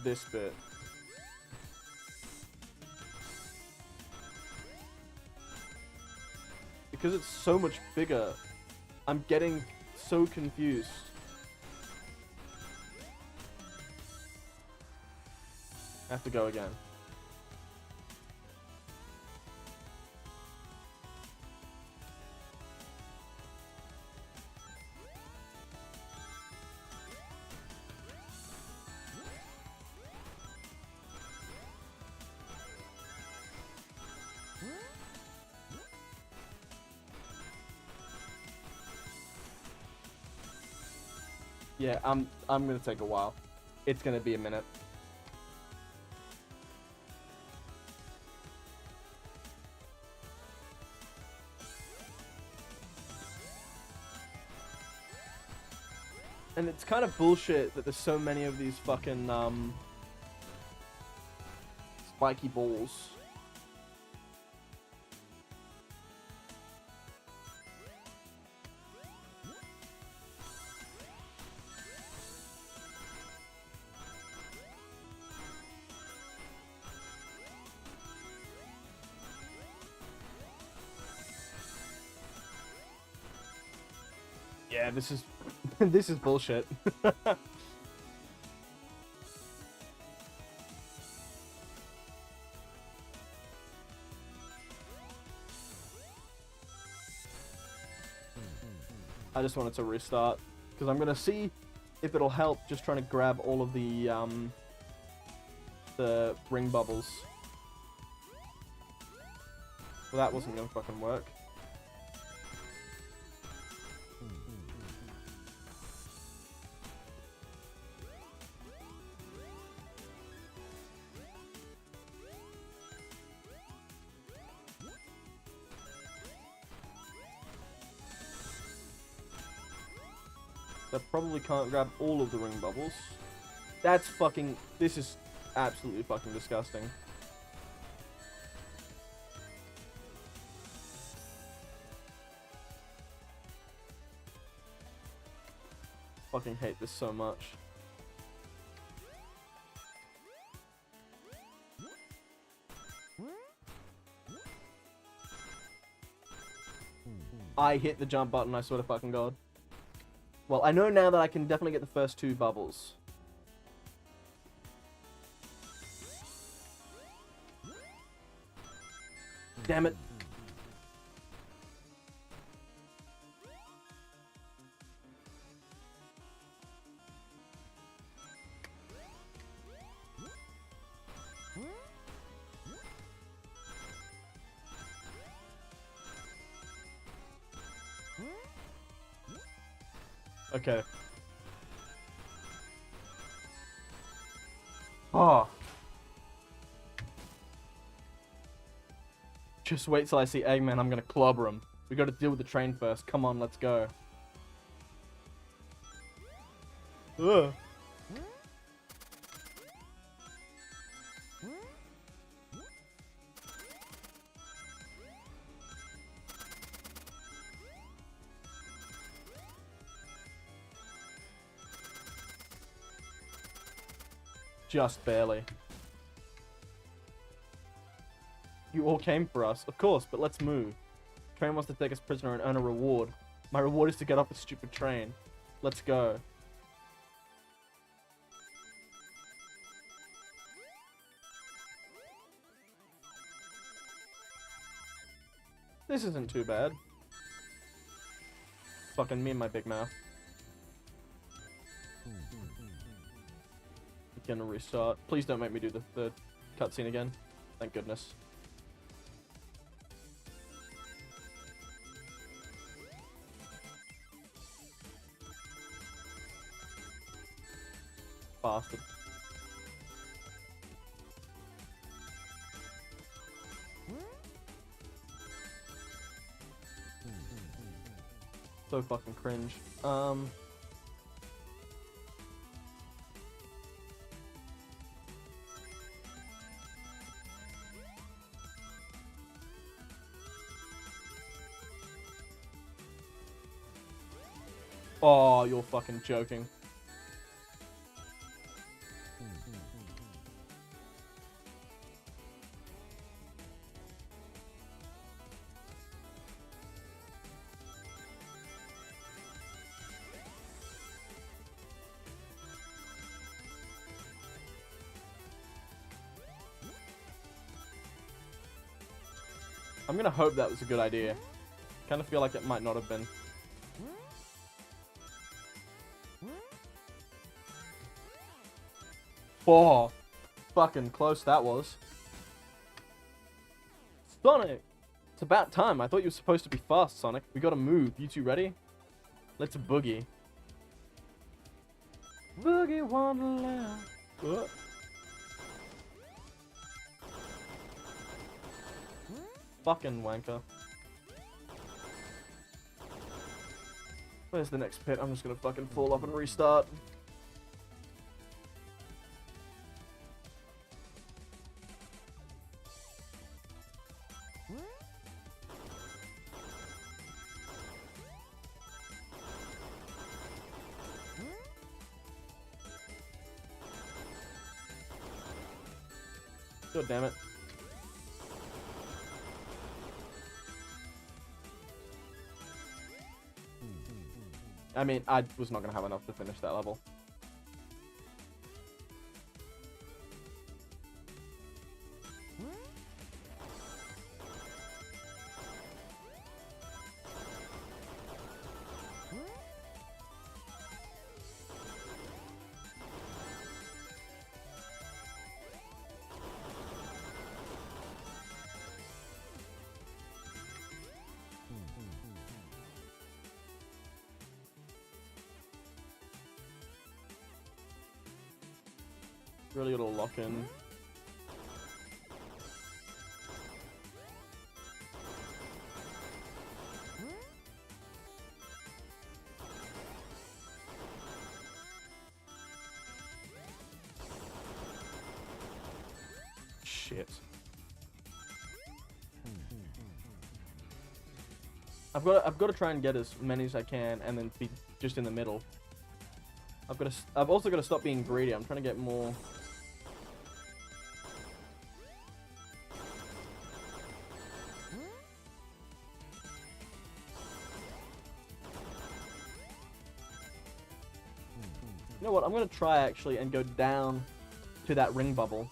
B: this bit. Because it's so much bigger, I'm getting so confused. I have to go again. Yeah, I'm gonna take a while. It's gonna be a minute. And it's kind of bullshit that there's so many of these fucking spiky balls. Yeah, this is this is bullshit. I just wanted to restart because I'm gonna see if it'll help just trying to grab all of the ring bubbles. Well, that wasn't gonna fucking work. That probably can't grab all of the ring bubbles. That's fucking... This is absolutely fucking disgusting. Fucking hate this so much. I hit the jump button, I swear to fucking god. Well, I know now that I can definitely get the first 2 bubbles. Damn it. Okay. Oh. Just wait till I see Eggman, I'm gonna clobber him. We gotta deal with the train first. Come on, let's go. Ugh. Just barely. You all came for us, of course, but let's move. Train wants to take us prisoner and earn a reward. My reward is to get off the stupid train. Let's go. This isn't too bad. Fucking me and my big mouth. Gonna restart. Please don't make me do the cutscene again. Thank goodness. Bastard. So fucking cringe. Oh, you're fucking joking. I'm gonna hope that was a good idea. Kind of feel like it might not have been. Oh, fucking close that was. Sonic! It's about time. I thought you were supposed to be fast, Sonic. We gotta move. You two ready? Let's boogie. Boogie Wonderland. What? Fucking wanker. Where's the next pit? I'm just gonna fucking fall off and restart. God damn it. I mean, I was not gonna have enough to finish that level. Really gotta lock in. Shit. I've got to try and get as many as I can, and then be just in the middle. I've also got to stop being greedy. I'm trying to get more. You know what? I'm gonna try actually and go down to that ring bubble.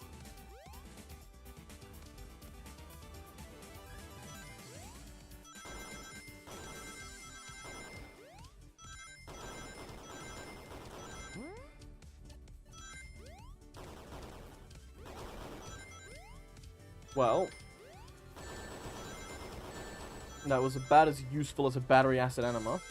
B: Well, that was about as useful as a battery acid enema.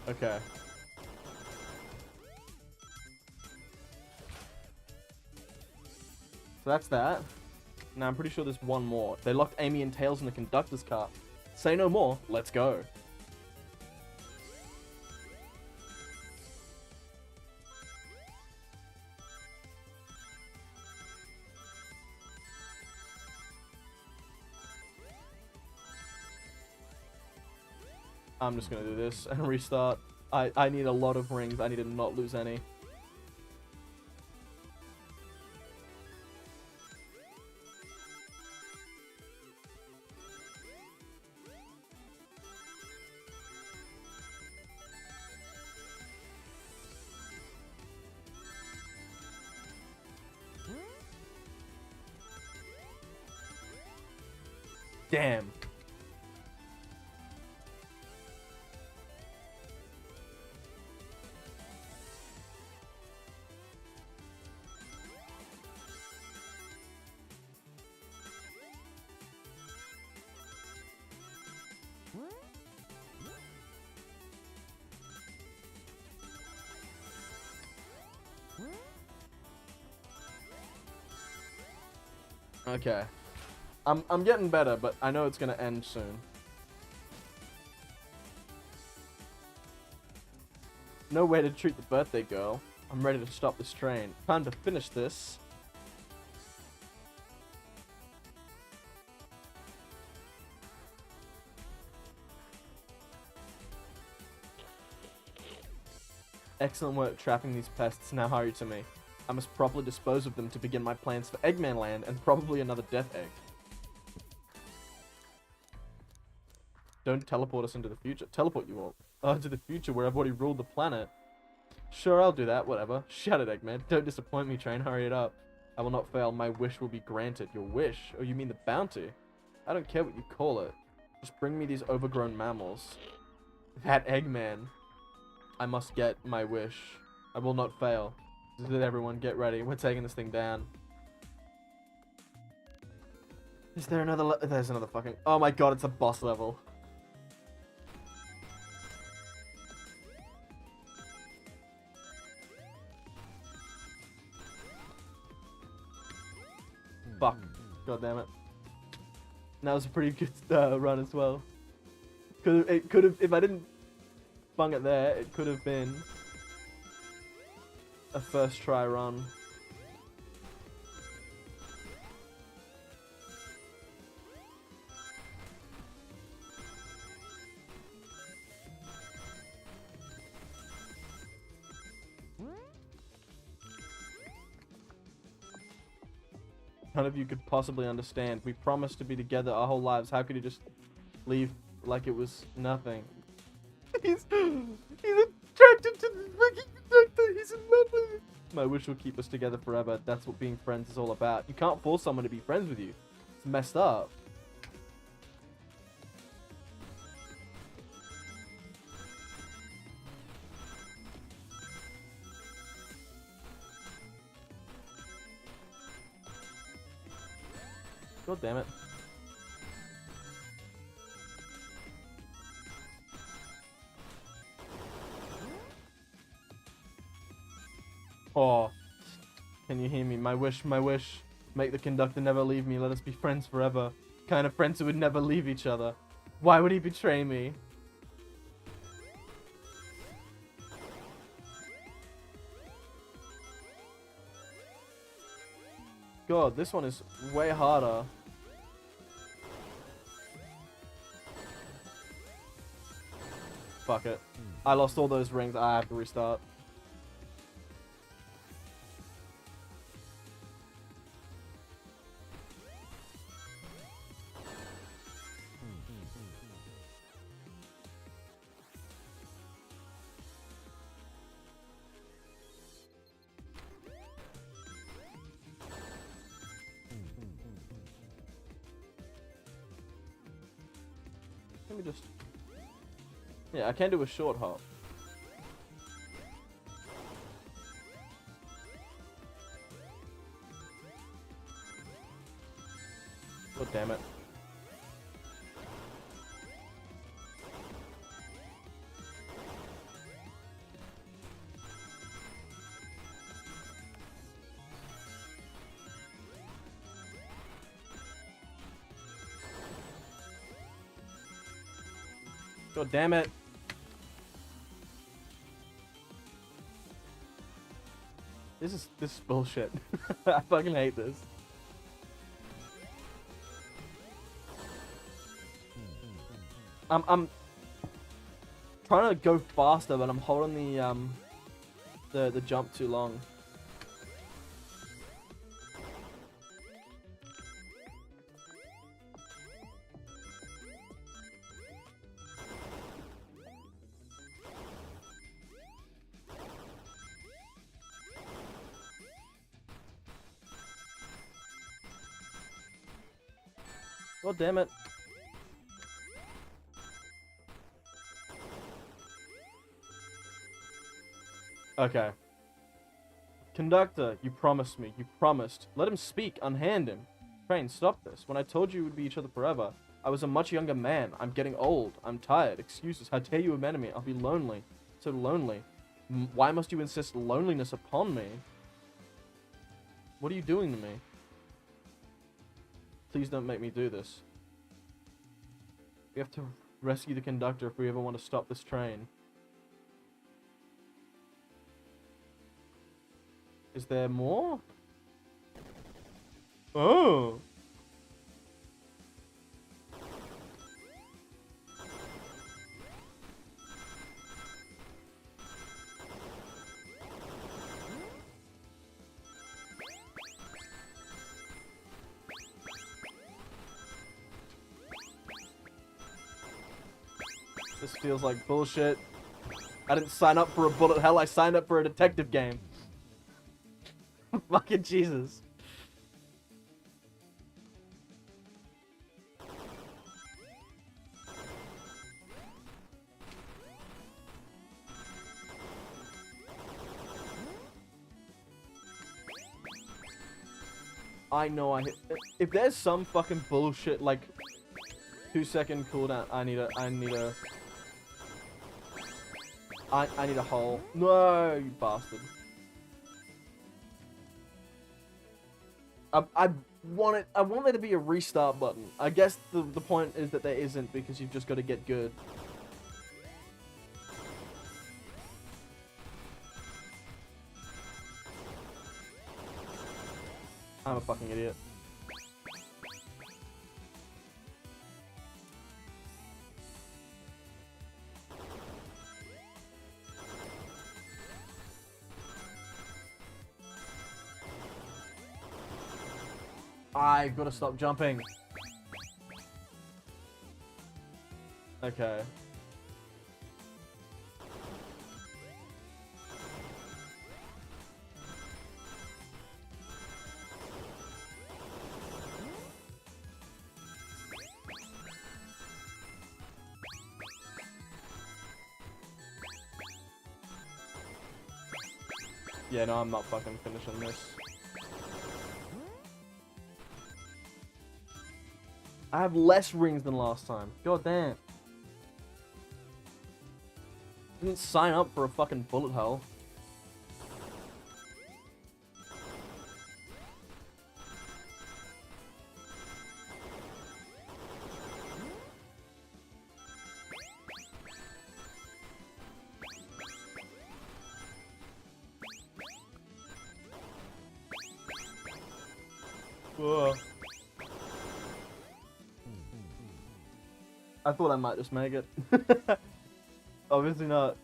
B: Okay. So that's that. Now I'm pretty sure there's one more. They locked Amy and Tails in the conductor's car. Say no more, let's go. I'm just gonna do this and restart. I need a lot of rings. I need to not lose any. Damn. Okay. I'm getting better, but I know it's gonna end soon. No way to treat the birthday girl. I'm ready to stop this train. Time to finish this. Excellent work trapping these pests. Now hurry to me. I must properly dispose of them to begin my plans for Eggman Land and probably another Death Egg. Don't teleport us into the future. Teleport you all. Oh, to the future where I've already ruled the planet. Sure, I'll do that. Whatever. Shout it, Eggman. Don't disappoint me, train. Hurry it up. I will not fail. My wish will be granted. Your wish? Oh, you mean the bounty? I don't care what you call it. Just bring me these overgrown mammals. That Eggman. I must get my wish. I will not fail. Everyone, get ready. We're taking this thing down. Is there another there's another fucking... Oh my god, it's a boss level. Fuck. God damn it. That was a pretty good run as well. It could have, if I didn't spung it there, it could have been a first try run. None of you could possibly understand. We promised to be together our whole lives. How could you just leave like it was nothing? He's attracted to the fucking conductor. He's in love with it. My wish will keep us together forever. That's what being friends is all about. You can't force someone to be friends with you. It's messed up. God damn it. Oh, can you hear me? My wish, my wish. Make the conductor never leave me. Let us be friends forever. Kind of friends who would never leave each other. Why would he betray me? God, this one is way harder. Fuck it. I lost all those rings. I have to restart. Let me just... Yeah, I can do a short hop. God damn it. God damn it. This is bullshit. I fucking hate this. I'm trying to go faster, but I'm holding the jump too long. God damn it. Okay. Conductor, you promised me. You promised. Let him speak. Unhand him. Train, stop this. When I told you we would be each other forever, I was a much younger man. I'm getting old. I'm tired. Excuses. How dare you abandon me? I'll be lonely. So lonely. Why must you insist loneliness upon me? What are you doing to me? Please don't make me do this. We have to rescue the conductor if we ever want to stop this train. Is there more? Oh! This feels like bullshit. I didn't sign up for a bullet hell, I signed up for a detective game. Fucking Jesus. I know I hit... If there's some fucking bullshit, like... 2-second cooldown, I need a hole. No, you bastard. I want there to be a restart button. I guess the point is that there isn't because you've just got to get good. I'm a fucking idiot. I've got to stop jumping. Okay. Yeah, no, I'm not fucking finishing this. I have less rings than last time. God damn. I didn't sign up for a fucking bullet hell. Ugh. I thought I might just make it. Obviously not.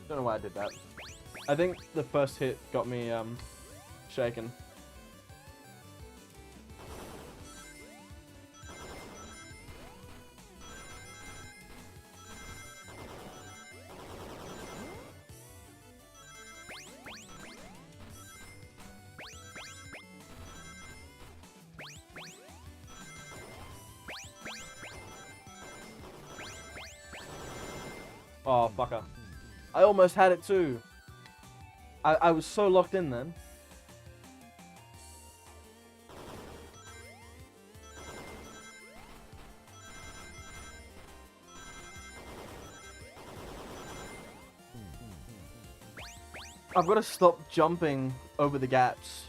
B: Don't know why I did that. I think the first hit got me shaken. Oh, fucker. I almost had it too. I was so locked in then. I've got to stop jumping over the gaps.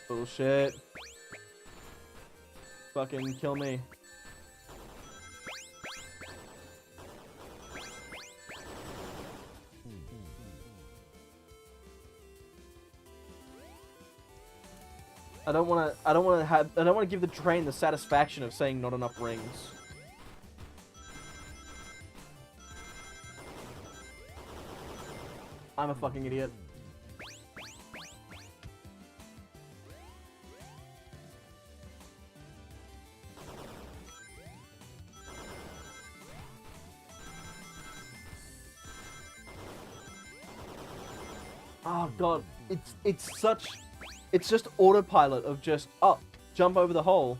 B: Bullshit. Fucking kill me. I don't want to give the train the satisfaction of saying not enough rings. I'm a fucking idiot. Oh god, it's just autopilot of just up, jump over the hole.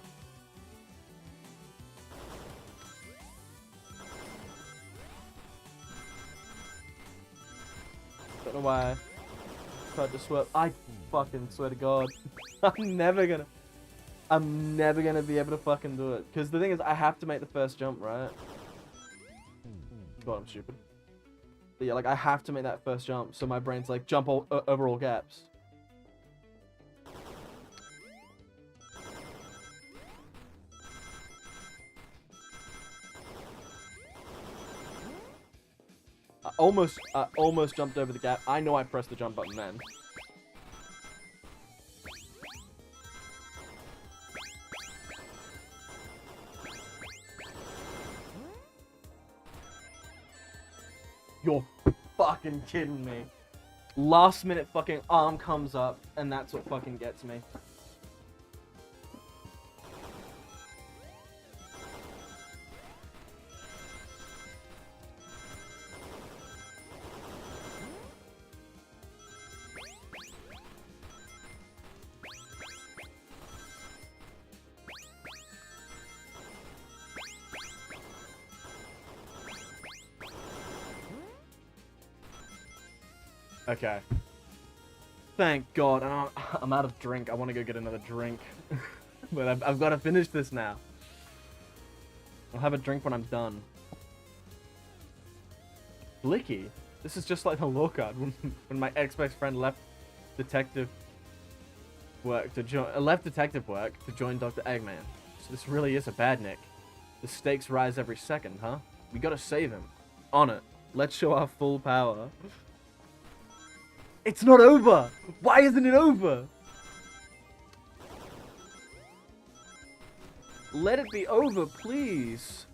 B: Don't know why I tried to swerve. I fucking swear to god. I'm never gonna be able to fucking do it. Because the thing is, I have to make the first jump, right? God, I'm stupid. But yeah, like, I have to make that first jump, so my brain's like, jump over all gaps. I almost jumped over the gap. I know I pressed the jump button then. You're fucking kidding me. Last minute fucking arm comes up, and that's what fucking gets me. Okay. Thank God. I'm out of drink. I want to go get another drink. But I've got to finish this now. I'll have a drink when I'm done. Blicky? This is just like the law card when my ex-best friend left detective work to join Dr. Eggman. So this really is a bad Nick. The stakes rise every second, huh? We gotta save him. On it. Let's show our full power. It's not over! Why isn't it over? Let it be over, please.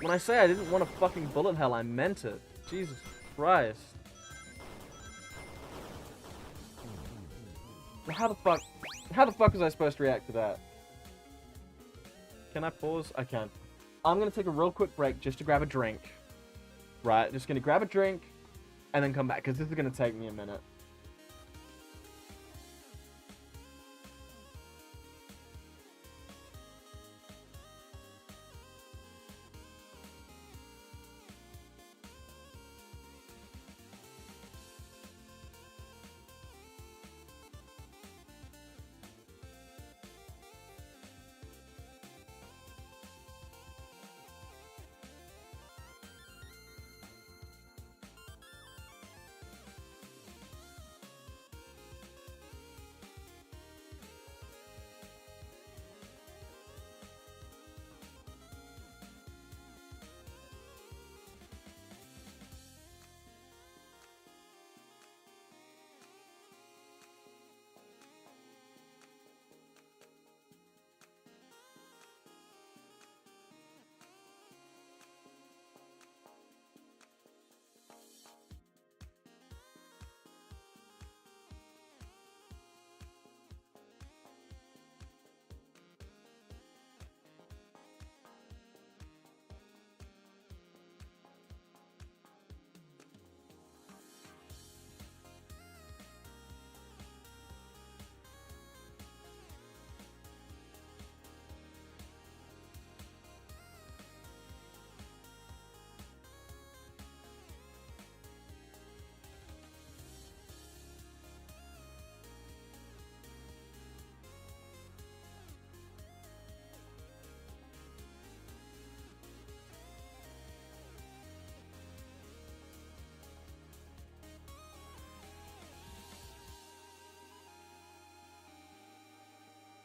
B: When I say I didn't want a fucking bullet hell, I meant it. Jesus Christ. How the fuck was I supposed to react to that? Can I pause? I can. I'm gonna take a real quick break just to grab a drink. Right, just gonna grab a drink and then come back, because this is gonna take me a minute.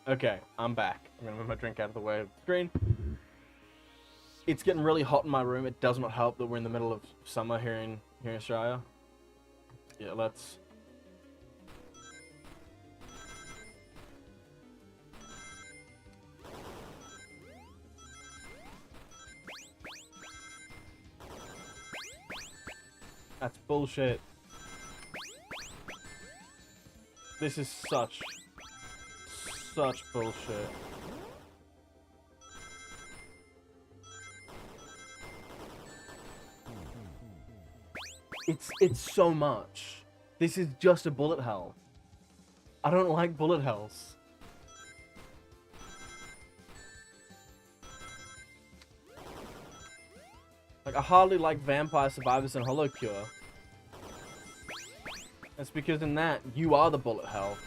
B: Okay, I'm back. I'm gonna move my drink out of the way of the screen. It's getting really hot in my room. It does not help that we're in the middle of summer here in Australia. Yeah, let's... That's bullshit. This is such bullshit. It's so much. This is just a bullet hell. I don't like bullet hells. Like, I hardly like Vampire Survivors and Hollow Cure. That's because in that, you are the bullet hell.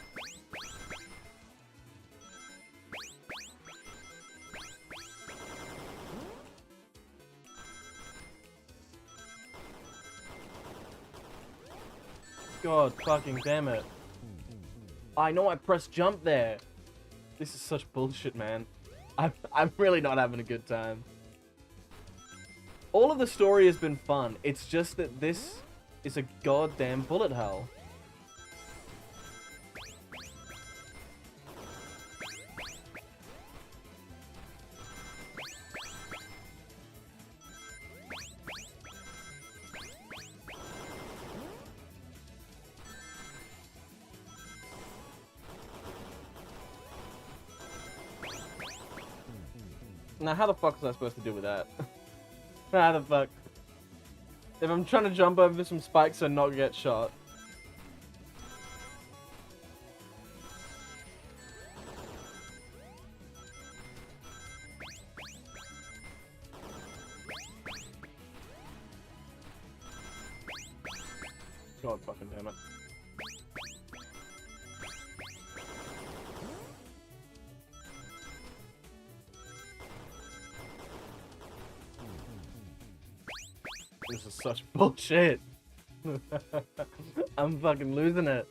B: God fucking damn it. I know I pressed jump there. This is such bullshit, man. I'm really not having a good time. All of the story has been fun. It's just that this is a goddamn bullet hell. Now, how the fuck was I supposed to deal with that? How the fuck? If I'm trying to jump over some spikes and not get shot. God fucking damn it. This is such bullshit. I'm fucking losing it.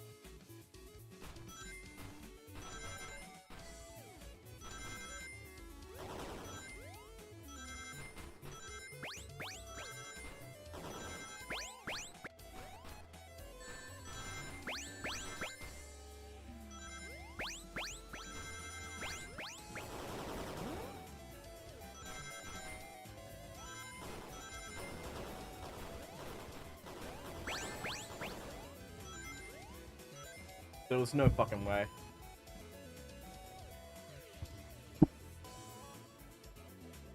B: There was no fucking way.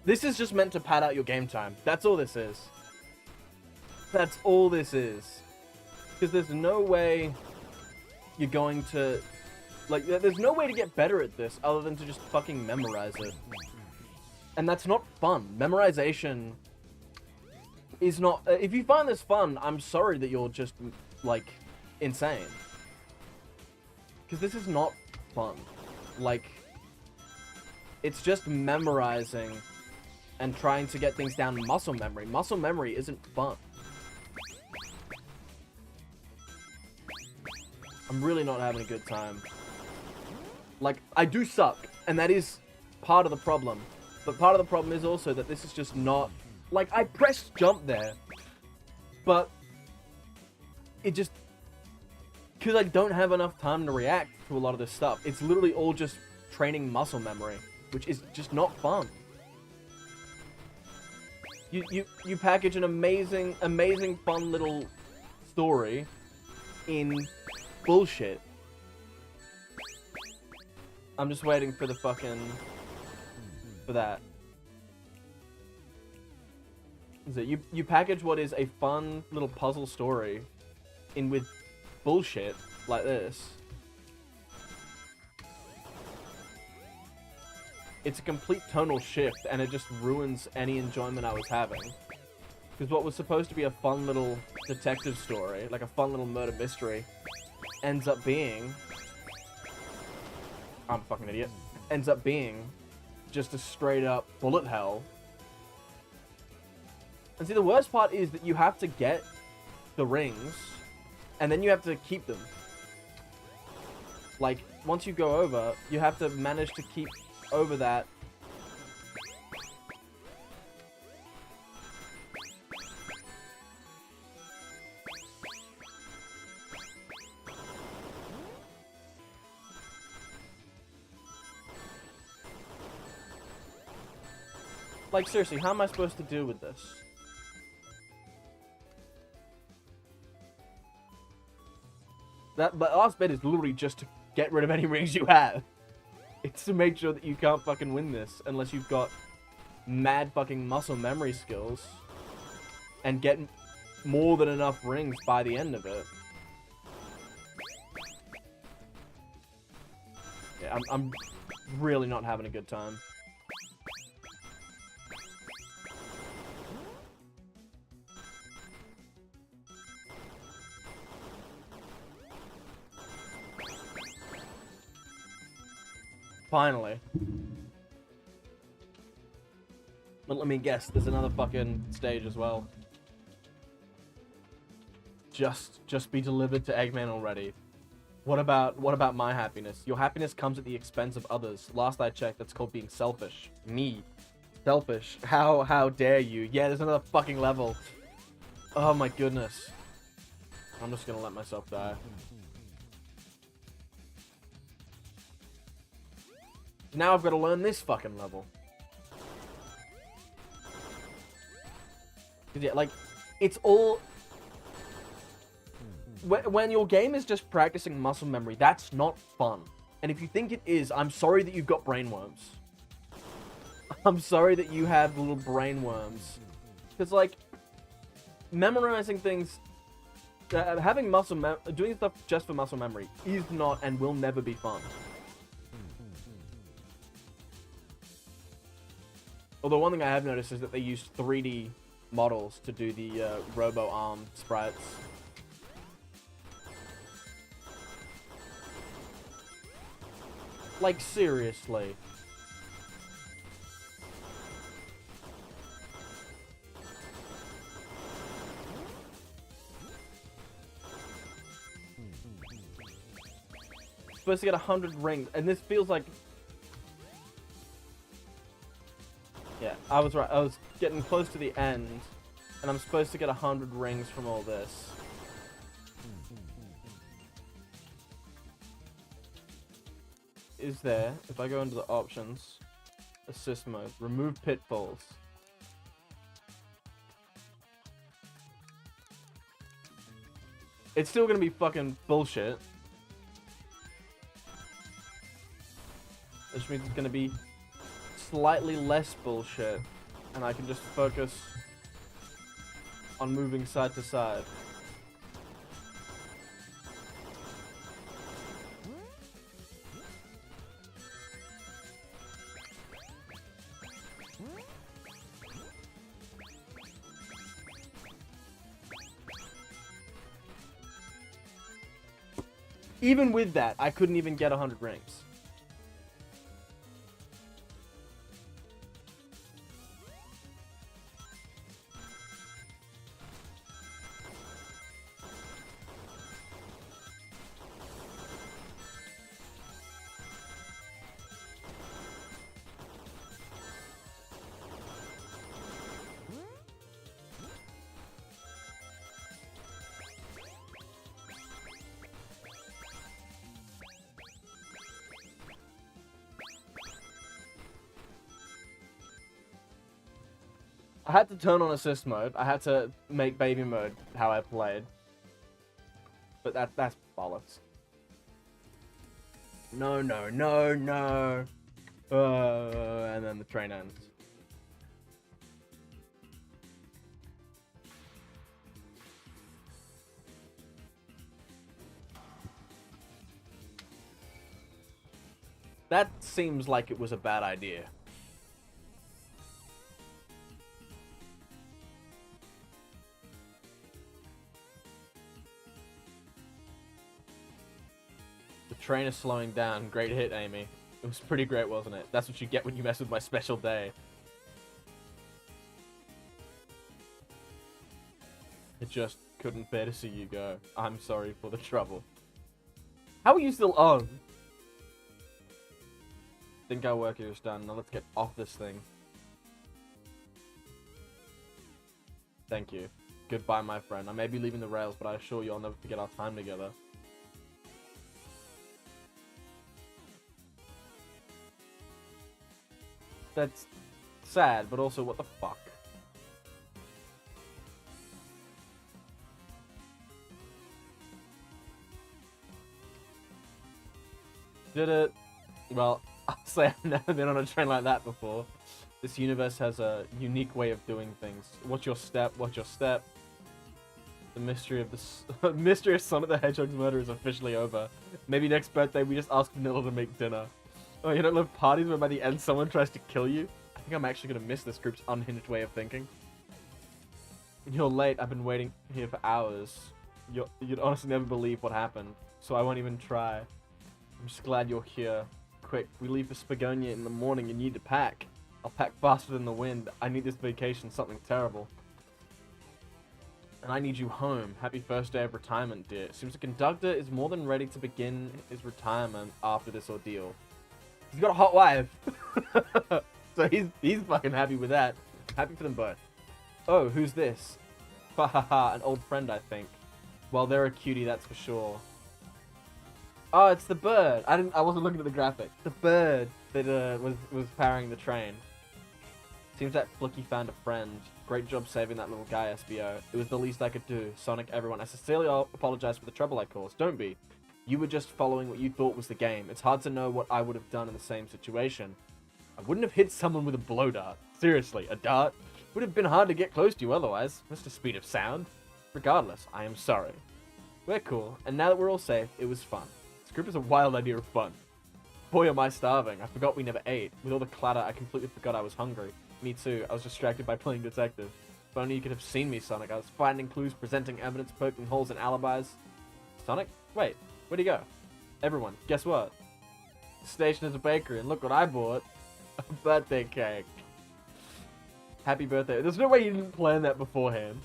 B: This is just meant to pad out your game time. That's all this is. That's all this is. Because there's no way you're going to... Like, there's no way to get better at this other than to just fucking memorize it. And that's not fun. Memorization is not... if you find this fun, I'm sorry that you're just, like, insane. Because this is not fun. Like, it's just memorizing and trying to get things down muscle memory. Muscle memory isn't fun. I'm really not having a good time. Like, I do suck, and that is part of the problem. But part of the problem is also that this is just not... Like, I pressed jump there, but it just... Because I don't have enough time to react to a lot of this stuff. It's literally all just training muscle memory, which is just not fun. You package an amazing, fun little story in bullshit. I'm just waiting for the fucking... for that. Is it you package what is a fun little puzzle story in with bullshit like this. It's a complete tonal shift, and it just ruins any enjoyment I was having. Because what was supposed to be a fun little detective story, like a fun little murder mystery, ends up being... I'm a fucking idiot. Ends up being just a straight up bullet hell. And see, the worst part is that you have to get the rings, and then you have to keep them. Like, once you go over, you have to manage to keep over that. Like, seriously, how am I supposed to deal with this? That last bit is literally just to get rid of any rings you have. It's to make sure that you can't fucking win this unless you've got mad fucking muscle memory skills and get more than enough rings by the end of it. Yeah, I'm really not having a good time. Finally. But let me guess, there's another fucking stage as well. Just be delivered to Eggman already. What about my happiness? Your happiness comes at the expense of others. Last I checked, that's called being selfish. Me. Selfish. How dare you? Yeah, there's another fucking level. Oh my goodness. I'm just gonna let myself die. Now I've got to learn this fucking level. Yeah, like, it's all... When your game is just practicing muscle memory, that's not fun. And if you think it is, I'm sorry that you've got brainworms. I'm sorry that you have little brainworms. Because, like, memorizing things... having doing stuff just for muscle memory is not and will never be fun. Although one thing I have noticed is that they used 3D models to do the robo-arm sprites. Like, seriously. supposed to get 100 rings, and this feels like... Yeah, I was right. I was getting close to the end, and I'm supposed to get 100 rings from all this. Is there, if I go into the options, assist mode, remove pitfalls. It's still gonna be fucking bullshit. Which means it's gonna be slightly less bullshit, and I can just focus on moving side to side. Even with that, I couldn't even get 100 rings. I had to turn on assist mode. I had to make baby mode how I played. But that's bollocks. No, no, no, no. And then the train ends. That seems like it was a bad idea. Train is slowing down. Great hit, Amy. It was pretty great, wasn't it? That's what you get when you mess with my special day. I just couldn't bear to see you go. I'm sorry for the trouble. How are you still on? Think our work here is done. Now let's get off this thing. Thank you. Goodbye, my friend. I may be leaving the rails, but I assure you I'll never forget our time together. That's sad, but also what the fuck? Did it? Well, I'll say I've never been on a train like that before. This universe has a unique way of doing things. What's your step? What's your step? The mystery of the mystery of Sonic the Hedgehog's murder is officially over. Maybe next birthday we just ask Vanilla to make dinner. Oh, you don't love parties where by the end someone tries to kill you? I think I'm actually going to miss this group's unhinged way of thinking. You're late. I've been waiting here for hours. You'd honestly never believe what happened, so I won't even try. I'm just glad you're here. Quick, we leave for Spagonia in the morning and you need to pack. I'll pack faster than the wind. I need this vacation, something terrible. And I need you home. Happy first day of retirement, dear. Seems the conductor is more than ready to begin his retirement after this ordeal. He's got a hot wife. So he's fucking happy with that. Happy for them both. Oh, who's this? Ha ha ha, an old friend, I think. Well, they're a cutie, that's for sure. Oh, it's the bird. I wasn't looking at the graphic. The bird that was powering the train. Seems that Flicky found a friend. Great job saving that little guy, SBO. It was the least I could do. Sonic, everyone, I sincerely apologize for the trouble I caused. Don't be. You were just following what you thought was the game. It's hard to know what I would have done in the same situation. I wouldn't have hit someone with a blow dart. Seriously, a dart? Would have been hard to get close to you otherwise. Mr. Speed of Sound. Regardless, I am sorry. We're cool, and now that we're all safe, it was fun. This group is a wild idea of fun. Boy, am I starving. I forgot we never ate. With all the clatter, I completely forgot I was hungry. Me too. I was distracted by playing detective. If only you could have seen me, Sonic. I was finding clues, presenting evidence, poking holes in alibis. Sonic? Wait. Where'd he go? Everyone, guess what? The station is a bakery, and look what I bought. A birthday cake. Happy birthday. There's no way you didn't plan that beforehand.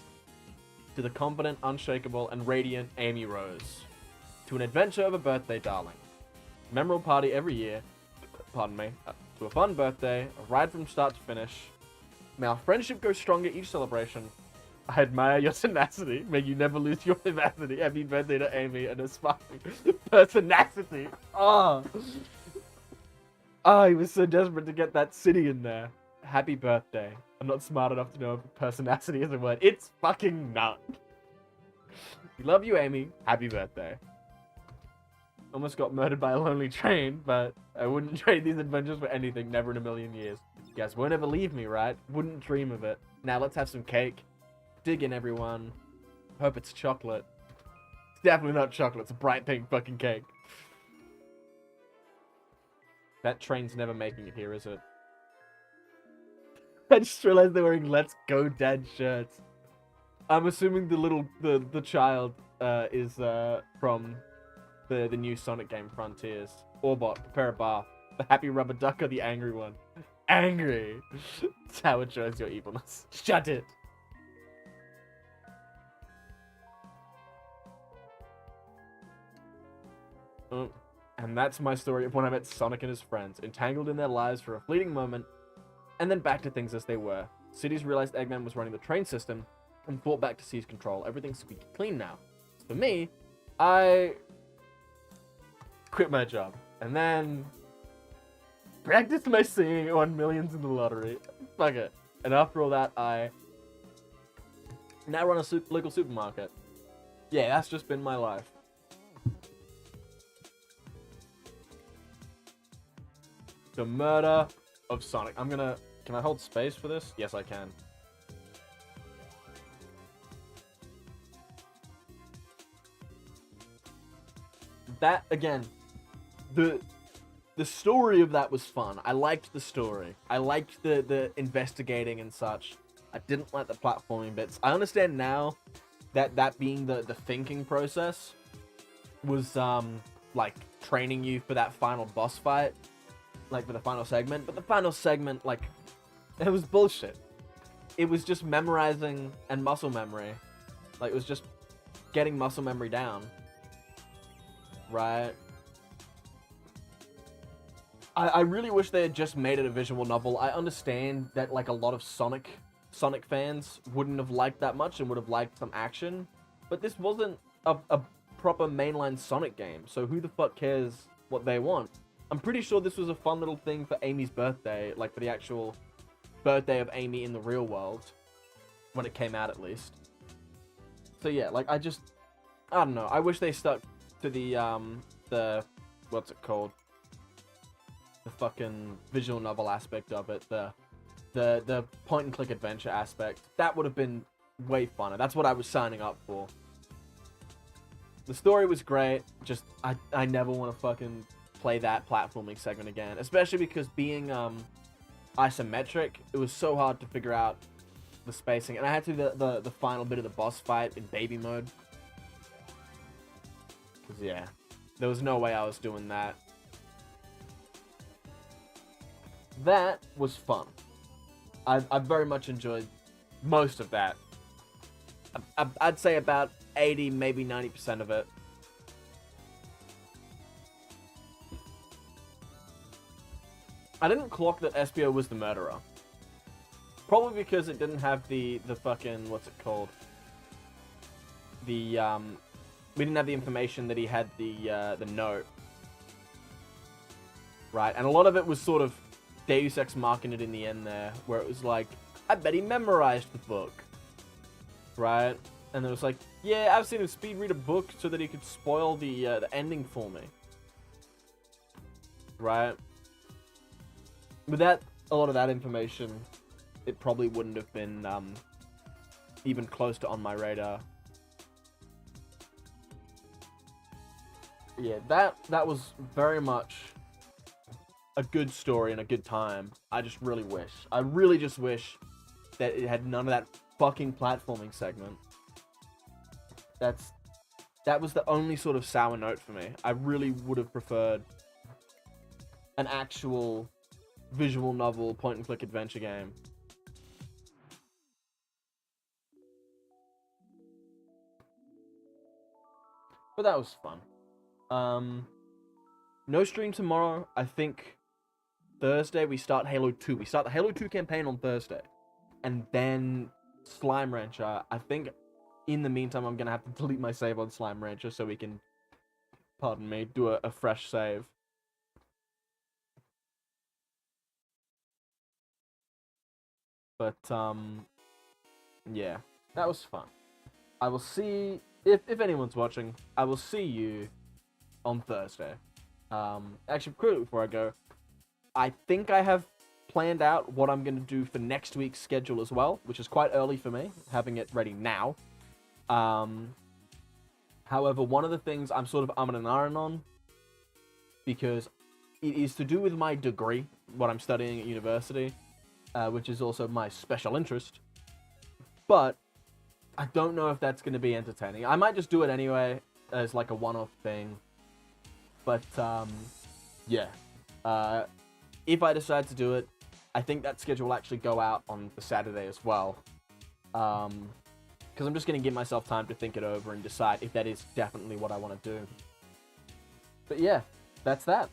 B: To the confident, unshakable, and radiant Amy Rose. To an adventure of a birthday, darling. Memorable party every year. Pardon me. To a fun birthday, a ride from start to finish. May our friendship grow stronger each celebration. I admire your tenacity. May you never lose your vivacity. Happy birthday to Amy and her sparkling personacity. Oh. Oh, he was so desperate to get that city in there. Happy birthday. I'm not smart enough to know if personacity is a word. It's fucking not. We love you, Amy. Happy birthday. Almost got murdered by a lonely train, but I wouldn't trade these adventures for anything, never in a million years. You guys won't ever leave me, right? Wouldn't dream of it. Now let's have some cake. Dig in, everyone. Hope it's chocolate. It's definitely not chocolate. It's a bright pink fucking cake. That train's never making it here, is it? I just realized they're wearing "Let's Go Dad" shirts. I'm assuming the child is from the new Sonic game Frontiers. Orbot, prepare a bath. The happy rubber duck or the angry one? Angry. That's how it shows your evilness. Shut it. And that's my story of when I met Sonic and his friends, entangled in their lives for a fleeting moment, and then back to things as they were. Cities realized Eggman was running the train system, and fought back to seize control. Everything's squeaky clean now. For me, I quit my job, and then practiced my singing, won millions in the lottery. Fuck it. And after all that, I now run a local supermarket. Yeah, that's just been my life. The murder of Sonic. Can I hold space for this? Yes, I can. That, again, the story of that was fun. I liked the story. I liked the investigating and such. I didn't like the platforming bits. I understand now that being the thinking process was, like, training you for that final boss fight. Like, for the final segment. But the final segment, like, it was bullshit. It was just memorizing and muscle memory. Like, it was just getting muscle memory down. Right? I really wish they had just made it a visual novel. I understand that, like, a lot of Sonic fans wouldn't have liked that much and would have liked some action. But this wasn't a proper mainline Sonic game, so who the fuck cares what they want? I'm pretty sure this was a fun little thing for Amy's birthday, like for the actual birthday of Amy in the real world, when it came out at least. So yeah, like I don't know, I wish they stuck to the, what's it called? The fucking visual novel aspect of it, the point and click adventure aspect. That would have been way funner. That's what I was signing up for. The story was great, just, I never want to fucking play that platforming segment again, especially because being isometric, it was so hard to figure out the spacing, and I had to do the final bit of the boss fight in baby mode, because yeah, there was no way I was doing that. That was fun. I very much enjoyed most of that. I'd say about 80, maybe 90% of it. I didn't clock that Espio was the murderer. Probably because it didn't have the fucking, what's it called? We didn't have the information that he had the note. Right, and a lot of it was sort of Deus Ex Machina in the end there, where it was like, I bet he memorized the book. Right? And it was like, yeah, I've seen him speed read a book so that he could spoil the ending for me. Right? Without a lot of that information, it probably wouldn't have been even close to on my radar. Yeah, that was very much a good story and a good time. I really just wish that it had none of that fucking platforming segment. That was the only sort of sour note for me. I really would have preferred an actual visual novel point and click adventure game. But that was fun. No stream tomorrow. I think Thursday we start Halo 2. We start the Halo 2 campaign on Thursday. And then Slime Rancher. I think in the meantime I'm going to have to delete my save on Slime Rancher so we can, pardon me, do a fresh save. But, yeah, that was fun. I will see, if anyone's watching, I will see you on Thursday. Actually, quickly before I go, I think I have planned out what I'm going to do for next week's schedule as well, which is quite early for me, having it ready now. However, one of the things I'm sort of umming and ahhing on, because it is to do with my degree, what I'm studying at university, which is also my special interest, but I don't know if that's going to be entertaining. I might just do it anyway as like a one-off thing, but yeah. If I decide to do it, I think that schedule will actually go out on the Saturday as well, because I'm just going to give myself time to think it over and decide if that is definitely what I want to do. But yeah, that's that.